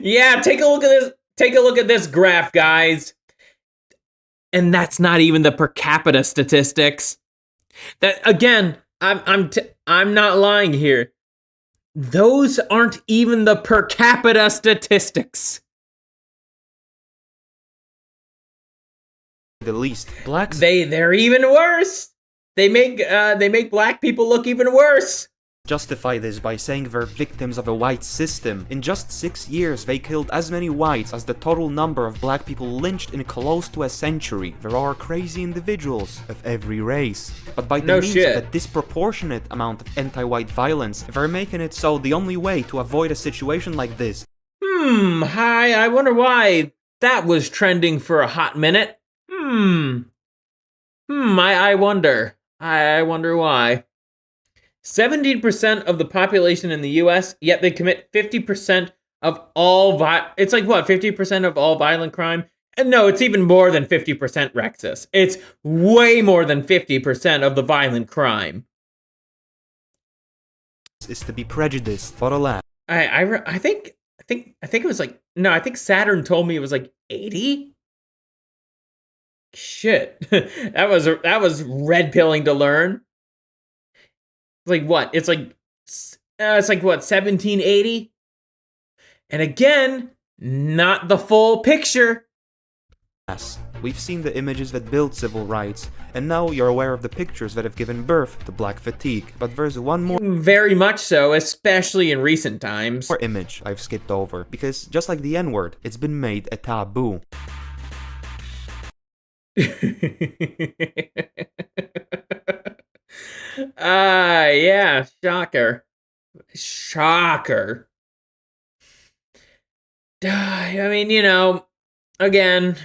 yeah, take a look at this. Take a look at this graph, guys. And that's not even the per capita statistics. That, again, I'm not lying here. Those aren't even the per capita statistics. the least. Blacks They're even worse. They make black people look even worse. justify this by saying they're victims of a white system. In just 6 years, they killed as many whites as the total number of black people lynched in close to a century. There are crazy individuals of every race. But by the No means shit. of a disproportionate amount of anti-white violence, they're making it so the only way to avoid a situation like this I wonder why that was trending for a hot minute. I wonder. I wonder why. 17% of the population in the US, yet they commit 50% of all it's like what, 50% of all violent crime? And no, it's even more than 50%, Rexus. It's way more than 50% of the violent crime. Is to be prejudiced for a laugh. I think it was like, no, I think Saturn told me it was like 80. Shit. that was red pilling to learn. Like what? It's like what, 1780? And again, not the full picture. We've seen the images that build civil rights, and now you're aware of the pictures that have given birth to black fatigue. But there's one more Very much so, especially in recent times. image I've skipped over, because just like the N-word, it's been made a taboo. Yeah, shocker. I mean, you know, again,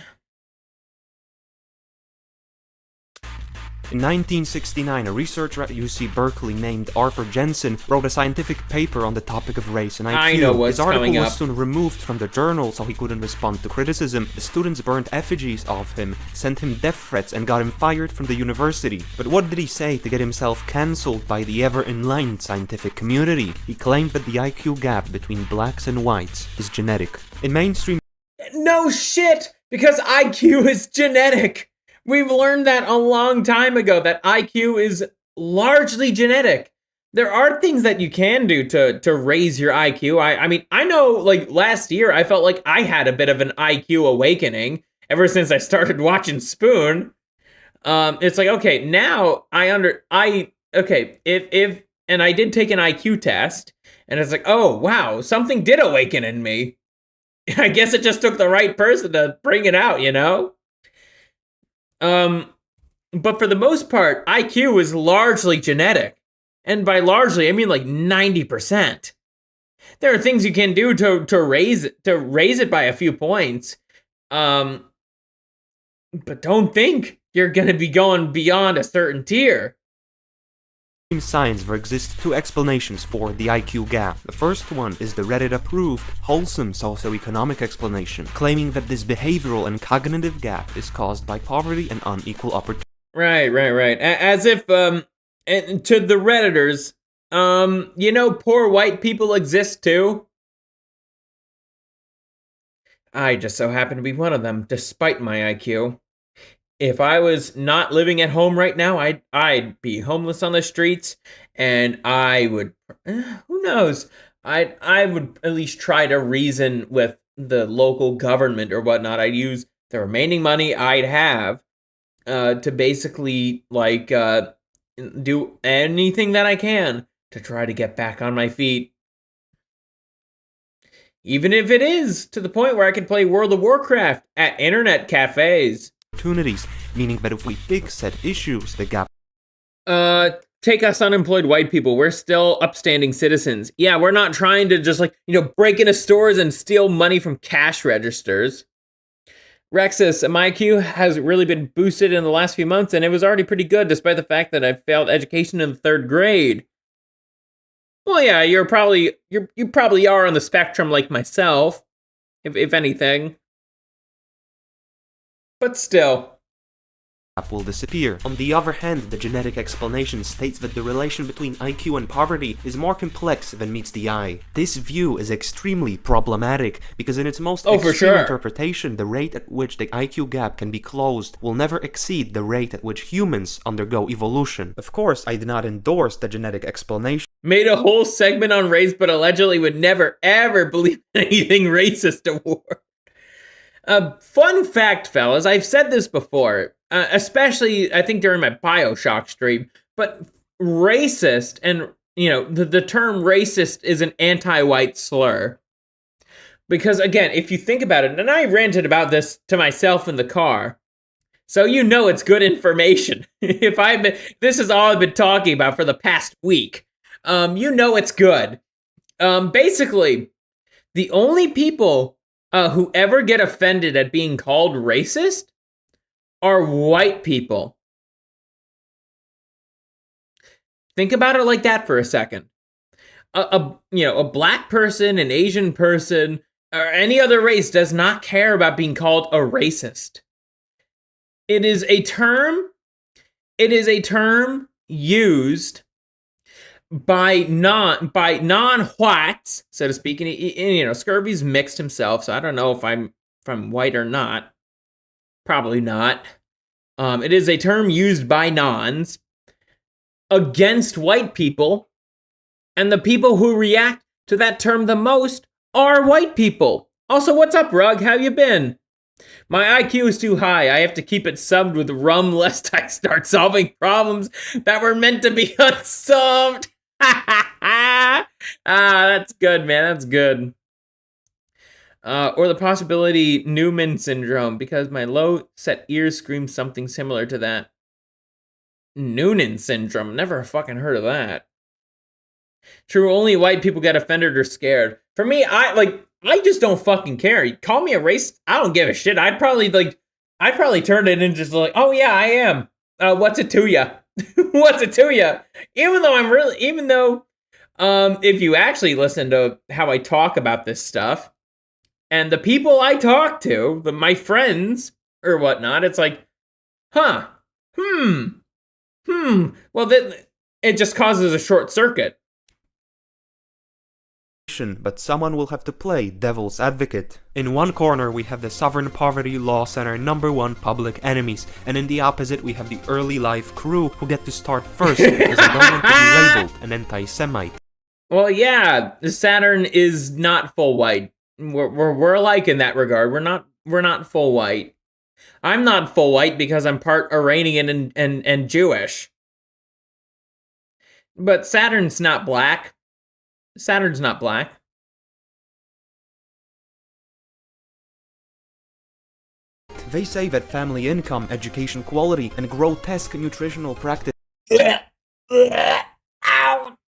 In 1969, a researcher at UC Berkeley named Arthur Jensen wrote a scientific paper on the topic of race and IQ. I know what's His article coming was up. soon removed from the journal so he couldn't respond to criticism. The students burned effigies of him, sent him death threats, and got him fired from the university. But what did he say to get himself cancelled by the ever-enlightened scientific community? He claimed that the IQ gap between blacks and whites is genetic. In mainstream no shit, because IQ is genetic. We've learned that a long time ago, that IQ is largely genetic. There are things that you can do to raise your IQ. I mean, I know, like, last year, I felt like I had a bit of an IQ awakening ever since I started watching Spoon. It's like, okay, now and I did take an IQ test, and it's like, oh, wow, something did awaken in me. I guess it just took the right person to bring it out, you know? But for the most part, IQ is largely genetic. And by largely, I mean like 90%. There are things you can do to raise it by a few points. But don't think you're gonna be going beyond a certain tier. science, there exist two explanations for the IQ gap. The first one is the Reddit-approved, wholesome socioeconomic explanation, claiming that this behavioral and cognitive gap is caused by poverty and unequal opportunity. Right. As if, and to the Redditors, you know, poor white people exist too. I just so happen to be one of them, despite my IQ. If I was not living at home right now, I'd be homeless on the streets, and I would, who knows? I would at least try to reason with the local government or whatnot. I'd use the remaining money I'd have to basically, like, do anything that I can to try to get back on my feet. Even if it is to the point where I can play World of Warcraft at internet cafes. Opportunities, meaning that if we fix said issues, the gap. Take us unemployed white people. We're still upstanding citizens. Yeah, we're not trying to just, like, you know, break into stores and steal money from cash registers. Rexus, my IQ has really been boosted in the last few months, and it was already pretty good despite the fact that I failed education in the 3rd grade. Well, yeah, you probably are on the spectrum like myself, if anything. But still, will disappear. On the other hand, the genetic explanation states that the relation between IQ and poverty is more complex than meets the eye. This view is extremely problematic because in its most extreme interpretation, the rate at which the IQ gap can be closed will never exceed the rate at which humans undergo evolution. Of course, I do not endorse the genetic explanation. Made a whole segment on race, but allegedly would never ever believe anything racist award. Fun fact, fellas, I've said this before, especially I think during my BioShock stream, but racist, and you know, the term racist is an anti-white slur. Because again, if you think about it, and I ranted about this to myself in the car, so you know it's good information. This is all I've been talking about for the past week. You know it's good. Basically, the only people who ever get offended at being called racist are white people. Think about it like that for a second. A black person, an Asian person, or any other race does not care about being called a racist. It is a term used by non-whites, so to speak. And Scurvy's mixed himself, so I don't know if I'm white or not. Probably not. It is a term used by nons against white people, and the people who react to that term the most are white people. Also, what's up, Rug? How you been? My IQ is too high. I have to keep it subbed with rum lest I start solving problems that were meant to be unsolved. That's good, man. That's good. Or the possibility Newman syndrome, because my low-set ears scream something similar to that. Noonan syndrome. Never fucking heard of that. True, only white people get offended or scared. For me, I just don't fucking care. Call me a racist, I don't give a shit. I'd probably turn it and just like, oh yeah, I am. What's it to ya? What's it to ya? Even though if you actually listen to how I talk about this stuff, and the people I talk to, my friends or whatnot, it's like, well then it just causes a short circuit. But someone will have to play devil's advocate. In one corner we have the sovereign poverty laws and our #1 public enemies, and in the opposite we have the early life crew who get to start first because they don't want to be labeled an anti-Semite. Well, yeah, Saturn is not full white. We're alike in that regard. We're not full white. I'm not full white because I'm part Iranian and Jewish. But Saturn's not black. Saturn's not black. They say that family income, education quality, and grotesque nutritional practice. Ow!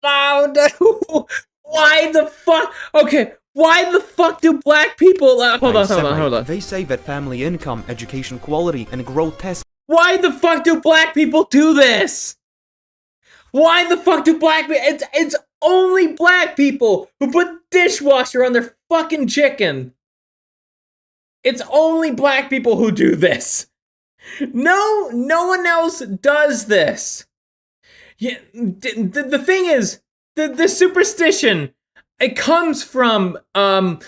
No! Why the fuck? Okay, why the fuck do black people? Hold on. They say that family income, education quality, and grotesque. Why the fuck do black people do this? Why the fuck do black people? It's only black people who put dishwasher on their fucking chicken. It's only black people who do this. No one else does this. Yeah, the thing is, the superstition, it comes from, if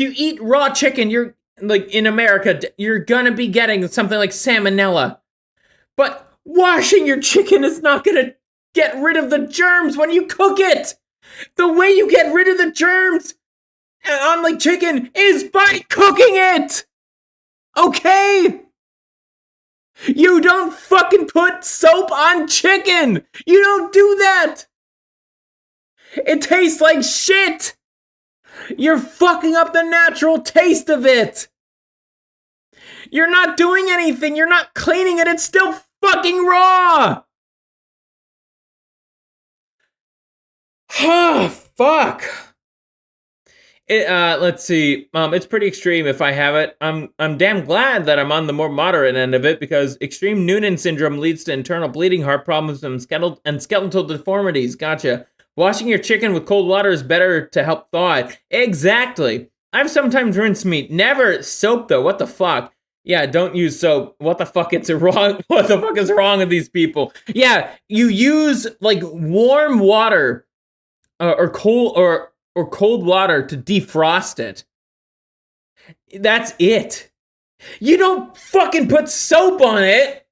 you eat raw chicken, you're, like, in America, you're gonna be getting something like salmonella. But washing your chicken is not gonna get rid of the germs when you cook it. The way you get rid of the germs on, like, chicken is by cooking it. Okay? You don't fucking put soap on chicken. You don't do that. It tastes like shit. You're fucking up the natural taste of it. You're not doing anything. You're not cleaning it. It's still fucking raw. Oh, fuck. Let's see. It's pretty extreme if I have it. I'm damn glad that I'm on the more moderate end of it, because extreme Noonan syndrome leads to internal bleeding, heart problems, and skeletal deformities. Gotcha. Washing your chicken with cold water is better to help thaw it. Exactly. I've sometimes rinsed meat. Never soap, though. What the fuck? Yeah, don't use soap. What the fuck is wrong? What the fuck is wrong with these people? Yeah, you use, like, warm water or cold water to defrost it. That's it. You don't fucking put soap on it.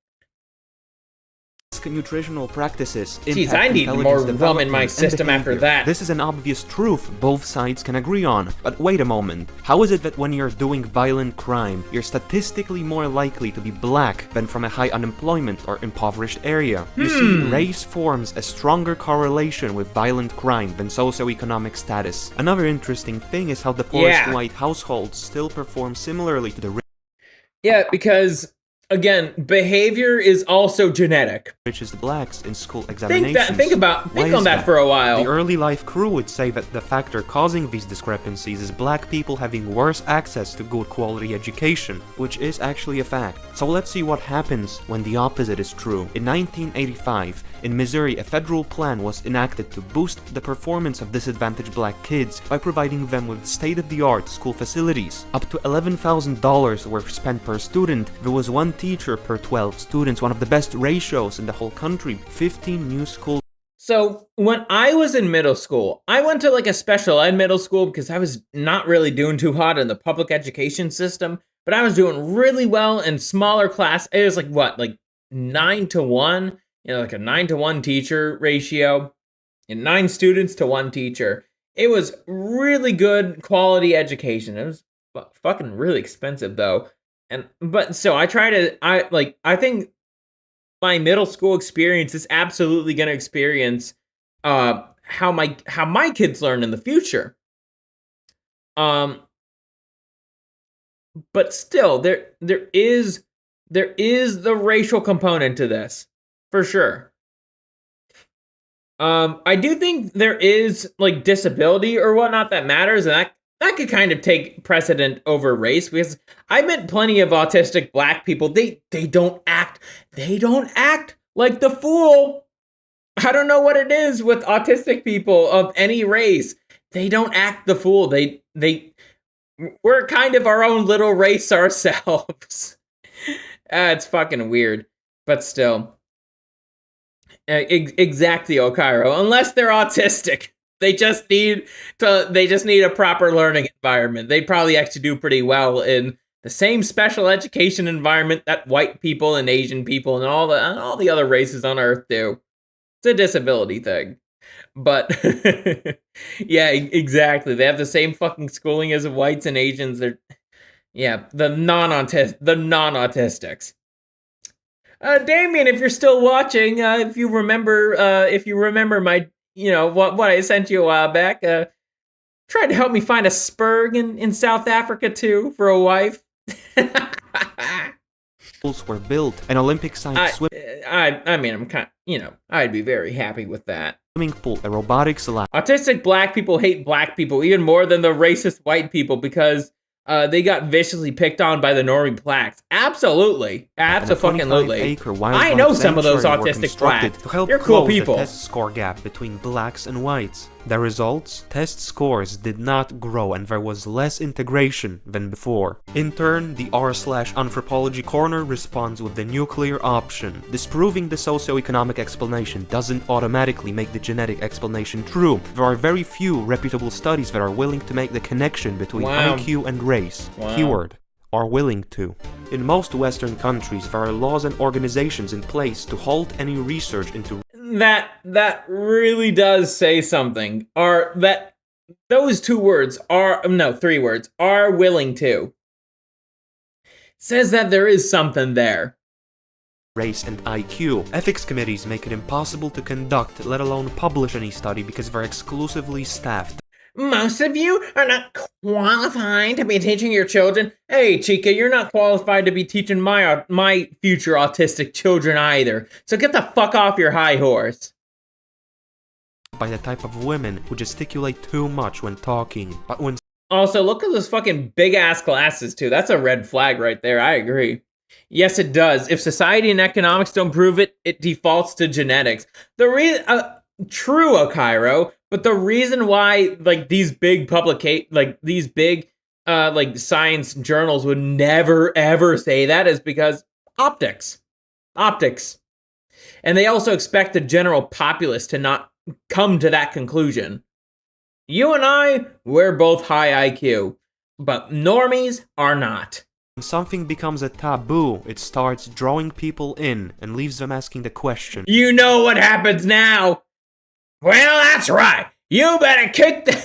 Nutritional practices. Jeez, I need more rum in my system after that. This is an obvious truth both sides can agree on. But wait a moment. How is it that when you're doing violent crime, you're statistically more likely to be black than from a high unemployment or impoverished area? You see, race forms a stronger correlation with violent crime than socioeconomic status. Another interesting thing is how the poorest white households still perform similarly to the rich. Yeah, because again, behavior is also genetic. Which is the blacks in school examinations. Think on that for a while. The early life crew would say that the factor causing these discrepancies is black people having worse access to good quality education, which is actually a fact. So let's see what happens when the opposite is true. In 1985, in Missouri, a federal plan was enacted to boost the performance of disadvantaged black kids by providing them with state-of-the-art school facilities. Up to $11,000 were spent per student. There was one teacher per 12 students, one of the best ratios in the whole country. 15 new schools. So when I was in middle school, I went to like a special ed middle school because I was not really doing too hot in the public education system, but I was doing really well in smaller class. It was like 9-to-1, like a 9-to-1 teacher ratio, and 9 students to 1 teacher. It was really good quality education. It was fucking really expensive though. So I think my middle school experience is absolutely going to experience how my kids learn in the future. But still, there is the racial component to this for sure. I do think there is like disability or whatnot that matters, and that could kind of take precedent over race, because I met plenty of autistic black people. They don't act like the fool. I don't know what it is with autistic people of any race. They don't act the fool. We're kind of our own little race ourselves. It's fucking weird, but still. Exactly, Cairo. Unless they're autistic. They just need a proper learning environment. They probably actually do pretty well in the same special education environment that white people and Asian people and all the other races on Earth do. It's a disability thing. But yeah, exactly. They have the same fucking schooling as whites and Asians. They're the non-autistics. Damien, if you're still watching, if you remember my what I sent you a while back, tried to help me find a spurg in South Africa too for a wife. Were built, an Olympic-sized I'd be very happy with that. Swimming pool, a robotics lab. Autistic black people hate black people even more than the racist white people because they got viciously picked on by the normie blacks. Absolutely. Absolutely. I know some of those autistic blacks. They're cool people. The test score gap between blacks and whites. The results? Test scores did not grow and there was less integration than before. In turn, the r/anthropology corner responds with the nuclear option. Disproving the socioeconomic explanation doesn't automatically make the genetic explanation true. There are very few reputable studies that are willing to make the connection between IQ and race. Keyword: are willing to. In most Western countries, there are laws and organizations in place to halt any research into that really does say something. Those 3 words, are willing to. Says that there is something there. Race and IQ. Ethics committees make it impossible to conduct, let alone publish any study because they're exclusively staffed. Most of you are not qualified to be teaching your children. Hey, Chica, you're not qualified to be teaching my future autistic children either. So get the fuck off your high horse. By the type of women who gesticulate too much when talking, but when... Also, look at those fucking big-ass glasses, too. That's a red flag right there. I agree. Yes, it does. If society and economics don't prove it, it defaults to genetics. True, Cairo. But the reason why, these big science journals would never, ever say that is because optics. And they also expect the general populace to not come to that conclusion. You and I, we're both high IQ, but normies are not. When something becomes a taboo, it starts drawing people in and leaves them asking the question. You know what happens now? Well, that's right. You better kick the...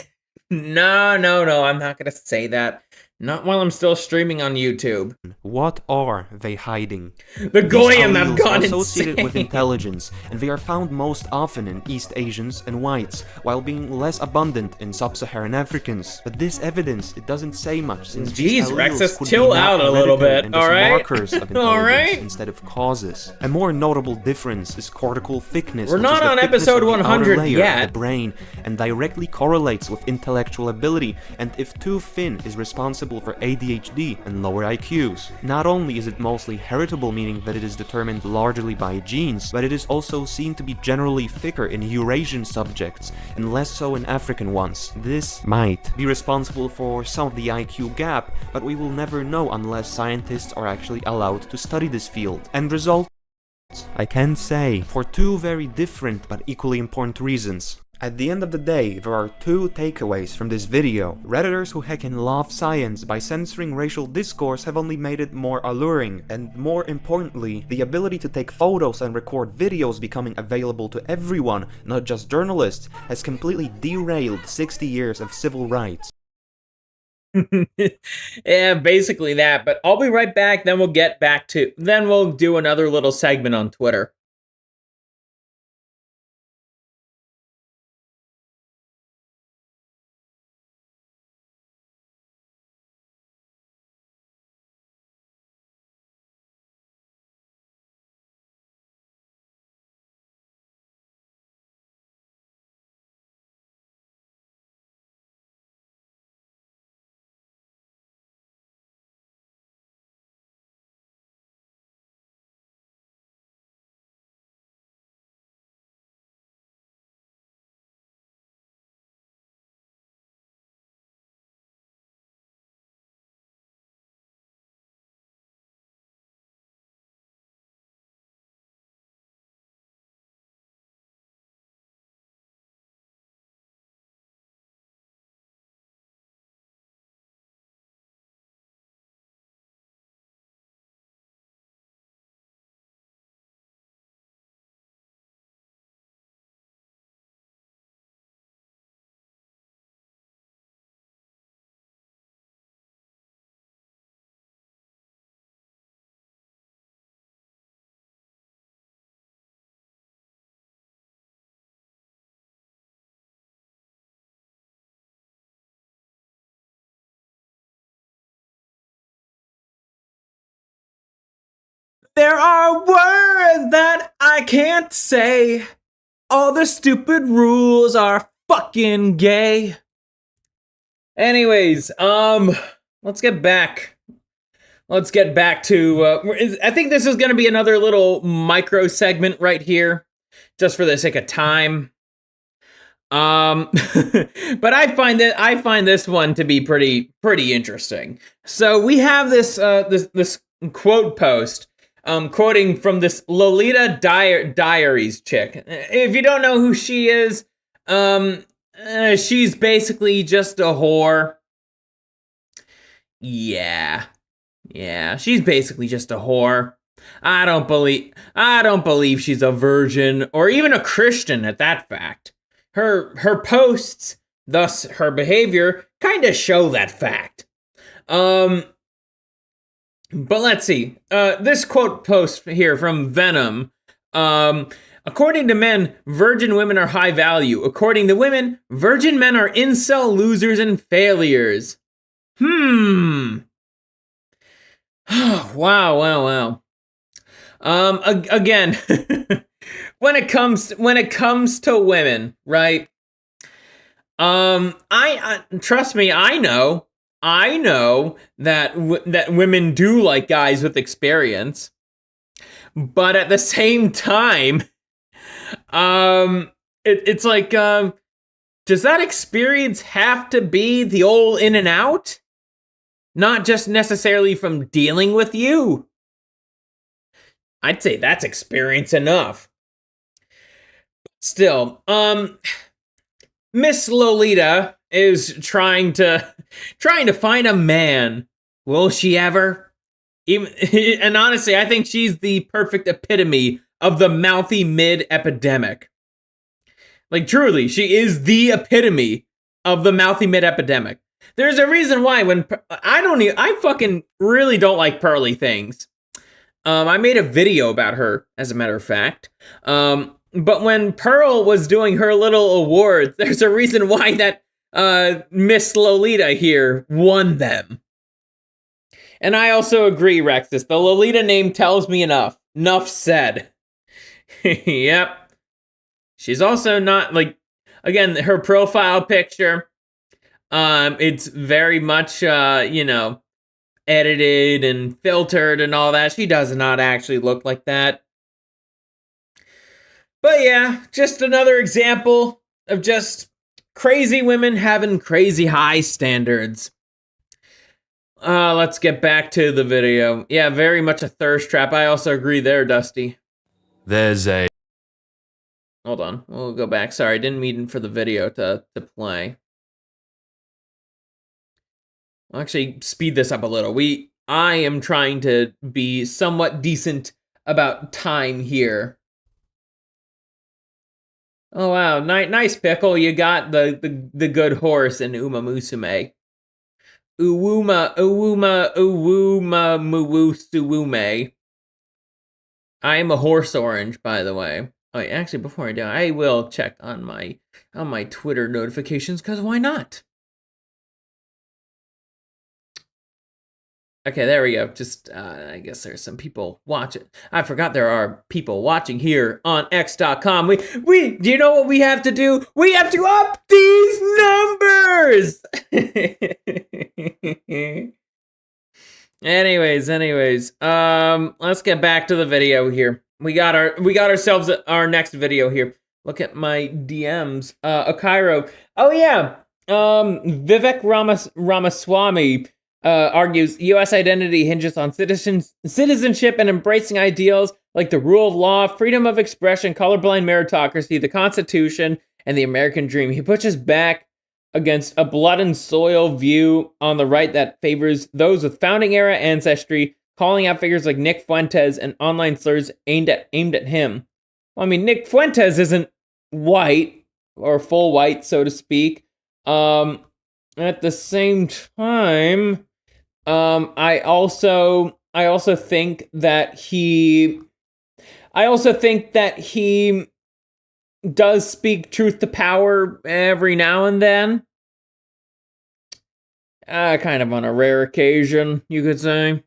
No, I'm not going to say that. Not while I'm still streaming on YouTube. What are they hiding? The Goyim have alleles gone are associated insane. with intelligence, and they are found most often in East Asians and whites, while being less abundant in Sub-Saharan Africans. But this evidence, it doesn't say much, since these Jeez, alleles Rexus, could chill be out a little hereditary bit, and thus alright? markers of intelligence Alright? instead of causes. A more notable difference is cortical thickness. We're which not is the on thickness episode of the outer 100 layer yet. of the brain, and directly correlates with intellectual ability, and if too thin is responsible for ADHD and lower IQs. Not only is it mostly heritable, meaning that it is determined largely by genes, but it is also seen to be generally thicker in Eurasian subjects and less so in African ones. This might be responsible for some of the IQ gap, but we will never know unless scientists are actually allowed to study this field. End result? I can say, for two very different but equally important reasons. At the end of the day, there are two takeaways from this video. Redditors who heckin' love science by censoring racial discourse have only made it more alluring, and more importantly, the ability to take photos and record videos becoming available to everyone, not just journalists, has completely derailed 60 years of civil rights. Yeah, basically that, but I'll be right back, then we'll do another little segment on Twitter. There are words that I can't say. All the stupid rules are fucking gay. Anyways, let's get back. Let's get back to, I think this is going to be another little micro segment right here, just for the sake of time. But I find this one to be pretty interesting. So we have this quote post, quoting from this Lolita Diaries chick. If you don't know who she is, she's basically just a whore. Yeah, she's basically just a whore. I don't believe she's a virgin or even a Christian at that fact. Her posts, thus her behavior, kind of show that fact. But let's see. This quote post here from Venom. According to men, virgin women are high value. According to women, virgin men are incel losers and failures. Wow. Again, when it comes to women, right? I trust me, I know that women do like guys with experience, but at the same time, it's like, does that experience have to be the old in and out? Not just necessarily from dealing with you. I'd say that's experience enough. Still, Miss Lolita is trying to find a man. Will she ever? And honestly, I think she's the perfect epitome of the mouthy mid epidemic. Like, truly, she is the epitome of the mouthy mid epidemic. There's a reason why I fucking really don't like pearly things. I made a video about her, as a matter of fact. But when Pearl was doing her little awards, there's a reason why that Miss Lolita here won them. And I also agree, Rexus. The Lolita name tells me enough. Enough said. Yep. She's also not, like, again, her profile picture, it's very much, edited and filtered and all that. She does not actually look like that. But yeah, just another example of just crazy women having crazy high standards. Let's get back to the video. Yeah, very much a thirst trap. I also agree there, Dusty. There's a... Hold on, we'll go back. Sorry, I didn't mean for the video to play. I'll actually speed this up a little. I am trying to be somewhat decent about time here. Oh wow, nice pickle. You got the good horse in Uma Musume. Uwuma Muwusuwume. I am a horse orange, by the way. Oh, actually, before I do, I will check on my Twitter notifications, because why not? Okay, there we go. Just, I guess there's some people watching. I forgot there are people watching here on X.com. Do you know what we have to do? We have to up these numbers! Anyways, let's get back to the video here. We got ourselves our next video here. Look at my DMs. Akairo. Oh yeah. Vivek Ramaswamy argues U.S. identity hinges on citizenship and embracing ideals like the rule of law, freedom of expression, colorblind meritocracy, the Constitution, and the American dream. He pushes back against a blood and soil view on the right that favors those with founding era ancestry, calling out figures like Nick Fuentes and online slurs aimed at him. Well, I mean, Nick Fuentes isn't white or full white, so to speak. At the same time, I also think that he does speak truth to power every now and then. Kind of on a rare occasion, you could say.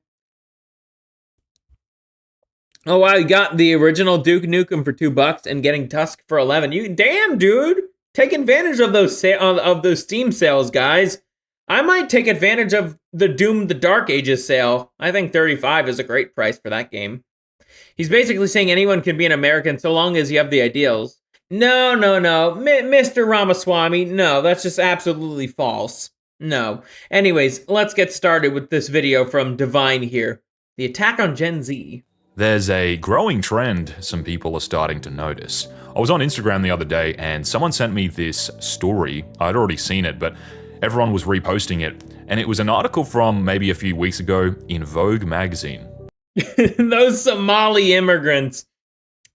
Oh wow, you got the original Duke Nukem for $2 and getting Tusk for 11. Damn, dude! Take advantage of those Steam sales, guys. I might take advantage of the Doom the Dark Ages sale. I think $35 is a great price for that game. He's basically saying anyone can be an American so long as you have the ideals. No, Mr. Ramaswamy, no, that's just absolutely false. No. Anyways, let's get started with this video from Divine here. The attack on Gen Z. There's a growing trend some people are starting to notice. I was on Instagram the other day and someone sent me this story. I'd already seen it, but everyone was reposting it. And it was an article from maybe a few weeks ago in Vogue magazine. Those Somali immigrants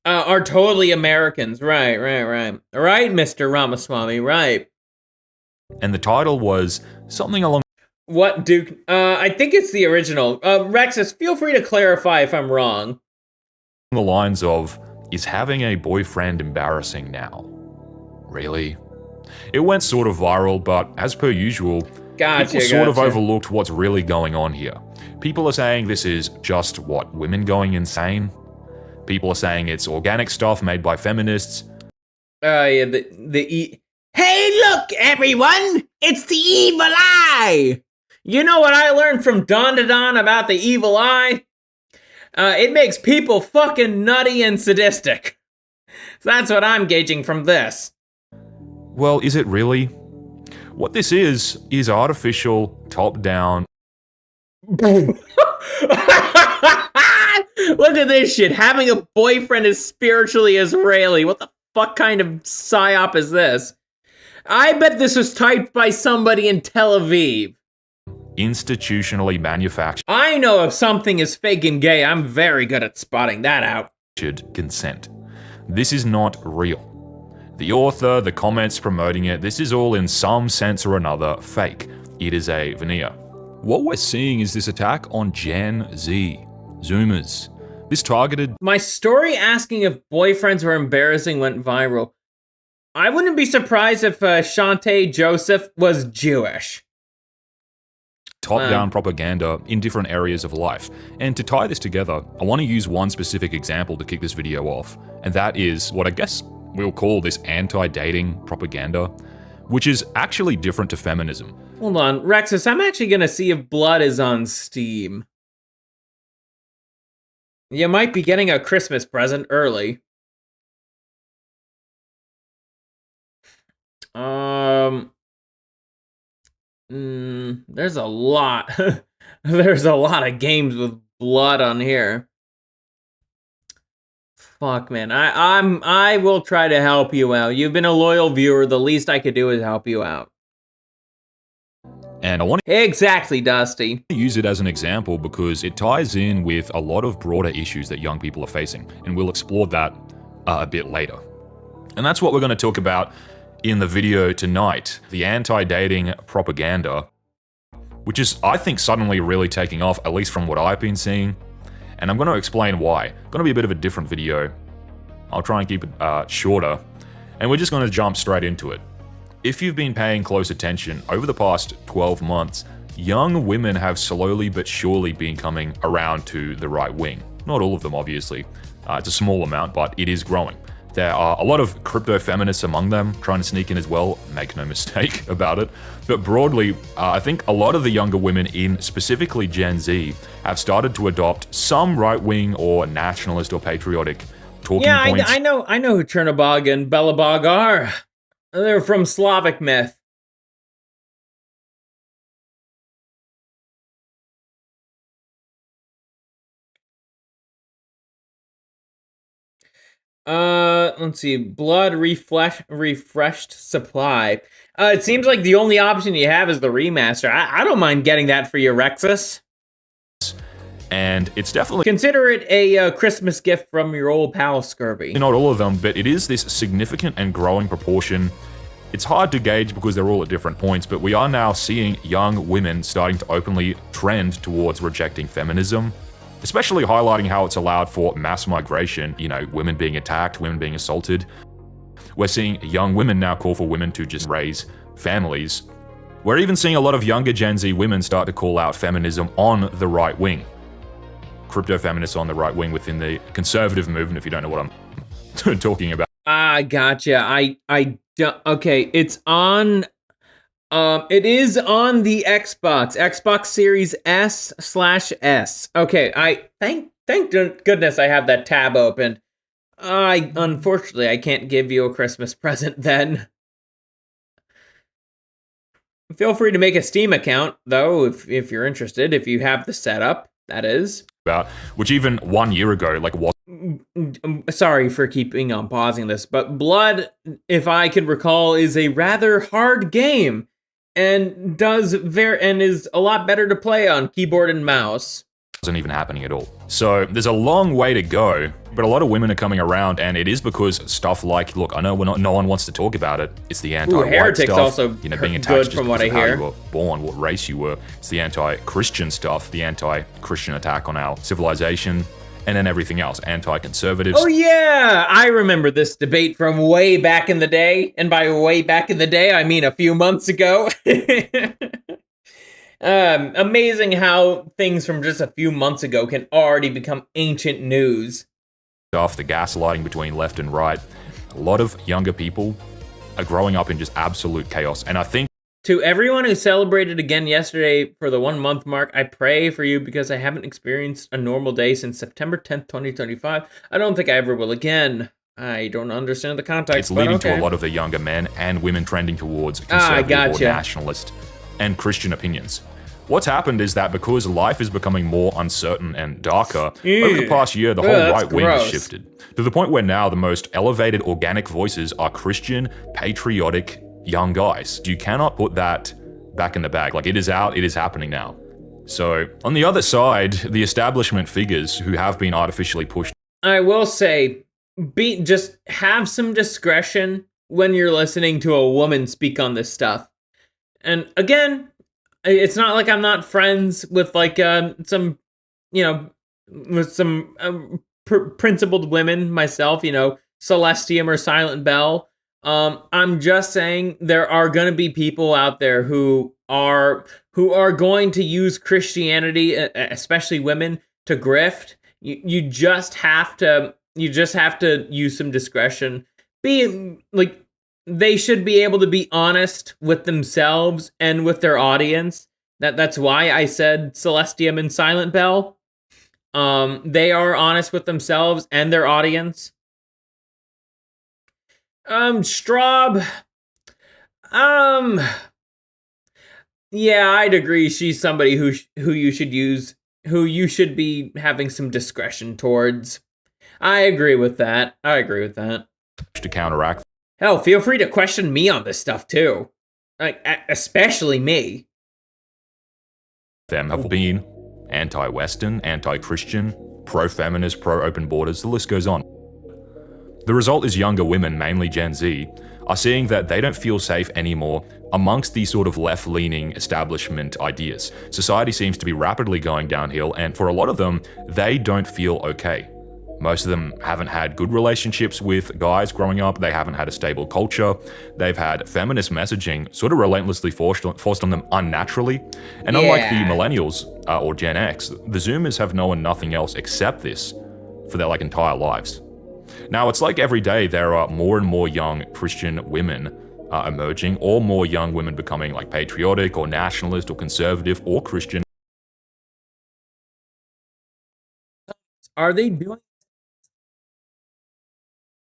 are totally Americans. Right, Mr. Ramaswamy, right. And the title was something along What, Duke? I think it's the original. Rexus, feel free to clarify if I'm wrong. the lines of, "Is having a boyfriend embarrassing now?" Really? It went sort of viral, but as per usual, people sort of overlooked what's really going on here. People are saying this is just, what, women going insane? People are saying it's organic stuff made by feminists. Yeah, Hey, look, everyone! It's the evil eye! You know what I learned from Dawn to Dawn about the evil eye? It makes people fucking nutty and sadistic. So that's what I'm gauging from this. Well, is it really? What this is artificial, top-down... Look at this shit. Having a boyfriend is spiritually Israeli. What the fuck kind of psyop is this? I bet this was typed by somebody in Tel Aviv. institutionally manufactured I know if something is fake and gay, I'm very good at spotting that out. consent. This is not real. The author, the comments promoting it, this is all in some sense or another fake. it is a veneer. What we're seeing is this attack on Gen Z, Zoomers. This targeted... My story asking if boyfriends were embarrassing went viral. I wouldn't be surprised if Shantae Joseph was Jewish. Top-down propaganda in different areas of life. And to tie this together, I want to use one specific example to kick this video off, and that is what I guess we'll call this anti-dating propaganda, which is actually different to feminism. Hold on, Rexus, I'm actually gonna see if Blood is on Steam. You might be getting a Christmas present early. There's a lot. There's a lot of games with blood on here. Fuck, man. I will try to help you out. You've been a loyal viewer. The least I could do is help you out. And I want to exactly, Dusty. Use it as an example because it ties in with a lot of broader issues that young people are facing, and we'll explore that a bit later. And that's what we're going to talk about in the video tonight, the anti-dating propaganda, which is, I think, suddenly really taking off, at least from what I've been seeing. And I'm going to explain why. It's going to be a bit of a different video. I'll try and keep it shorter. And we're just going to jump straight into it. If you've been paying close attention, over the past 12 months, young women have slowly but surely been coming around to the right wing. Not all of them, obviously. It's a small amount, but it is growing. There are a lot of crypto-feminists among them trying to sneak in as well, make no mistake about it. But broadly, I think a lot of the younger women in specifically Gen Z have started to adopt some right-wing or nationalist or patriotic talking points. I know who Chernobog and Belobog are. They're from Slavic myth. Let's see. Blood refreshed supply. It seems like the only option you have is the remaster. I don't mind getting that for you, Rexus. And it's definitely... Consider it a Christmas gift from your old pal Scurvy. Not all of them, but it is this significant and growing proportion. It's hard to gauge because they're all at different points, but we are now seeing young women starting to openly trend towards rejecting feminism, especially highlighting how it's allowed for mass migration, you know, women being attacked, women being assaulted. We're seeing young women now call for women to just raise families. We're even seeing a lot of younger Gen Z women start to call out feminism on the right wing. Crypto feminists on the right wing within the conservative movement, if you don't know what I'm talking about. I gotcha. I don't, okay, it's on, it is on the Xbox Series S/S. Okay, thank goodness I have that tab open. Unfortunately, I can't give you a Christmas present then. Feel free to make a Steam account, though, if you're interested, if you have the setup, that is. Which even 1 year ago, like, was... Sorry for keeping on pausing this, but Blood, if I can recall, is a rather hard game, and is a lot better to play on keyboard and mouse. Wasn't even happening at all. So there's a long way to go, but a lot of women are coming around, and it is because stuff like, look, I know no one wants to talk about it. It's the anti-white stuff, also, you know, being attached from what I hear. How you were born, what race you were. It's the anti-Christian stuff, the anti-Christian attack on our civilization, and then everything else, anti-conservatives. Oh yeah, I remember this debate from way back in the day, and by way back in the day, I mean a few months ago. Amazing how things from just a few months ago can already become ancient news. Stuff, the gaslighting between left and right. A lot of younger people are growing up in just absolute chaos, and I think... To everyone who celebrated again yesterday for the 1 month mark, I pray for you because I haven't experienced a normal day since September 10th, 2025. I don't think I ever will again. I don't understand the context, It's leading to a lot of the younger men and women trending towards conservative or nationalist and Christian opinions. What's happened is that because life is becoming more uncertain and darker, over the past year, the whole right wing has shifted. To the point where now the most elevated organic voices are Christian, patriotic, young guys. You cannot put that back in the bag. Like, it is out, it is happening now. So, on the other side, the establishment figures who have been artificially pushed. I will say, just have some discretion when you're listening to a woman speak on this stuff. And again, it's not like I'm not friends with like some, with some principled women myself, Celestium or Silent Bell. I'm just saying there are going to be people out there who are going to use Christianity, especially women, to grift. You just have to use some discretion. They should be able to be honest with themselves and with their audience. That's why I said Celestium and Silent Bell. They are honest with themselves and their audience. Straub. Yeah, I'd agree. She's somebody who you should be having some discretion towards. I agree with that. To counteract. Hell, feel free to question me on this stuff too. Like, especially me. Them have been anti-Western, anti-Christian, pro-feminist, pro-open borders, the list goes on. The result is younger women, mainly Gen Z, are seeing that they don't feel safe anymore amongst these sort of left-leaning establishment ideas. Society seems to be rapidly going downhill, and for a lot of them, they don't feel okay. Most of them haven't had good relationships with guys growing up, they haven't had a stable culture, they've had feminist messaging sort of relentlessly forced on them unnaturally, and unlike the millennials or Gen X, the Zoomers have known nothing else except this for their entire lives. Now, it's like every day there are more and more young Christian women emerging, or more young women becoming patriotic or nationalist or conservative or Christian. Are they doing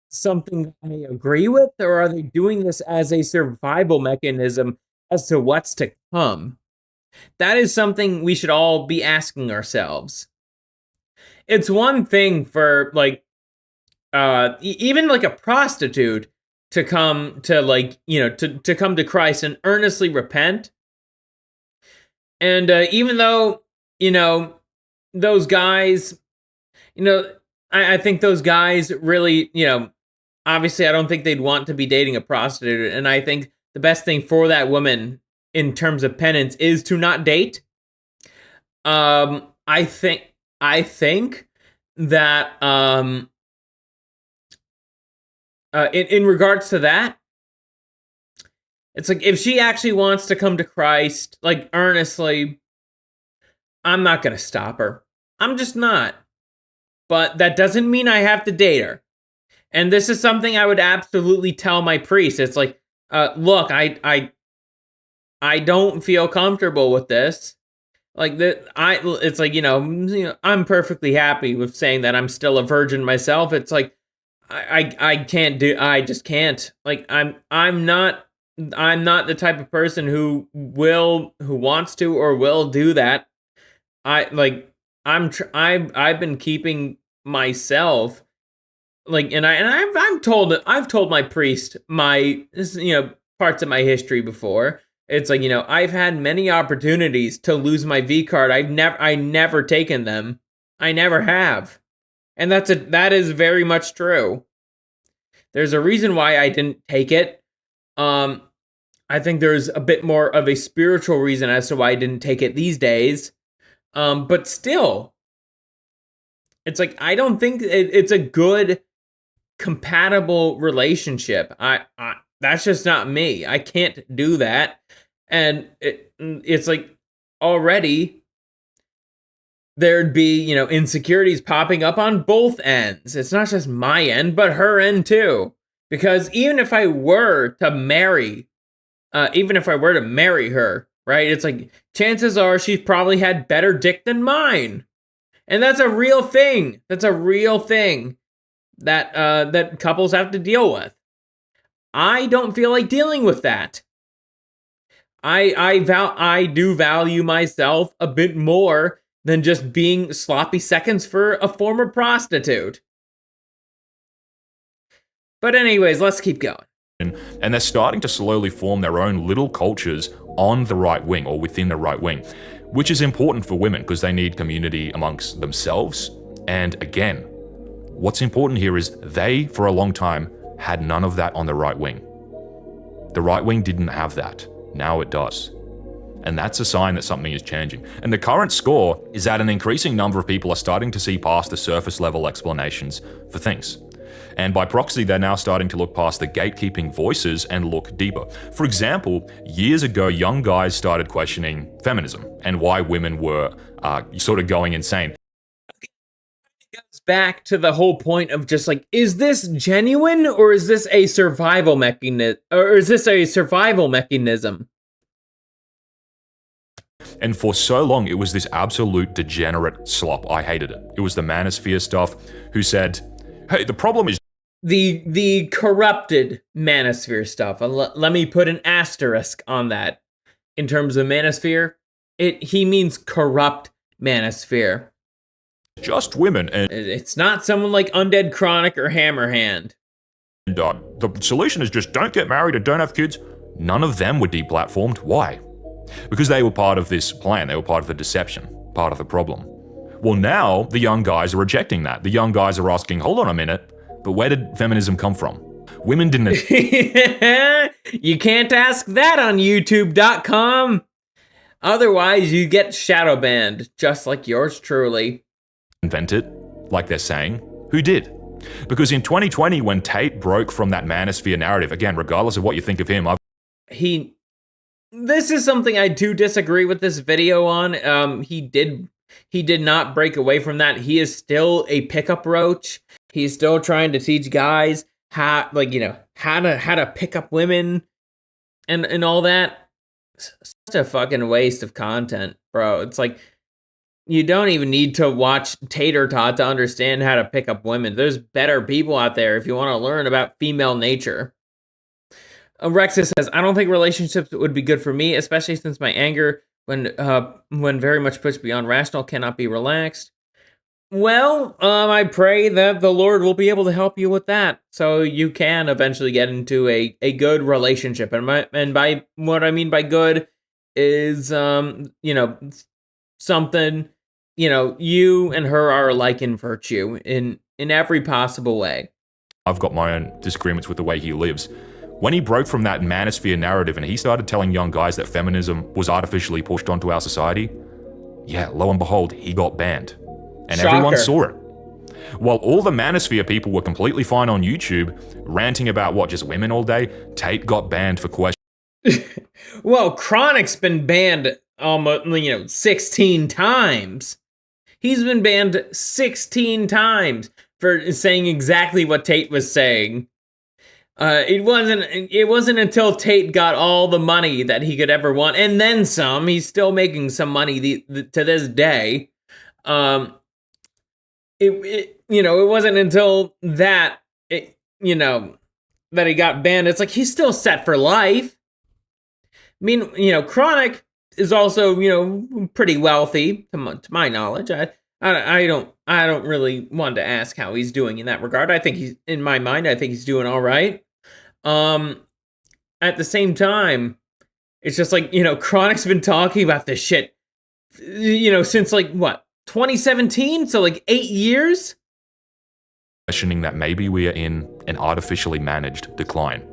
something I agree with, or are they doing this as a survival mechanism as to what's to come? That is something we should all be asking ourselves. It's one thing for even a prostitute to come to to come to Christ and earnestly repent. And even though those guys, I think those guys really, obviously I don't think they'd want to be dating a prostitute, and I think the best thing for that woman in terms of penance is to not date. I think that in regards to that, it's if she actually wants to come to Christ, earnestly, I'm not going to stop her. I'm just not. But that doesn't mean I have to date her. And this is something I would absolutely tell my priest. It's look, I don't feel comfortable with this. I'm perfectly happy with saying that I'm still a virgin myself. It's I just can't. I'm not the type of person who wants to or will do that. I've been keeping myself I've told my priest my parts of my history before. It's I've had many opportunities to lose my V card. I never taken them. I never have. And that is very much true. There's a reason why I didn't take it. I think there's a bit more of a spiritual reason as to why I didn't take it these days. But still, it's I don't think it's a good compatible relationship. That's just not me. I can't do that. And it's already there'd be, insecurities popping up on both ends. It's not just my end, but her end too. Because even if I were to marry her, right? It's chances are she's probably had better dick than mine. And that's a real thing. That's a real thing that couples have to deal with. I don't feel like dealing with that. I do value myself a bit more than just being sloppy seconds for a former prostitute. But anyways, let's keep going. And they're starting to slowly form their own little cultures on the right wing or within the right wing, which is important for women because they need community amongst themselves. And again, what's important here is they, for a long time, had none of that on the right wing. The right wing didn't have that. Now it does. And that's a sign that something is changing. And the current score is that an increasing number of people are starting to see past the surface level explanations for things. And by proxy, they're now starting to look past the gatekeeping voices and look deeper. For example, years ago, young guys started questioning feminism and why women were sort of going insane. It goes back to the whole point of just like, is this genuine or is this a survival mechanism? And for so long, it was this absolute degenerate slop. I hated it. It was the manosphere stuff who said, hey, the problem is the corrupted manosphere stuff. And let me put an asterisk on that. In terms of manosphere, he means corrupt manosphere. Just women. And it's not someone like Undead Chronic or Hammerhand. And the solution is just don't get married and don't have kids. None of them were deplatformed. Why? Because they were part of this plan. They were part of the deception, part of the problem. Well, now the young guys are rejecting that. The young guys are asking, hold on a minute, but where did feminism come from? Women didn't... You can't ask that on YouTube.com. Otherwise, you get shadow banned, just like yours truly. Invent it, like they're saying. Who did? Because in 2020, when Tate broke from that manosphere narrative, again, regardless of what you think of him, this is something I do disagree with this video on. He did not break away from that. He is still a pickup roach. He's still trying to teach guys how to pick up women and all that. Such a fucking waste of content, bro. It's like, you don't even need to watch Tater Tot to understand how to pick up women. There's better people out there if you want to learn about female nature. Rexus says, I don't think relationships would be good for me, especially since my anger, when very much pushed beyond rational, cannot be relaxed. Well, I pray that the Lord will be able to help you with that, so you can eventually get into a good relationship. And by what I mean by good is, something, you and her are alike in virtue in every possible way. I've got my own disagreements with the way he lives. When he broke from that manosphere narrative and he started telling young guys that feminism was artificially pushed onto our society, yeah, lo and behold, he got banned. And Shocker. Everyone saw it. While all the manosphere people were completely fine on YouTube, ranting about just women all day, Tate got banned for questions. Well, Chronic's been banned almost, 16 times. He's been banned 16 times for saying exactly what Tate was saying. It wasn't until Tate got all the money that he could ever want, and then some. He's still making some money to this day. It wasn't until that that he got banned. It's like he's still set for life. I mean, Chronic is also pretty wealthy to my knowledge. I don't really want to ask how he's doing in that regard. I think he's doing all right. At the same time, it's just like, Chronic's been talking about this shit, since 2017? So 8 years? Questioning that maybe we are in an artificially managed decline.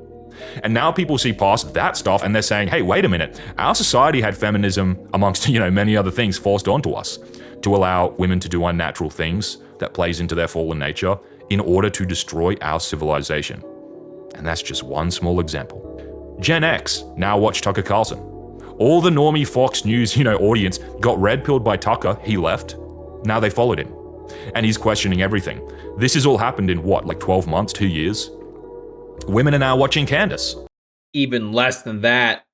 And now people see past that stuff and they're saying, hey, wait a minute, our society had feminism amongst, many other things forced onto us to allow women to do unnatural things that plays into their fallen nature in order to destroy our civilization. And that's just one small example. Gen X now watch Tucker Carlson. All the normie Fox News, audience got red-pilled by Tucker. He left. Now they followed him. And he's questioning everything. This has all happened in 12 months, 2 years? Women are now watching Candace. Even less than that.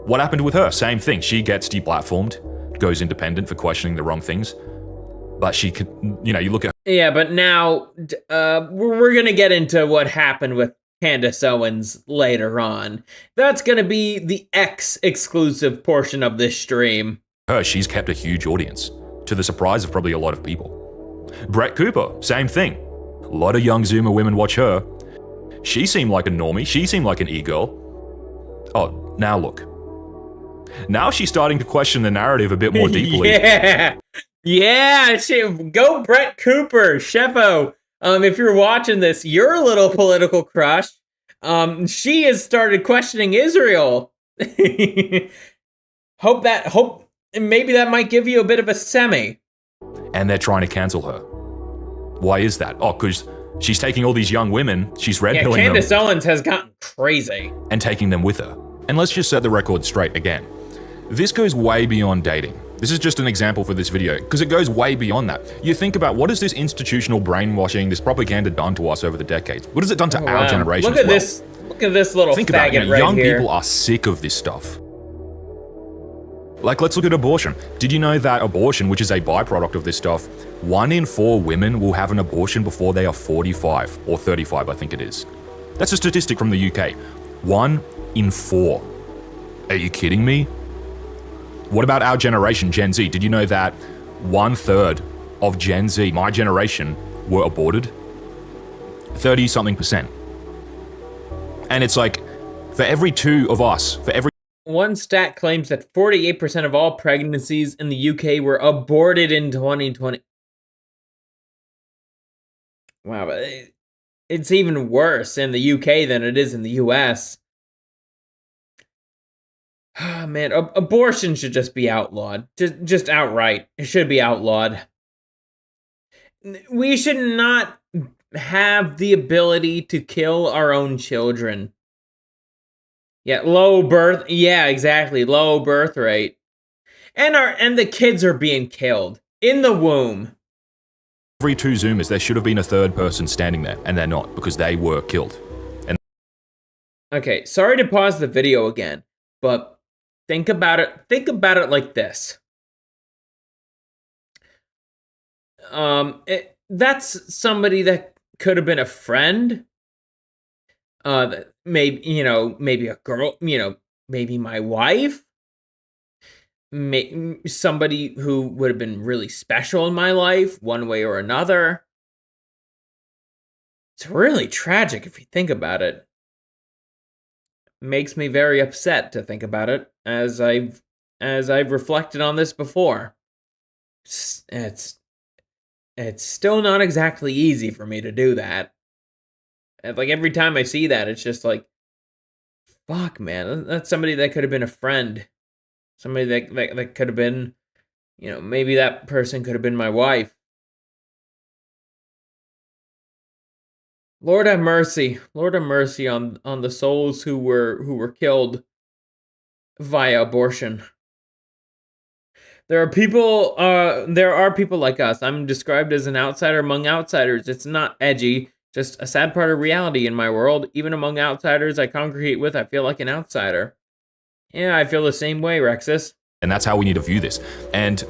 What happened with her? Same thing. She gets deplatformed, goes independent for questioning the wrong things. But she could, you look at her. Yeah, but now we're going to get into what happened with Candace Owens later on. That's going to be the X-exclusive portion of this stream. She's kept a huge audience, to the surprise of probably a lot of people. Brett Cooper, same thing. A lot of young Zoomer women watch her. She seemed like a normie. She seemed like an e-girl. Oh, now look. Now she's starting to question the narrative a bit more deeply. Yeah, go Brett Cooper, Shefo. If you're watching this, your little political crush, she has started questioning Israel. maybe that might give you a bit of a semi. And they're trying to cancel her. Why is that? Oh, because she's taking all these young women, she's red-pilling them. Candace Owens has gotten crazy. And taking them with her. And let's just set the record straight again. This goes way beyond dating. This is just an example for this video, because it goes way beyond that. You think about, what has this institutional brainwashing, this propaganda done to us over the decades? What has it done to our generation Look at this. Look at this little Think faggot about it, right young here. people are sick of this stuff. Like, let's look at abortion. Did you know that abortion, which is a byproduct of this stuff, 1 in 4 women will have an abortion before they are 45 or 35, I think it is. That's a statistic from the UK. 1 in 4. Are you kidding me? What about our generation, Gen Z? Did you know that 1/3 of Gen Z, my generation, were aborted? 30-something%. And it's like, for every 2 of us, for every... One stat claims that 48% of all pregnancies in the UK were aborted in 2020. Wow, but it's even worse in the UK than it is in the US. Oh, man, abortion should just be outlawed. Just outright. It should be outlawed. We should not have the ability to kill our own children. Yeah, low birth rate. And the kids are being killed in the womb. Every 2 Zoomers, there should have been a 3rd person standing there, and they're not, because they were killed. And okay, sorry to pause the video again, but think about it like this. That's somebody that could have been a friend. Maybe a girl, maybe my wife. Somebody who would have been really special in my life, one way or another. It's really tragic if you think about it. Makes me very upset to think about it, as I've reflected on this before. It's still not exactly easy for me to do that. Like, every time I see that, it's just like, fuck, man, that's somebody that could have been a friend. Somebody that could have been, maybe that person could have been my wife. Lord have mercy. Lord have mercy on the souls who were killed via abortion. There are people like us. I'm described as an outsider among outsiders. It's not edgy, just a sad part of reality in my world. Even among outsiders I congregate with, I feel like an outsider. Yeah, I feel the same way, Rexus. And that's how we need to view this. And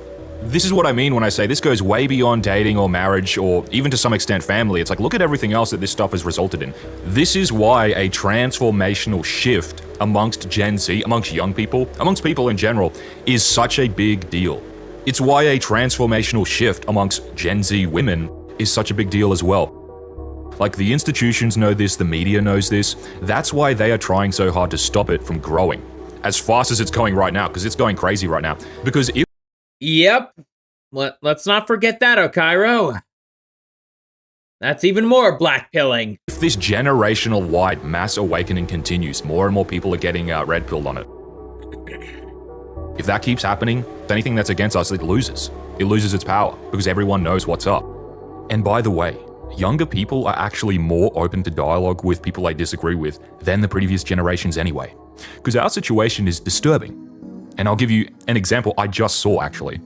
this is what I mean when I say this goes way beyond dating or marriage or even to some extent family. It's like, look at everything else that this stuff has resulted in. This is why a transformational shift amongst Gen Z, amongst young people, amongst people in general, is such a big deal. It's why a transformational shift amongst Gen Z women is such a big deal as well. Like, the institutions know this, the media knows this. That's why they are trying so hard to stop it from growing as fast as it's going right now, because it's going crazy right now. Because if... Yep. Let's not forget that, Okairo. That's even more black pilling. If this generational-wide mass awakening continues, more and more people are getting red-pilled on it. If that keeps happening, anything that's against us, it loses. It loses its power, because everyone knows what's up. And by the way, younger people are actually more open to dialogue with people they disagree with than the previous generations anyway. Because our situation is disturbing. And I'll give you an example I just saw, actually.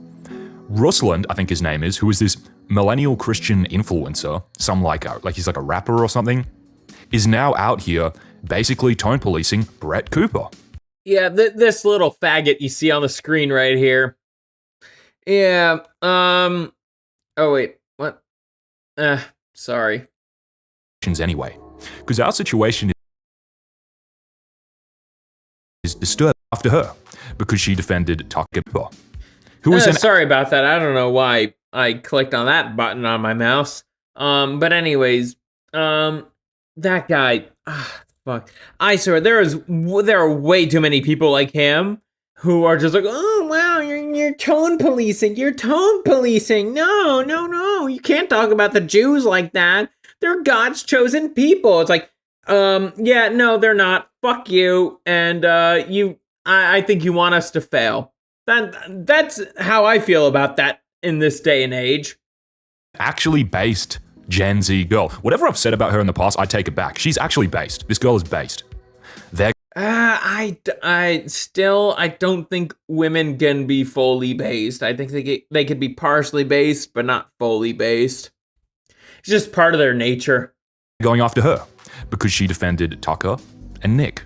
Rusland, I think his name is, who is this millennial Christian influencer, he's like a rapper or something, is now out here basically tone policing Brett Cooper. Yeah, this little faggot you see on the screen right here. Yeah, oh wait, what? Sorry. Anyway, because our situation is disturbed after her, because she defended Tucker, who was sorry about that. I don't know why I clicked on that button on my mouse. But anyways, that guy, fuck. I swear, there are way too many people like him who are just like, oh wow, you're tone policing. You're tone policing. No, you can't talk about the Jews like that. They're God's chosen people. It's like, yeah, no, they're not. Fuck you. And I think you want us to fail. That's how I feel about that in this day and age. Actually based Gen Z girl. Whatever I've said about her in the past, I take it back. She's actually based. This girl is based. I don't think women can be fully based. I think they could be partially based, but not fully based. It's just part of their nature. Going after her because she defended Tucker and Nick.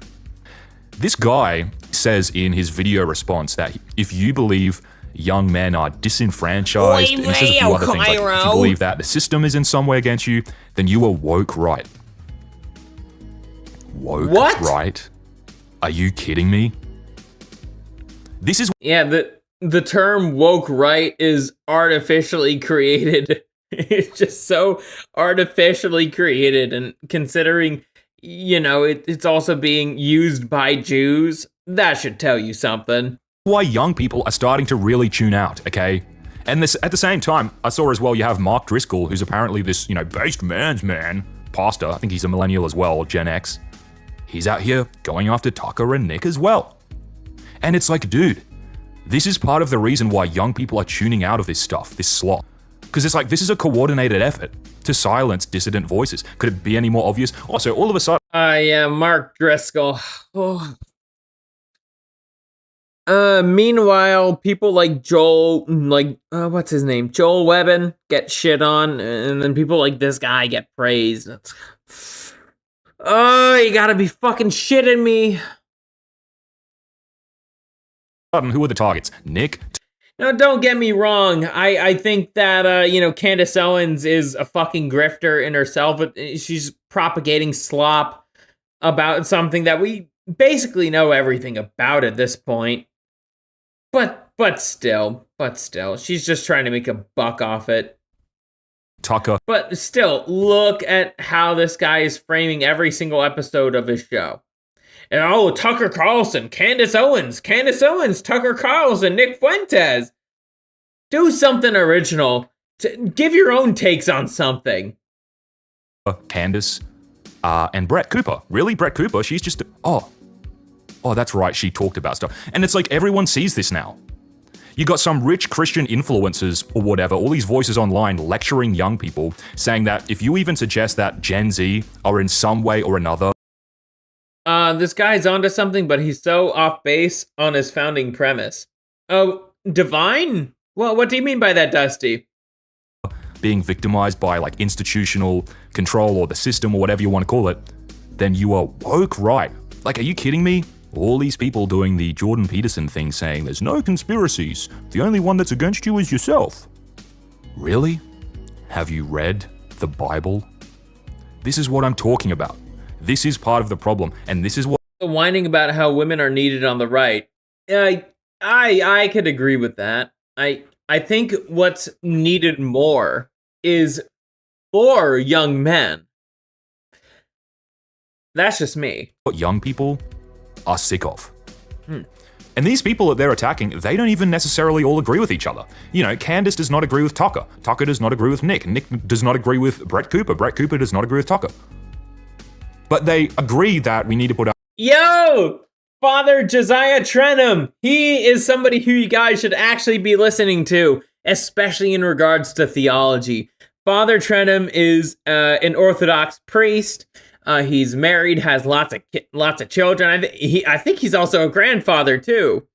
This guy says in his video response that if you believe young men are disenfranchised, and he says a few other things, like if you believe that the system is in some way against you, then you are woke right. Woke what? Right? Are you kidding me? This is... Yeah, the term woke right is artificially created. It's just so artificially created, and considering, it's also being used by Jews, that should tell you something. Why young people are starting to really tune out, okay? And this, at the same time, I saw as well, you have Mark Driscoll, who's apparently this, based man's man, pastor. I think he's a millennial as well, Gen X. He's out here going after Tucker and Nick as well. And it's like, dude, this is part of the reason why young people are tuning out of this stuff, this slop. Because it's like, this is a coordinated effort to silence dissident voices. Could it be any more obvious? Also, all of a sudden... Yeah, Mark Driscoll. Oh. Meanwhile, people like Joel, what's his name? Joel Webbin get shit on, and then people like this guy get praised. Oh, you gotta be fucking shitting me. Who are the targets? Nick? No, don't get me wrong. I think that, Candace Owens is a fucking grifter in herself. But she's propagating slop about something that we basically know everything about at this point. But still, she's just trying to make a buck off it. Tucker. But still, look at how this guy is framing every single episode of his show. And Tucker Carlson, Candace Owens, Tucker Carlson, Nick Fuentes. Do something original. Give your own takes on something. Candace, and Brett Cooper. Really, Brett Cooper? She's just... Oh, that's right, she talked about stuff. And it's like everyone sees this now. You got some rich Christian influencers or whatever, all these voices online lecturing young people, saying that if you even suggest that Gen Z are in some way or another... This guy's onto something, but he's so off base on his founding premise. Oh, divine? Well, what do you mean by that, Dusty? Being victimized by, institutional control or the system or whatever you want to call it, then you are woke right. Are you kidding me? All these people doing the Jordan Peterson thing saying there's no conspiracies. The only one that's against you is yourself. Really? Have you read the Bible? This is what I'm talking about. This is part of the problem, and this is what... Whining about how women are needed on the right. I could agree with that. I think what's needed more is more young men. That's just me. What young people are sick of. And these people that they're attacking, they don't even necessarily all agree with each other. Candace does not agree with Tucker. Tucker does not agree with Nick. Nick does not agree with Brett Cooper. Brett Cooper does not agree with Tucker. But they agree that we need to put out... Yo! Father Josiah Trenum! He is somebody who you guys should actually be listening to, especially in regards to theology. Father Trenum is an Orthodox priest. He's married, has lots of children. I think he's also a grandfather too.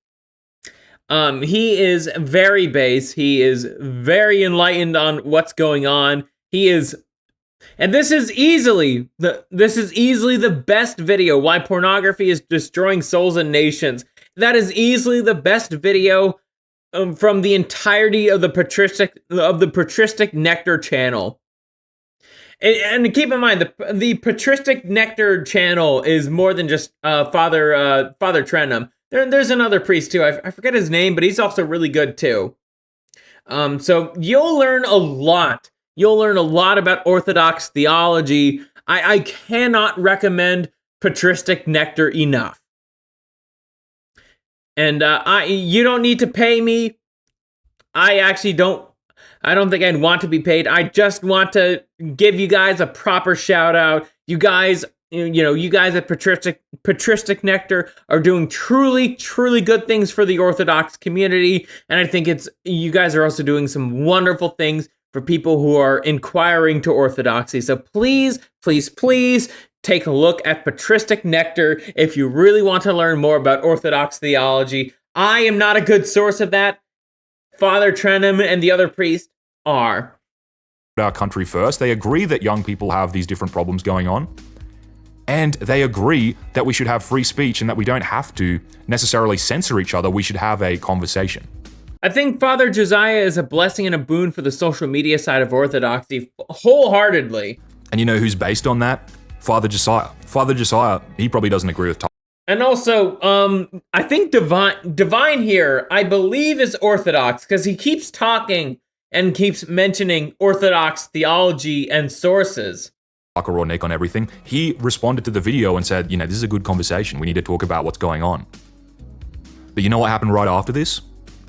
He is very base. He is very enlightened on what's going on. He is, and this is easily the best video. Why pornography is destroying souls and nations. That is easily the best video from the entirety of the Patristic Nectar channel. And keep in mind, the Patristic Nectar channel is more than just Father Trenum. There's another priest too. I forget his name, but he's also really good too. So you'll learn a lot. You'll learn a lot about Orthodox theology. I cannot recommend Patristic Nectar enough. And you don't need to pay me. I don't think I'd want to be paid. I just want to give you guys a proper shout out. You guys you guys at Patristic Nectar are doing truly, truly good things for the Orthodox community. And I think you guys are also doing some wonderful things for people who are inquiring to Orthodoxy. So please, please, please take a look at Patristic Nectar if you really want to learn more about Orthodox theology. I am not a good source of that. Father Trenum and the other priest are. Our country first. They agree that young people have these different problems going on. And they agree that we should have free speech and that we don't have to necessarily censor each other. We should have a conversation. I think Father Josiah is a blessing and a boon for the social media side of Orthodoxy, wholeheartedly. And you know who's based on that? Father Josiah. Father Josiah, he probably doesn't agree with Tom. And also, I think Divine here, I believe, is Orthodox, because he keeps talking and keeps mentioning Orthodox theology and sources. Or Nick on everything. He responded to the video and said, this is a good conversation. We need to talk about what's going on. But you know what happened right after this?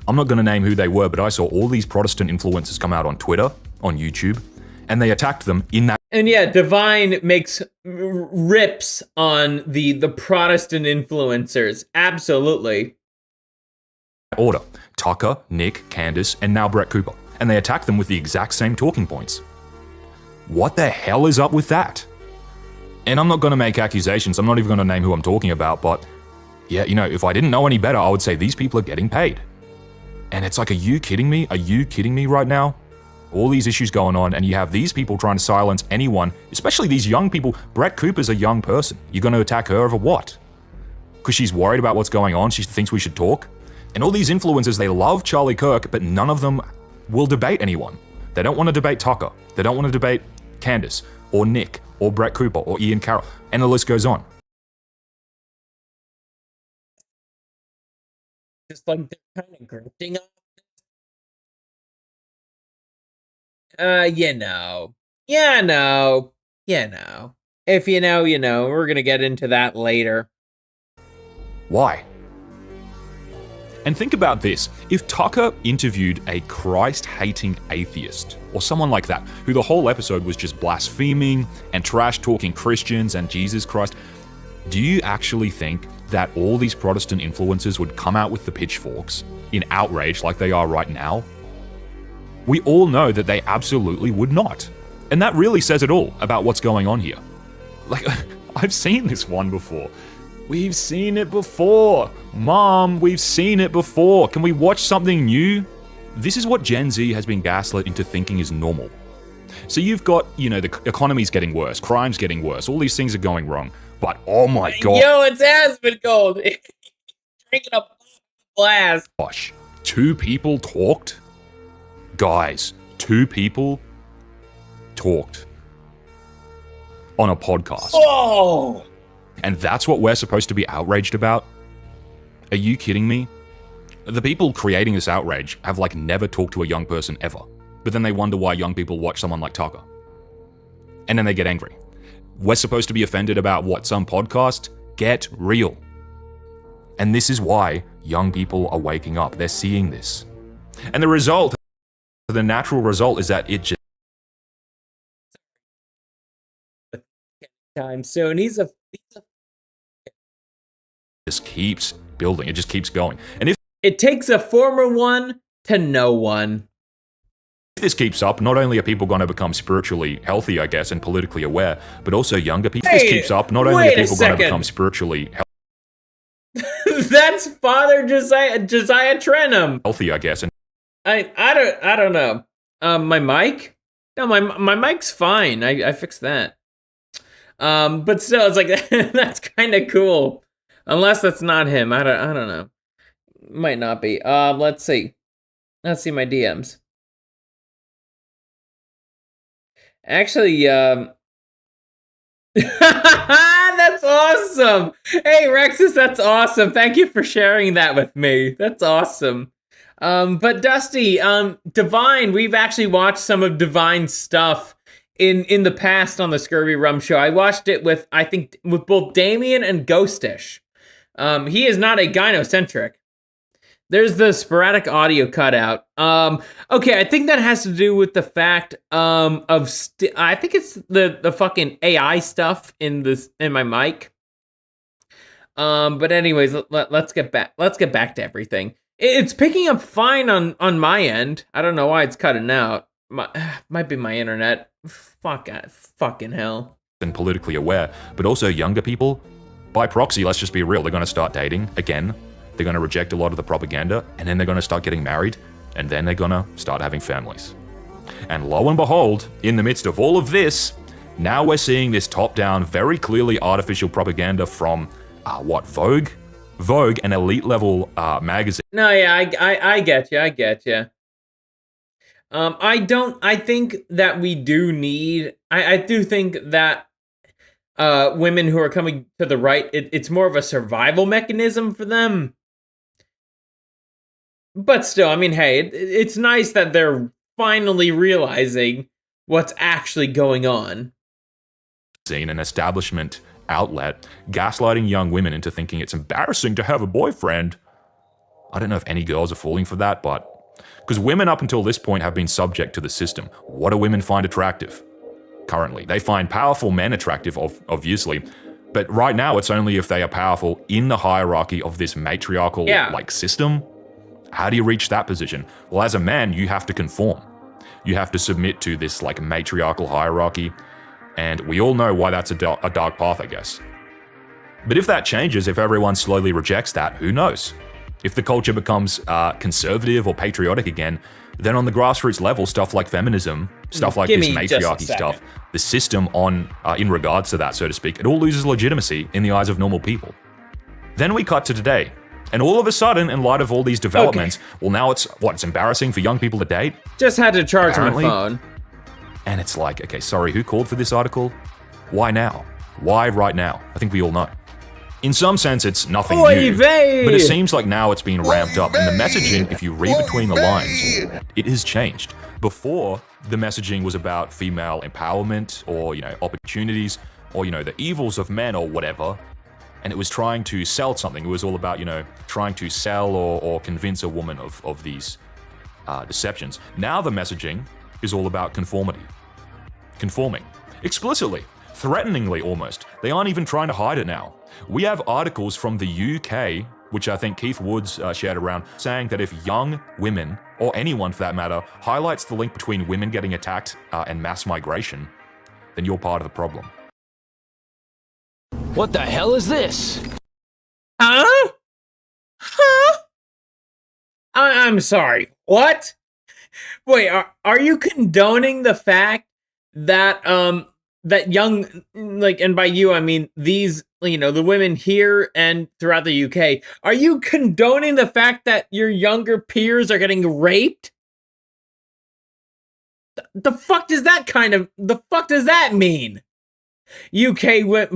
I'm not going to name who they were, but I saw all these Protestant influencers come out on Twitter, on YouTube, and they attacked them in that. And yeah, Divine makes rips on the Protestant influencers. Absolutely. Order. Tucker, Nick, Candace, and now Brett Cooper. And they attacked them with the exact same talking points. What the hell is up with that? And I'm not going to make accusations. I'm not even going to name who I'm talking about, but yeah, if I didn't know any better, I would say these people are getting paid. And it's like, are you kidding me? Are you kidding me right now? All these issues going on, and you have these people trying to silence anyone, especially these young people. Brett Cooper's a young person. You're going to attack her over what? Because she's worried about what's going on? She thinks we should talk? And all these influencers, they love Charlie Kirk, but none of them will debate anyone. They don't want to debate Tucker. They don't want to debate Candace, or Nick, or Brett Cooper, or Ian Carroll, and the list goes on. Just like they're kind of grifting on. If you know, you know. We're gonna get into that later. Why? And think about this. If Tucker interviewed a Christ-hating atheist, or someone like that, who the whole episode was just blaspheming and trash-talking Christians and Jesus Christ, do you actually think that all these Protestant influencers would come out with the pitchforks in outrage like they are right now? We all know that they absolutely would not. And that really says it all about what's going on here. Like, I've seen this one before. We've seen it before. Mom, we've seen it before. Can we watch something new? This is what Gen Z has been gaslit into thinking is normal. So you've got, the economy's getting worse, crime's getting worse, all these things are going wrong. But oh my god. Yo, it's Aspen Gold. Drinking a blast. Gosh, 2 people talked? Guys, 2 people talked on a podcast. Oh! And that's what we're supposed to be outraged about? Are you kidding me? The people creating this outrage have never talked to a young person ever. But then they wonder why young people watch someone like Tucker. And then they get angry. We're supposed to be offended about what, some podcast? Get real. And this is why young people are waking up. They're seeing this. And the natural result is that it time soon. just keeps building. It just keeps going. And if it takes a former one to know one. If this keeps up, not only are people going to become spiritually healthy, I guess, and politically aware, but also younger people. If this keeps up, not only are people going to become spiritually healthy. That's Father Josiah Trenum. Healthy, I guess. And I don't know. My mic? No, my mic's fine. I fixed that. But still, it's like that's kind of cool. Unless that's not him. I don't know. Might not be. Let's see. Let's see my DMs. Actually, that's awesome. Hey, Rexus, that's awesome. Thank you for sharing that with me. That's awesome. But Dusty, Divine, we've actually watched some of Divine's stuff in the past on the ScurvyRum show. I watched it with both Damien and Ghostish. He is not a gynocentric. There's the sporadic audio cutout. Okay, I think that has to do with the fact I think it's the fucking AI stuff in my mic. But anyways, let's get back to everything. It's picking up fine on my end. I don't know why it's cutting out. Might be my internet. Fucking hell. And politically aware, but also younger people. By proxy, let's just be real, they're going to start dating again. They're going to reject a lot of the propaganda, and then they're going to start getting married, and then they're going to start having families. And lo and behold, in the midst of all of this, now we're seeing this top-down, very clearly artificial propaganda from, Vogue? Vogue, an elite-level magazine. No, yeah, I get you. I think that we do need... I do think that women who are coming to the right, it's more of a survival mechanism for them. But still, I mean, hey, it's nice that they're finally realizing what's actually going on. An establishment outlet gaslighting young women into thinking it's embarrassing to have a boyfriend. I don't know if any girls are falling for that, but... Because women up until this point have been subject to the system. What do women find attractive? Currently, they find powerful men attractive, obviously. But right now, it's only if they are powerful in the hierarchy of this matriarchal, system. How do you reach that position? Well, as a man, you have to conform. You have to submit to this, matriarchal hierarchy. And we all know why that's a dark path, I guess. But if that changes, if everyone slowly rejects that, who knows? If the culture becomes conservative or patriotic again, then on the grassroots level, stuff like feminism, stuff like this matriarchy stuff, the system in regards to that, so to speak, it all loses legitimacy in the eyes of normal people. Then we cut to today. And all of a sudden, in light of all these developments, well, now it's embarrassing for young people to date? Just had to charge my phone. And it's like, okay, sorry, who called for this article? Why now? Why right now? I think we all know. In some sense, it's nothing new, but it seems like now it's been ramped up, and the messaging, if you read between the lines, it has changed. Before, the messaging was about female empowerment, or, opportunities, or, the evils of men, or whatever, and it was trying to sell something. It was all about, trying to sell or convince a woman of these deceptions. Now the messaging is all about conformity. Conforming. Explicitly. Threateningly, almost. They aren't even trying to hide it now. We have articles from the UK, which I think Keith Woods shared around, saying that if young women, or anyone for that matter, highlights the link between women getting attacked and mass migration, then you're part of the problem. What the hell is this? Huh? I'm sorry. What? Wait, are you condoning the fact that that young, and by you I mean these, the women here and throughout the UK, are you condoning the fact that your younger peers are getting raped? The fuck does that mean?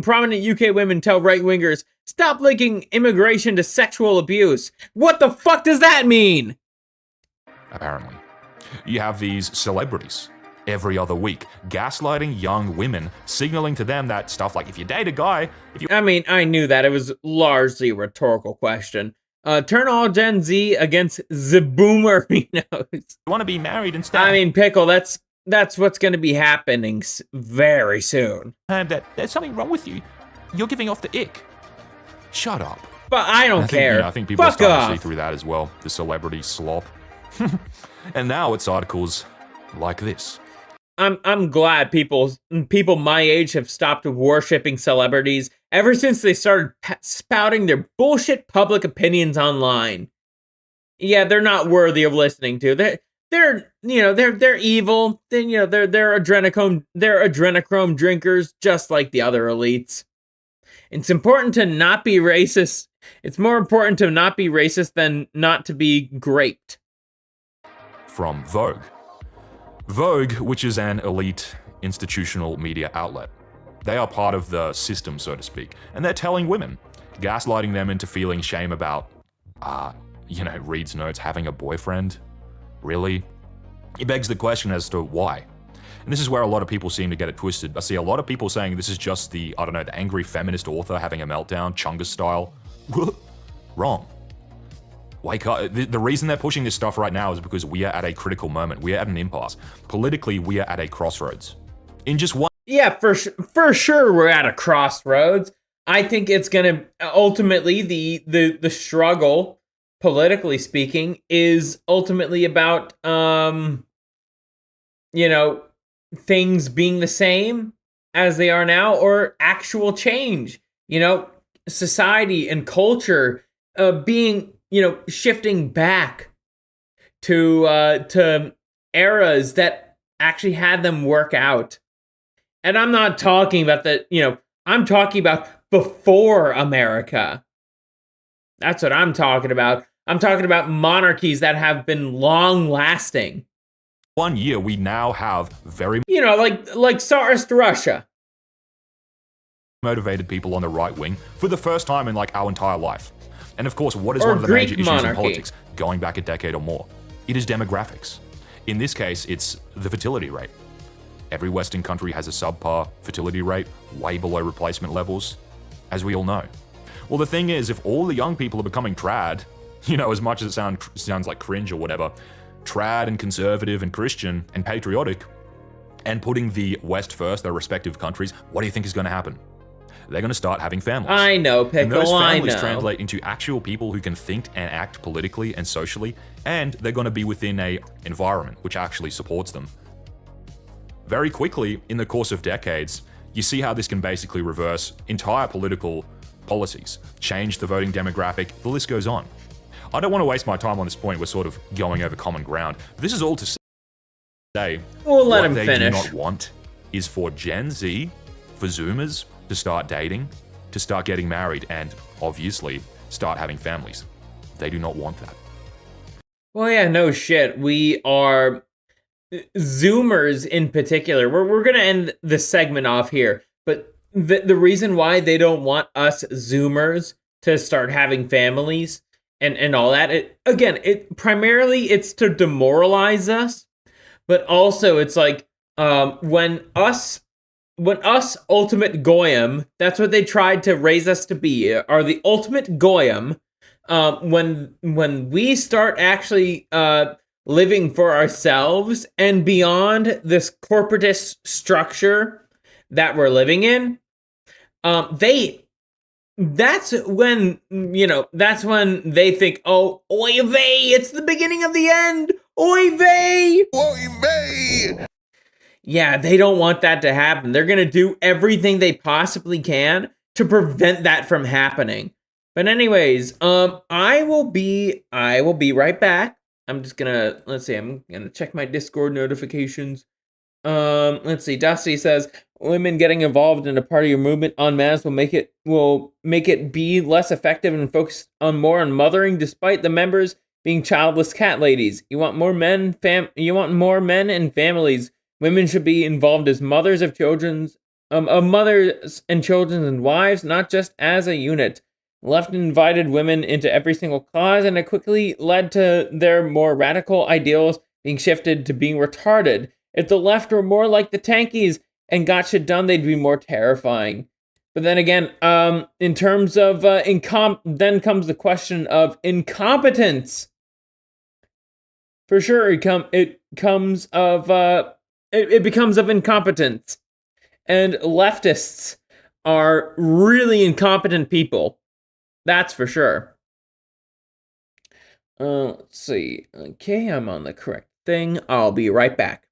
Prominent UK women tell right-wingers, stop linking immigration to sexual abuse. What the fuck does that mean? Apparently. You have these celebrities every other week gaslighting young women, signaling to them that stuff like, if you date a guy... I mean, I knew that. It was largely a rhetorical question. Turn all Gen Z against the boomerinos. You want to be married instead? I mean, Pickle, that's what's going to be happening very soon. There's something wrong with you. You're giving off the ick. Shut up. But I don't care. I think people are starting to see through that as well. The celebrity slop. And now it's articles like this. I'm glad people my age have stopped worshipping celebrities ever since they started spouting their bullshit public opinions online. Yeah, they're not worthy of listening to. They're evil. Then they're adrenochrome drinkers just like the other elites. It's important to not be racist. It's more important to not be racist than not to be graped. From Vogue. Vogue, which is an elite institutional media outlet. They are part of the system, so to speak, and they're telling women, gaslighting them into feeling shame about, Reed's notes, having a boyfriend. Really? It begs the question as to why. And this is where a lot of people seem to get it twisted. I see a lot of people saying this is just the angry feminist author having a meltdown, Chungus style. Wrong. Wake up. The reason they're pushing this stuff right now is because we are at a critical moment. We are at an impasse. Politically, we are at a crossroads. In just one... Yeah, for sure we're at a crossroads. I think it's going to ultimately, the struggle, politically speaking, is ultimately about, things being the same as they are now or actual change. Society and culture being... shifting back to eras that actually had them work out. And I'm not talking about I'm talking about before America. That's what I'm talking about. I'm talking about monarchies that have been long lasting. 1 year, we now have very... like Tsarist Russia. Motivated people on the right wing for the first time in our entire life. And of course, what is Or one of the Greek major issues monarchy. in politics going back a decade or more? It is demographics. In this case, it's the fertility rate. Every Western country has a subpar fertility rate, way below replacement levels, as we all know. Well, the thing is, if all the young people are becoming trad, as much as it sounds like cringe or whatever, trad and conservative and Christian and patriotic, and putting the West first, their respective countries, what do you think is going to happen? They're going to start having families. I know, Pickle, and those families I know. translate into actual people who can think and act politically and socially, and they're going to be within a environment which actually supports them. Very quickly, in the course of decades, you see how this can basically reverse entire political policies, change the voting demographic, the list goes on. I don't want to waste my time on this point, we're sort of going over common ground. This is all to say, we'll let what him they finish. do not want is for Gen Z, for Zoomers, to start dating, to start getting married, and obviously start having families. They do not want that. Well, yeah, no shit. We are Zoomers in particular. We're gonna end the segment off here, but the reason why they don't want us Zoomers to start having families and all that, primarily it's to demoralize us, but also it's like when us ultimate goyim, that's what they tried to raise us to be, are the ultimate goyim. When we start actually living for ourselves and beyond this corporatist structure that we're living in, that's when they think, oh, oy vey, it's the beginning of the end, oy vey, oy vey. Yeah, they don't want that to happen. They're going to do everything they possibly can to prevent that from happening. But anyways, I will be right back. I'm just going to, I'm going to check my Discord notifications. Let's see. Dusty says, women getting involved in a party or movement en masse will make it be less effective and focus more on mothering, despite the members being childless cat ladies. You want more men and families. Women should be involved as mothers of mothers and children and wives, not just as a unit. Left invited women into every single cause, and it quickly led to their more radical ideals being shifted to being retarded. If the left were more like the tankies and got shit done, they'd be more terrifying. But then again, in terms of then comes the question of incompetence. For sure, it becomes of incompetence. And leftists are really incompetent people. That's for sure. Let's see. Okay, I'm on the correct thing. I'll be right back.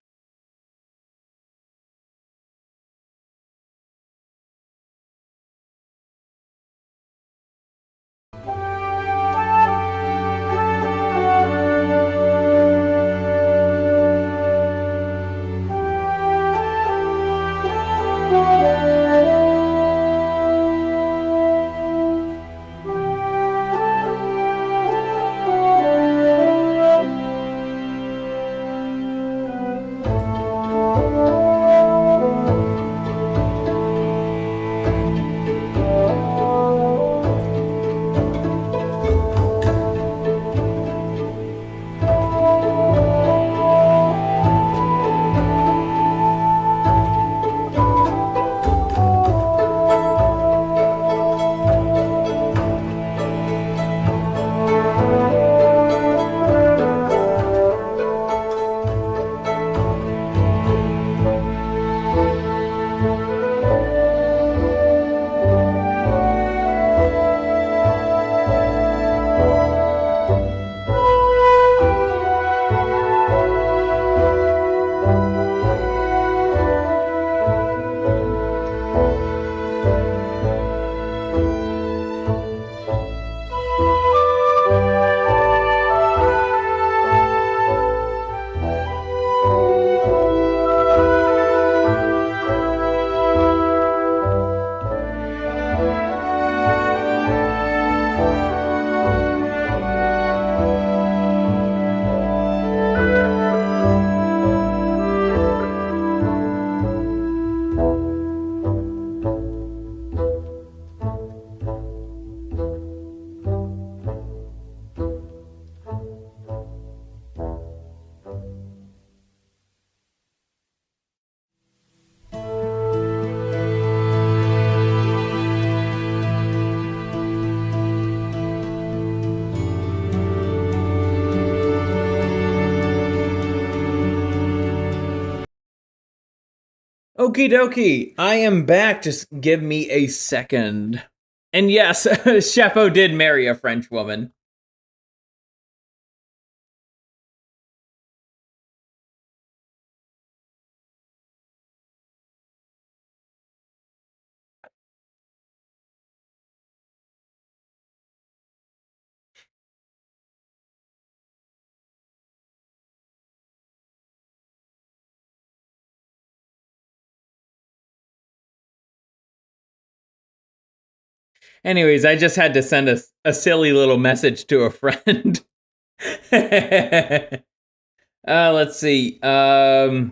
Okie dokie, I am back. Just give me a second. And yes, Chapeau did marry a French woman. Anyways, I just had to send a silly little message to a friend. Let's see. Okay,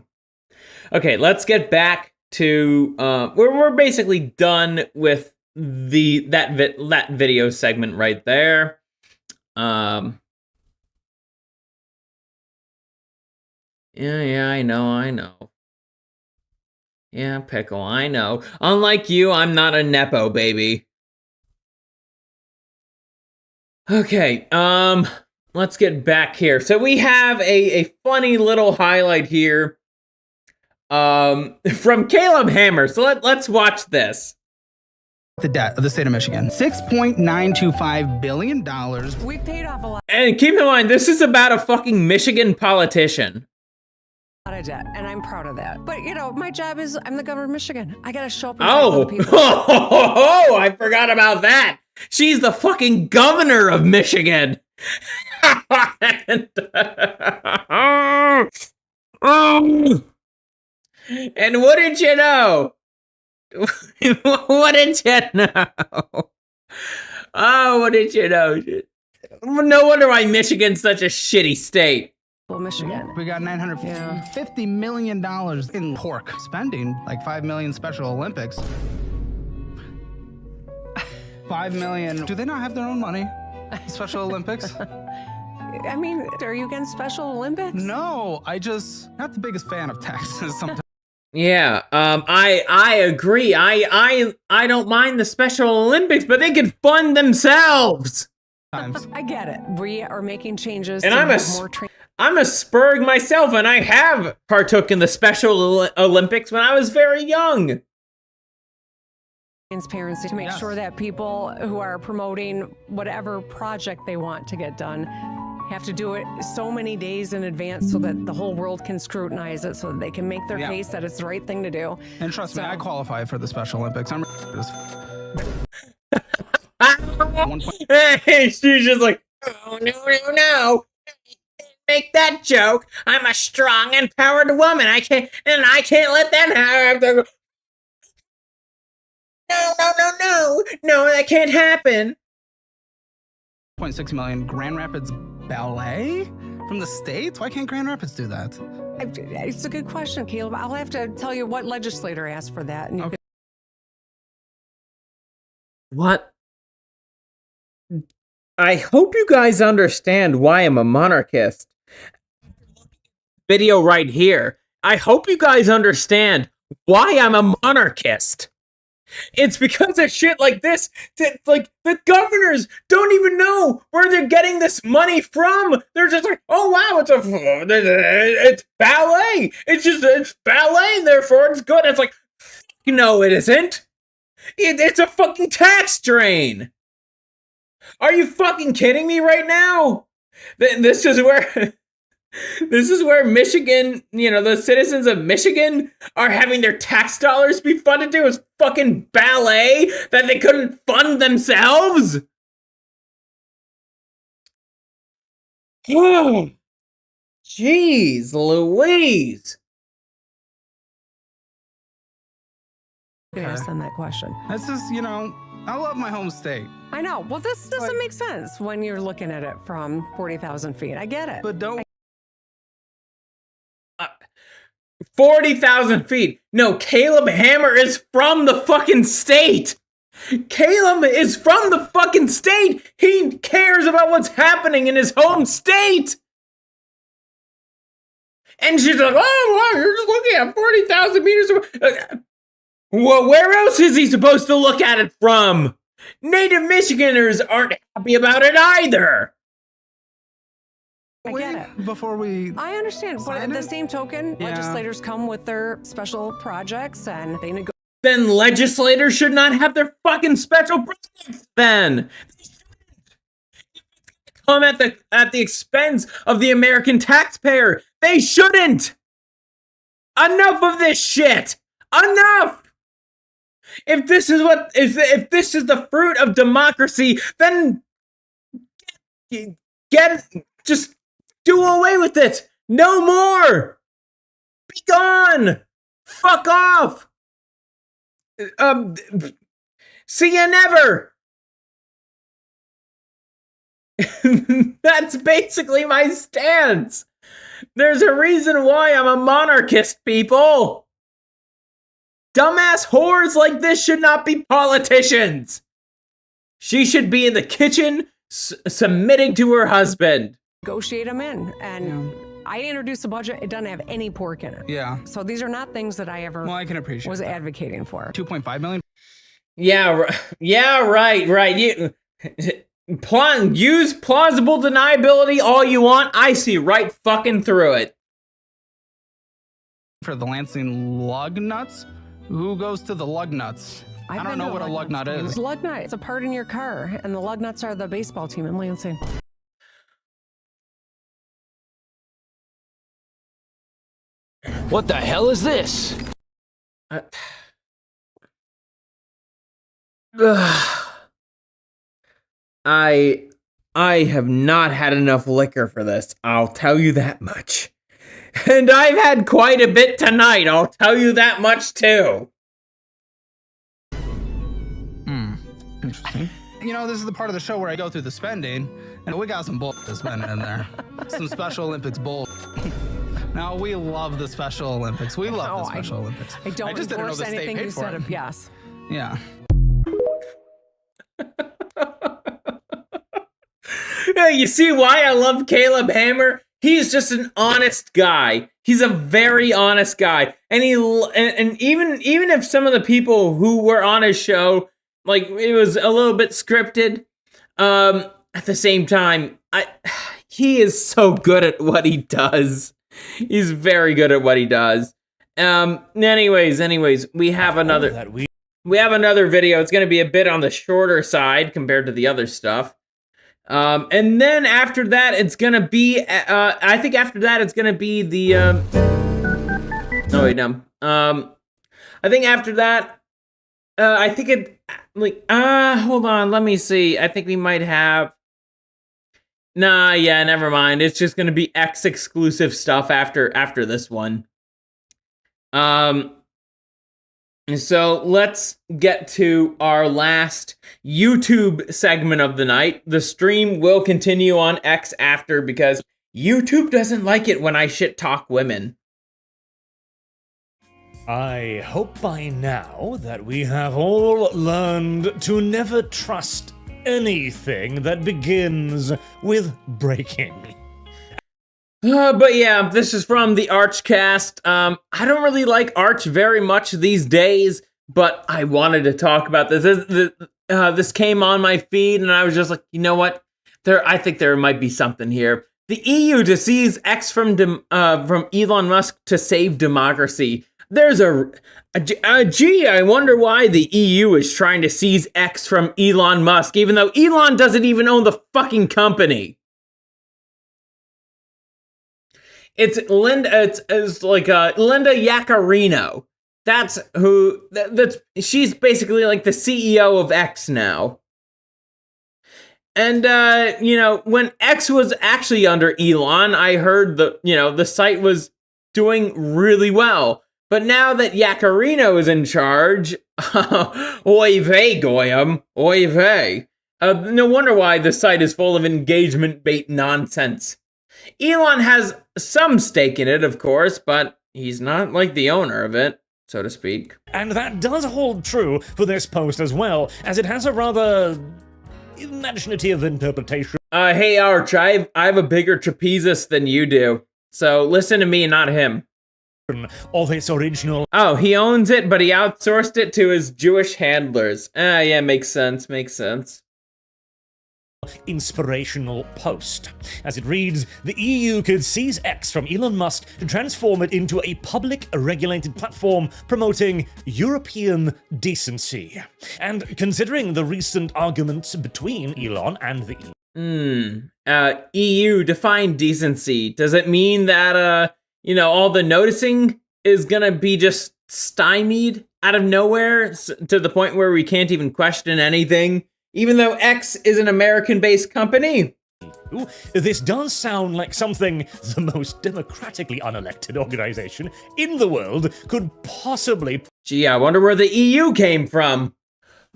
let's get back to we're basically done with that video segment right there. Yeah, I know. Yeah, Pickle, I know. Unlike you, I'm not a Nepo baby. Okay, let's get back here. So we have a funny little highlight here from Caleb Hammer. So let's watch this. The debt of the state of Michigan, $6.925 billion. We paid off a lot And keep in mind, this is about a fucking Michigan politician. of debt, and I'm proud of that. But, you know, my job is I'm the governor of Michigan. I got to show up and talk to the people. Oh, I forgot about that. She's the fucking governor of Michigan. And wouldn't you know? Wouldn't you know? Oh, wouldn't you know? No wonder why Michigan's such a shitty state. Well, Michigan. We got $950 million in pork spending, like $5 million Special Olympics. $5 million. Do they not have their own money? Special Olympics? I mean, are you against Special Olympics? No, not the biggest fan of taxes sometimes. Yeah, I agree. I don't mind the Special Olympics, but they could fund themselves. I get it. We are making changes. And to I'm have more I'm a Spurg myself, and I have partook in the Special Olympics when I was very young. transparency to make sure that people who are promoting whatever project they want to get done have to do it so many days in advance so that the whole world can scrutinize it, so that they can make their case that it's the right thing to do. And trust me, I qualify for the Special Olympics. I'm Hey, she's just like, oh, no. Make that joke. I'm a strong, empowered woman. I can't let that happen. No, that can't happen. 0.6 million Grand Rapids Ballet from the States? Why can't Grand Rapids do that? It's a good question, Caleb. I'll have to tell you what legislator asked for that. And you What? I hope you guys understand why I'm a monarchist. Video right here. I hope you guys understand why I'm a monarchist. It's because of shit like this that, like, the governors don't even know where they're getting this money from. They're just like, oh wow, it's ballet. It's ballet, therefore it's good. It's like, no, it isn't. It's a fucking tax drain. Are you fucking kidding me right now? This is where Michigan, the citizens of Michigan are having their tax dollars be funded to is fucking ballet that they couldn't fund themselves? Oh, jeez Louise. can ask them that question. This is, I love my home state. I know. Well, this doesn't make sense when you're looking at it from 40,000 feet. I get it. But don't... 40,000 feet. No, Caleb Hammer is from the fucking state. Caleb is from the fucking state. He cares about what's happening in his home state. And she's like, oh, wow, you're just looking at 40,000 meters away. Well, where else is he supposed to look at it from? Native Michiganders aren't happy about it either. I get it. Before we... I understand, but at the same token, Yeah. legislators come with their special projects and they negotiate. Then legislators should not have their fucking special projects then. Come at the expense of the American taxpayer. They shouldn't. Enough of this shit. Enough. If this is the fruit of democracy, then just do away with it. No more. Be gone. Fuck off. See you never. That's basically my stance. There's a reason why I'm a monarchist, people. Dumbass whores like this should not be politicians. She should be in the kitchen submitting to her husband. Negotiate them in. And I introduced a budget, it doesn't have any pork in it. Yeah. So these are not things that I ever I can appreciate was that. advocating for. 2.5 million? Yeah, right. Use plausible deniability all you want. I see right fucking through it. For the Lansing lug nuts? Who goes to the lug nuts? I don't know what a lug nut is. Lug nut, it's a part in your car, and the lug nuts are the baseball team in Lansing. What the hell is this? I have not had enough liquor for this. I'll tell you that much. And I've had quite a bit tonight. I'll tell you that much too. Interesting. You know, this is the part of the show where I go through the spending, and we got some bull to spend in there. Some Special Olympics bull. Now, we love the Special Olympics. We love the Special Olympics. I don't just didn't know endorse the state anything paid you for said. it. Yes. Yeah. Yeah, you see why I love Caleb Hammer? He's just an honest guy. He's a very honest guy, and even if some of the people who were on his show, like, it was a little bit scripted, at the same time, he is so good at what he does. He's very good at what he does. Anyways, we have another video. It's going to be a bit on the shorter side compared to the other stuff. And then after that, it's going to be, I think after that, it's going to be the, oh wait, no. I think after that, I think it, like, hold on, let me see. I think we might have, nah, yeah, never mind. It's just going to be X exclusive stuff after this one. So let's get to our last YouTube segment of the night. The stream will continue on X after, because YouTube doesn't like it when I shit talk women. I hope by now that we have all learned to never trust anything that begins with breaking. But yeah, this is from the Archcast. I don't really like Arch very much these days, but I wanted to talk about this. This came on my feed, and I was just like, you know what? I think there might be something here. The EU to seize X from Elon Musk to save democracy. There's gee, I wonder why the EU is trying to seize X from Elon Musk, even though Elon doesn't even own the fucking company. It's Linda. It's like Linda Yaccarino. That's who. She's basically like the CEO of X now. And you know, when X was actually under Elon, I heard the site was doing really well. But now that Yaccarino is in charge, oy vey, Goyam, oy vey. No wonder why the site is full of engagement bait nonsense. Elon has some stake in it, of course, but he's not like the owner of it, so to speak. And that does hold true for this post as well, as it has a rather imaginative interpretation. Hey Arch, I have a bigger trapezus than you do, so listen to me, not him. Of its original. Oh, he owns it, but he outsourced it to his Jewish handlers. Yeah, makes sense. inspirational post. As it reads, the EU could seize X from Elon Musk to transform it into a public regulated platform promoting European decency. And considering the recent arguments between Elon and the EU, define decency. Does it mean that, all the noticing is gonna be just stymied out of nowhere to the point where we can't even question anything? Even though X is an American-based company. This does sound like something the most democratically unelected organization in the world could possibly... Gee, I wonder where the EU came from.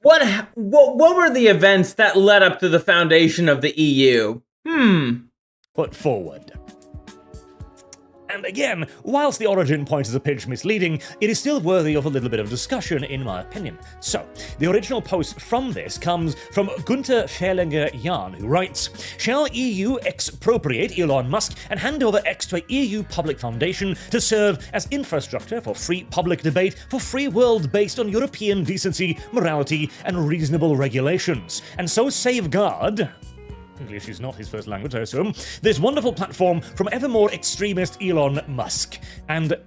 What were the events that led up to the foundation of the EU? Put forward. And again, whilst the origin point is a pinch misleading, it is still worthy of a little bit of discussion, in my opinion. So, the original post from this comes from Gunther Ferlinger-Jahn, who writes, "Shall EU expropriate Elon Musk and hand over X to a EU public foundation to serve as infrastructure for free public debate for free world based on European decency, morality, and reasonable regulations, and so safeguard..." English is not his first language, I assume. "This wonderful platform from ever more extremist Elon Musk." And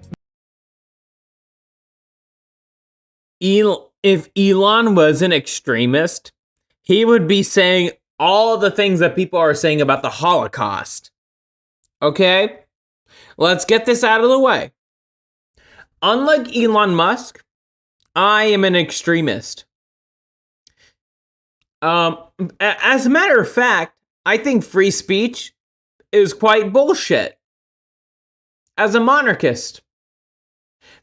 if Elon was an extremist, he would be saying all the things that people are saying about the Holocaust. Okay? Let's get this out of the way. Unlike Elon Musk, I am an extremist. As a matter of fact, I think free speech is quite bullshit. As a monarchist.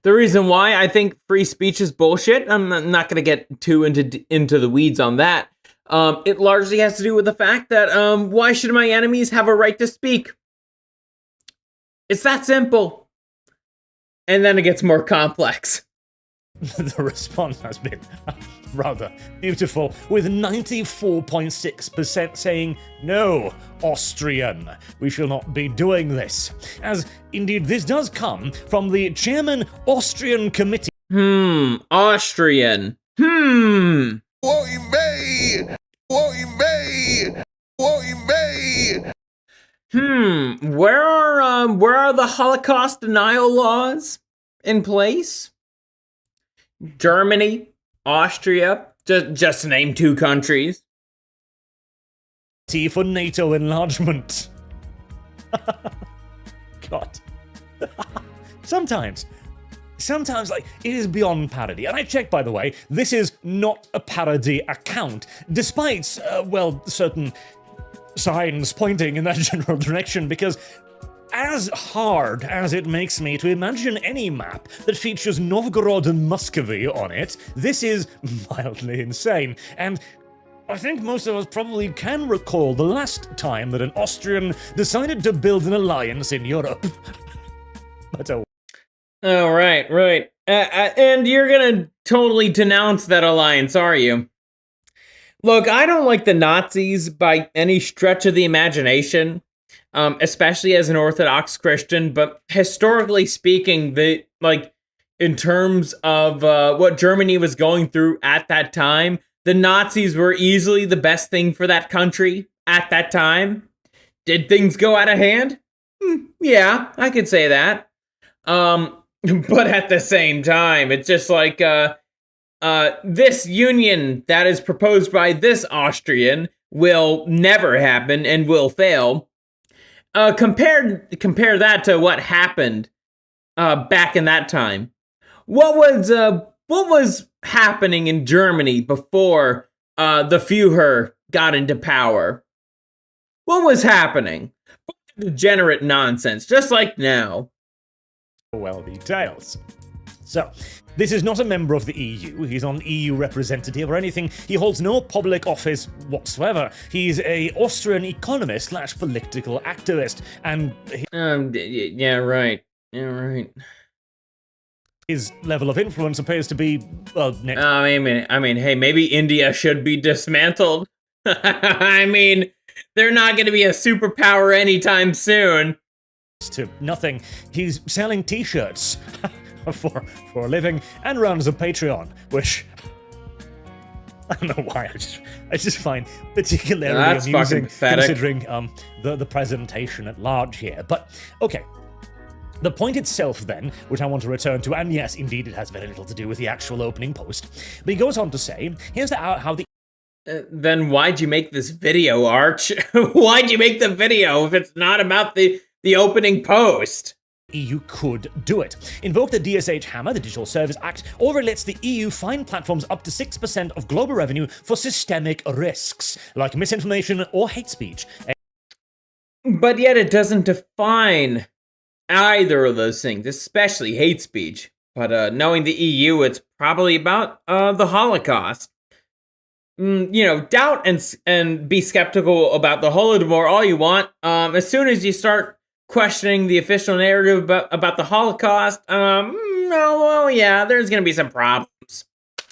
The reason why I think free speech is bullshit, I'm not going to get too into the weeds on that. It largely has to do with the fact that why should my enemies have a right to speak? It's that simple. And then it gets more complex. The response has been rather beautiful, with 94.6% saying, "No, Austrian, we shall not be doing this." As indeed this does come from the Chairman Austrian Committee. Austrian. Where are the Holocaust denial laws in place? Germany, Austria, just to name two countries. For NATO enlargement. God. Sometimes, like, it is beyond parody. And I checked, by the way, this is not a parody account, despite, certain signs pointing in that general direction, because as hard as it makes me to imagine any map that features Novgorod and Muscovy on it, this is mildly insane. And I think most of us probably can recall the last time that an Austrian decided to build an alliance in Europe. But oh, right. And you're gonna totally denounce that alliance, are you? Look, I don't like the Nazis by any stretch of the imagination. Especially as an Orthodox Christian, but historically speaking, in terms of what Germany was going through at that time, the Nazis were easily the best thing for that country at that time. Did things go out of hand? Yeah, I could say that. But at the same time, it's just like this union that is proposed by this Austrian will never happen and will fail. Compare that to what happened back in that time. What was happening in Germany before the Führer got into power? What was happening? Degenerate nonsense, just like now. Well, details. So, this is not a member of the EU, he's not an EU representative or anything, he holds no public office whatsoever. He's a Austrian economist / political activist, and yeah, right. His level of influence appears to be, well, I mean, hey, maybe India should be dismantled. I mean, they're not going to be a superpower anytime soon. To nothing. He's selling t-shirts for a living and runs a Patreon, which I don't know why. I just find particularly That's amusing pathetic. considering the presentation at large here. But okay. The point itself, then, which I want to return to, and yes, indeed, it has very little to do with the actual opening post. But he goes on to say, here's how the then why'd you make this video, Arch? Why'd you make the video if it's not about the opening post? EU could do it. Invoke the DSH hammer, the Digital Service Act, or lets the EU fine platforms up to 6% of global revenue for systemic risks, like misinformation or hate speech. But yet it doesn't define either of those things, especially hate speech. But knowing the EU, it's probably about the Holocaust. Doubt and be skeptical about the Holodomor all you want. As soon as you start questioning the official narrative about the Holocaust, there's gonna be some problems.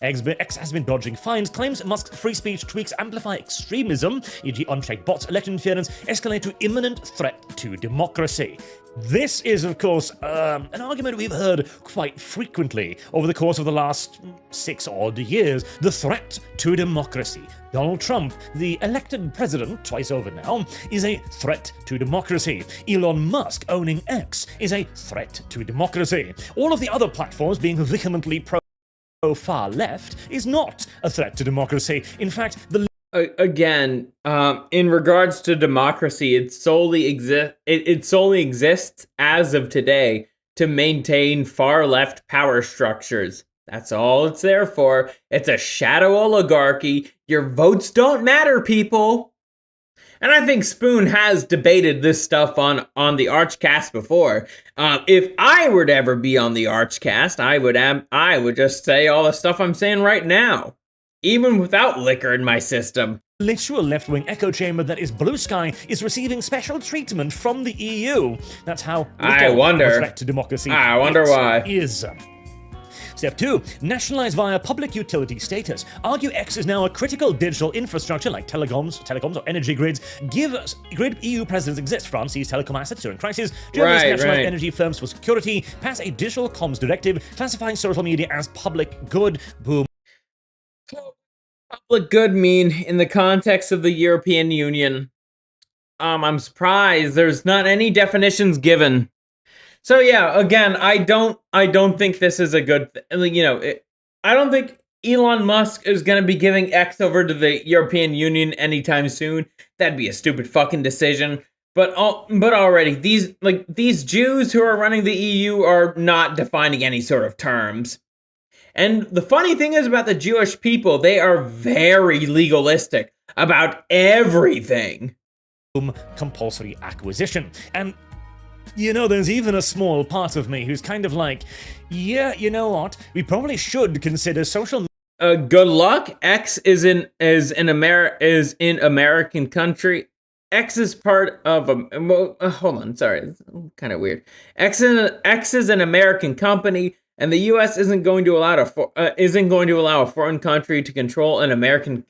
X has been dodging fines, claims Musk's free speech tweaks amplify extremism, e.g. unchecked bots, election interference, escalate to imminent threat to democracy. This is, of course, an argument we've heard quite frequently over the course of the last 6 odd years. The threat to democracy. Donald Trump, the elected president, twice over now, is a threat to democracy. Elon Musk owning X is a threat to democracy. All of the other platforms being vehemently far left is not a threat to democracy. In fact, Again, in regards to democracy, it solely exists as of today to maintain far left power structures. That's all it's there for. It's a shadow oligarchy. Your votes don't matter, people. And I think Spoon has debated this stuff on the Archcast before. If I were to ever be on the Archcast, I would just say all the stuff I'm saying right now, even without liquor in my system. Literal left-wing echo chamber that is Blue Sky is receiving special treatment from the EU. That's how little of a threat to democracy I wonder why. Is. Step 2. Nationalize via public utility status. Argue X is now a critical digital infrastructure like telecoms or energy grids. Grid EU presidents exist. France sees telecom assets during crisis. Germany's nationalized energy firms for security. Pass a digital comms directive classifying social media as public good. Boom. Public good mean in the context of the European Union? I'm surprised there's not any definitions given. So yeah, again, I don't think this is a good I don't think Elon Musk is going to be giving X over to the European Union anytime soon. That'd be a stupid fucking decision. But already these Jews who are running the EU are not defining any sort of terms. And the funny thing is about the Jewish people, they are very legalistic about everything. Compulsory acquisition. And there's even a small part of me who's kind of like, yeah, you know what? We probably should consider social. Good luck. X is in American country. X is part of hold on, sorry, it's kind of weird. X is an American company, and the U.S. isn't going to allow a foreign country to control an American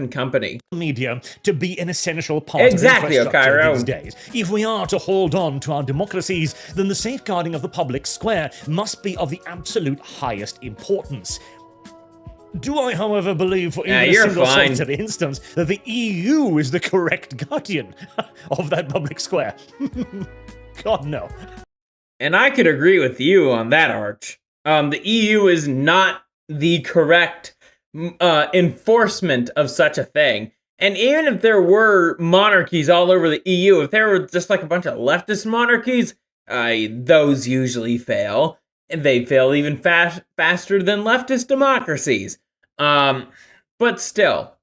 company. Media to be an essential part of infrastructure these days. If we are to hold on to our democracies, then the safeguarding of the public square must be of the absolute highest importance. Do I, however, believe for even a single solitary instance that the EU is the correct guardian of that public square? God, no. And I could agree with you on that, Arch. The EU is not the correct enforcement of such a thing. And even if there were monarchies all over the EU, if there were just like a bunch of leftist monarchies, those usually fail. And they fail even faster than leftist democracies. But still,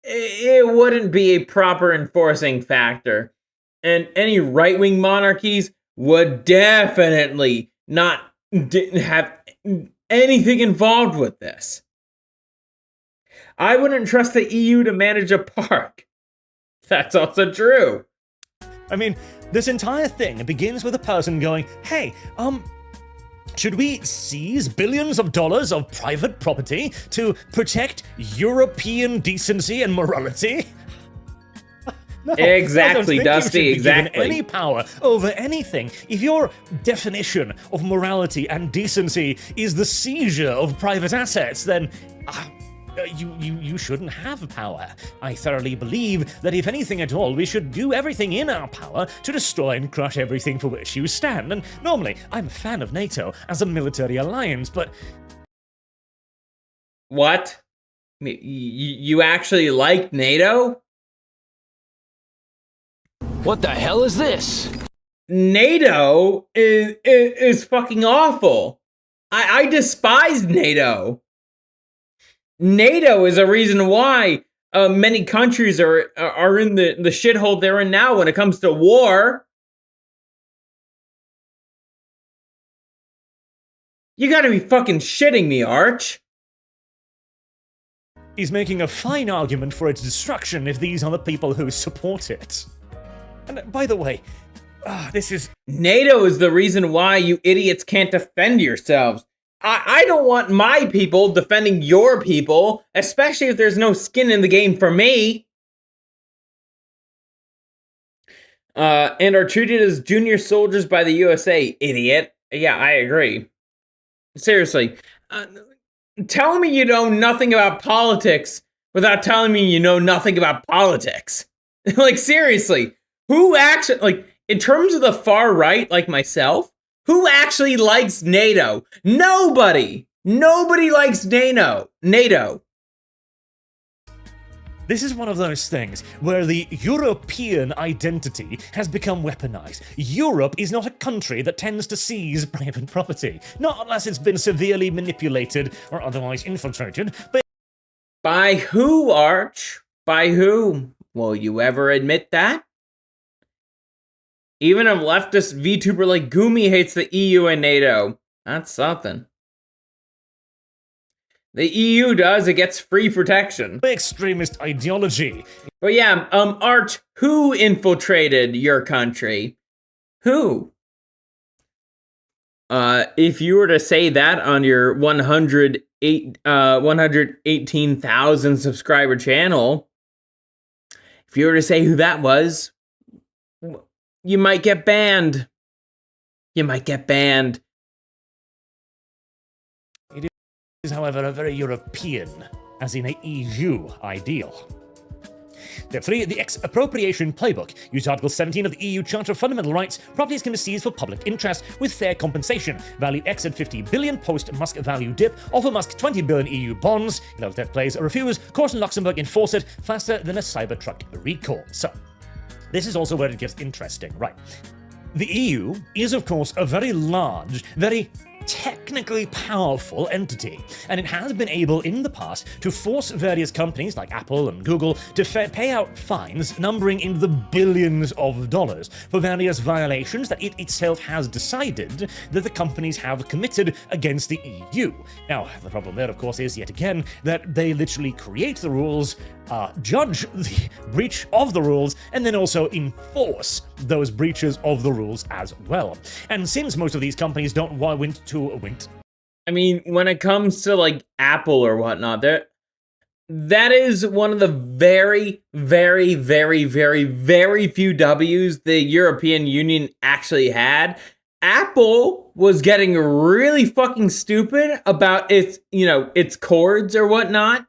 it wouldn't be a proper enforcing factor. And any right-wing monarchies would definitely not have anything involved with this. I wouldn't trust the EU to manage a park. That's also true. I mean, this entire thing begins with a person going, hey, should we seize billions of dollars of private property to protect European decency and morality? No, exactly, Dusty, exactly. Any power over anything. If your definition of morality and decency is the seizure of private assets, then you shouldn't have power. I thoroughly believe that if anything at all, we should do everything in our power to destroy and crush everything for which you stand. And normally, I'm a fan of NATO as a military alliance, but... What? You actually like NATO? What the hell is this? NATO is fucking awful. I despise NATO. NATO is a reason why many countries are in the shithole they're in now when it comes to war. You gotta be fucking shitting me, Arch. He's making a fine argument for its destruction if these are the people who support it. And by the way, this is... NATO is the reason why you idiots can't defend yourselves. I don't want my people defending your people, especially if there's no skin in the game for me. And are treated as junior soldiers by the USA, idiot. Yeah, I agree. Seriously. Tell me you know nothing about politics without telling me you know nothing about politics. Like, seriously. Who actually, like, in terms of the far right, like myself, who actually likes NATO? Nobody! Nobody likes NATO. This is one of those things where the European identity has become weaponized. Europe is not a country that tends to seize private property. Not unless it's been severely manipulated or otherwise infiltrated, but... By who, Arch? By who? Will you ever admit that? Even a leftist VTuber like Gumi hates the EU and NATO. That's something. The EU does, it gets free protection. Extremist ideology. But yeah, Arch, who infiltrated your country? Who? If you were to say that on your 118,000 subscriber channel, if you were to say who that was, you might get banned. You might get banned. It is, however, a very European, as in a EU, ideal. Step 3. The Expropriation Playbook. Use Article 17 of the EU Charter of Fundamental Rights. Properties can be seized for public interest with fair compensation. Value X at 50 billion post-Musk value dip. Offer Musk 20 billion EU bonds. If that plays refuse. Court in Luxembourg enforce it faster than a Cybertruck recall. So, this is also where it gets interesting, right? The EU is, of course, a very large, very technically powerful entity, and it has been able in the past to force various companies like Apple and Google to pay out fines numbering in the billions of dollars for various violations that it itself has decided that the companies have committed against the EU. Now, the problem there, of course, is yet again that they literally create the rules, judge the breach of the rules, and then also enforce those breaches of the rules as well. And since most of these companies don't want to I mean, when it comes to like Apple or whatnot, that is one of the very, very, very, very, very few W's the European Union actually had. Apple was getting really fucking stupid about its cords or whatnot,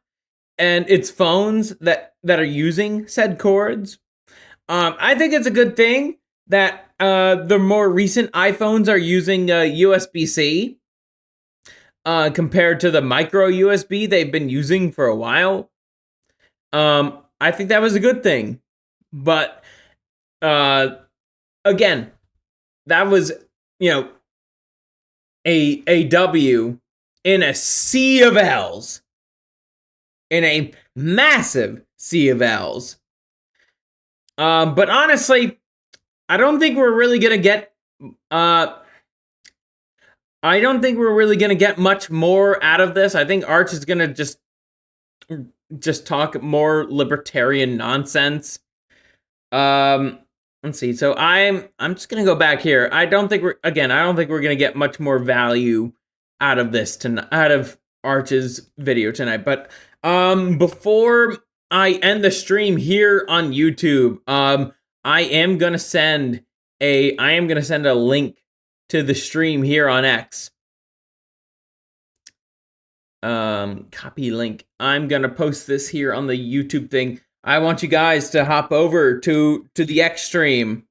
and its phones that are using said cords. I think it's a good thing that the more recent iPhones are using USB-C compared to the micro USB they've been using for a while. I think that was a good thing. But again, that was, a W in a sea of L's. In a massive sea of L's. But honestly, I don't think we're really gonna get much more out of this. I think Arch is gonna just talk more libertarian nonsense. Let's see. So I'm just gonna go back here. I don't think we're gonna get much more value out of this out of Arch's video tonight. But before I end the stream here on YouTube, I am gonna send a link to the stream here on X. Copy link. I'm gonna post this here on the YouTube thing. I want you guys to hop over to the X stream.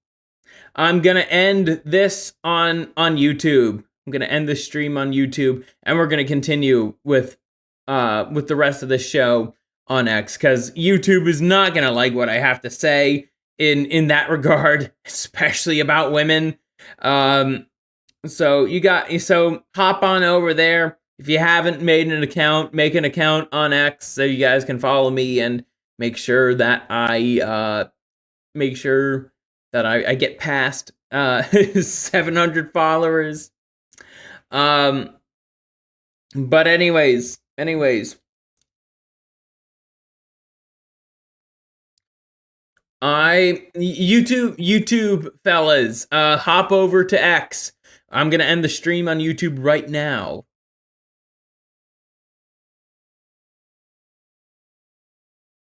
I'm gonna end this on YouTube. I'm gonna end the stream on YouTube, and we're gonna continue with the rest of the show on X, because YouTube is not gonna like what I have to say in that regard, especially about women. So hop on over there. If you haven't made an account, make an account on X so you guys can follow me and make sure that I get past 700 followers. But anyways, YouTube fellas, hop over to X. I'm gonna end the stream on YouTube right now.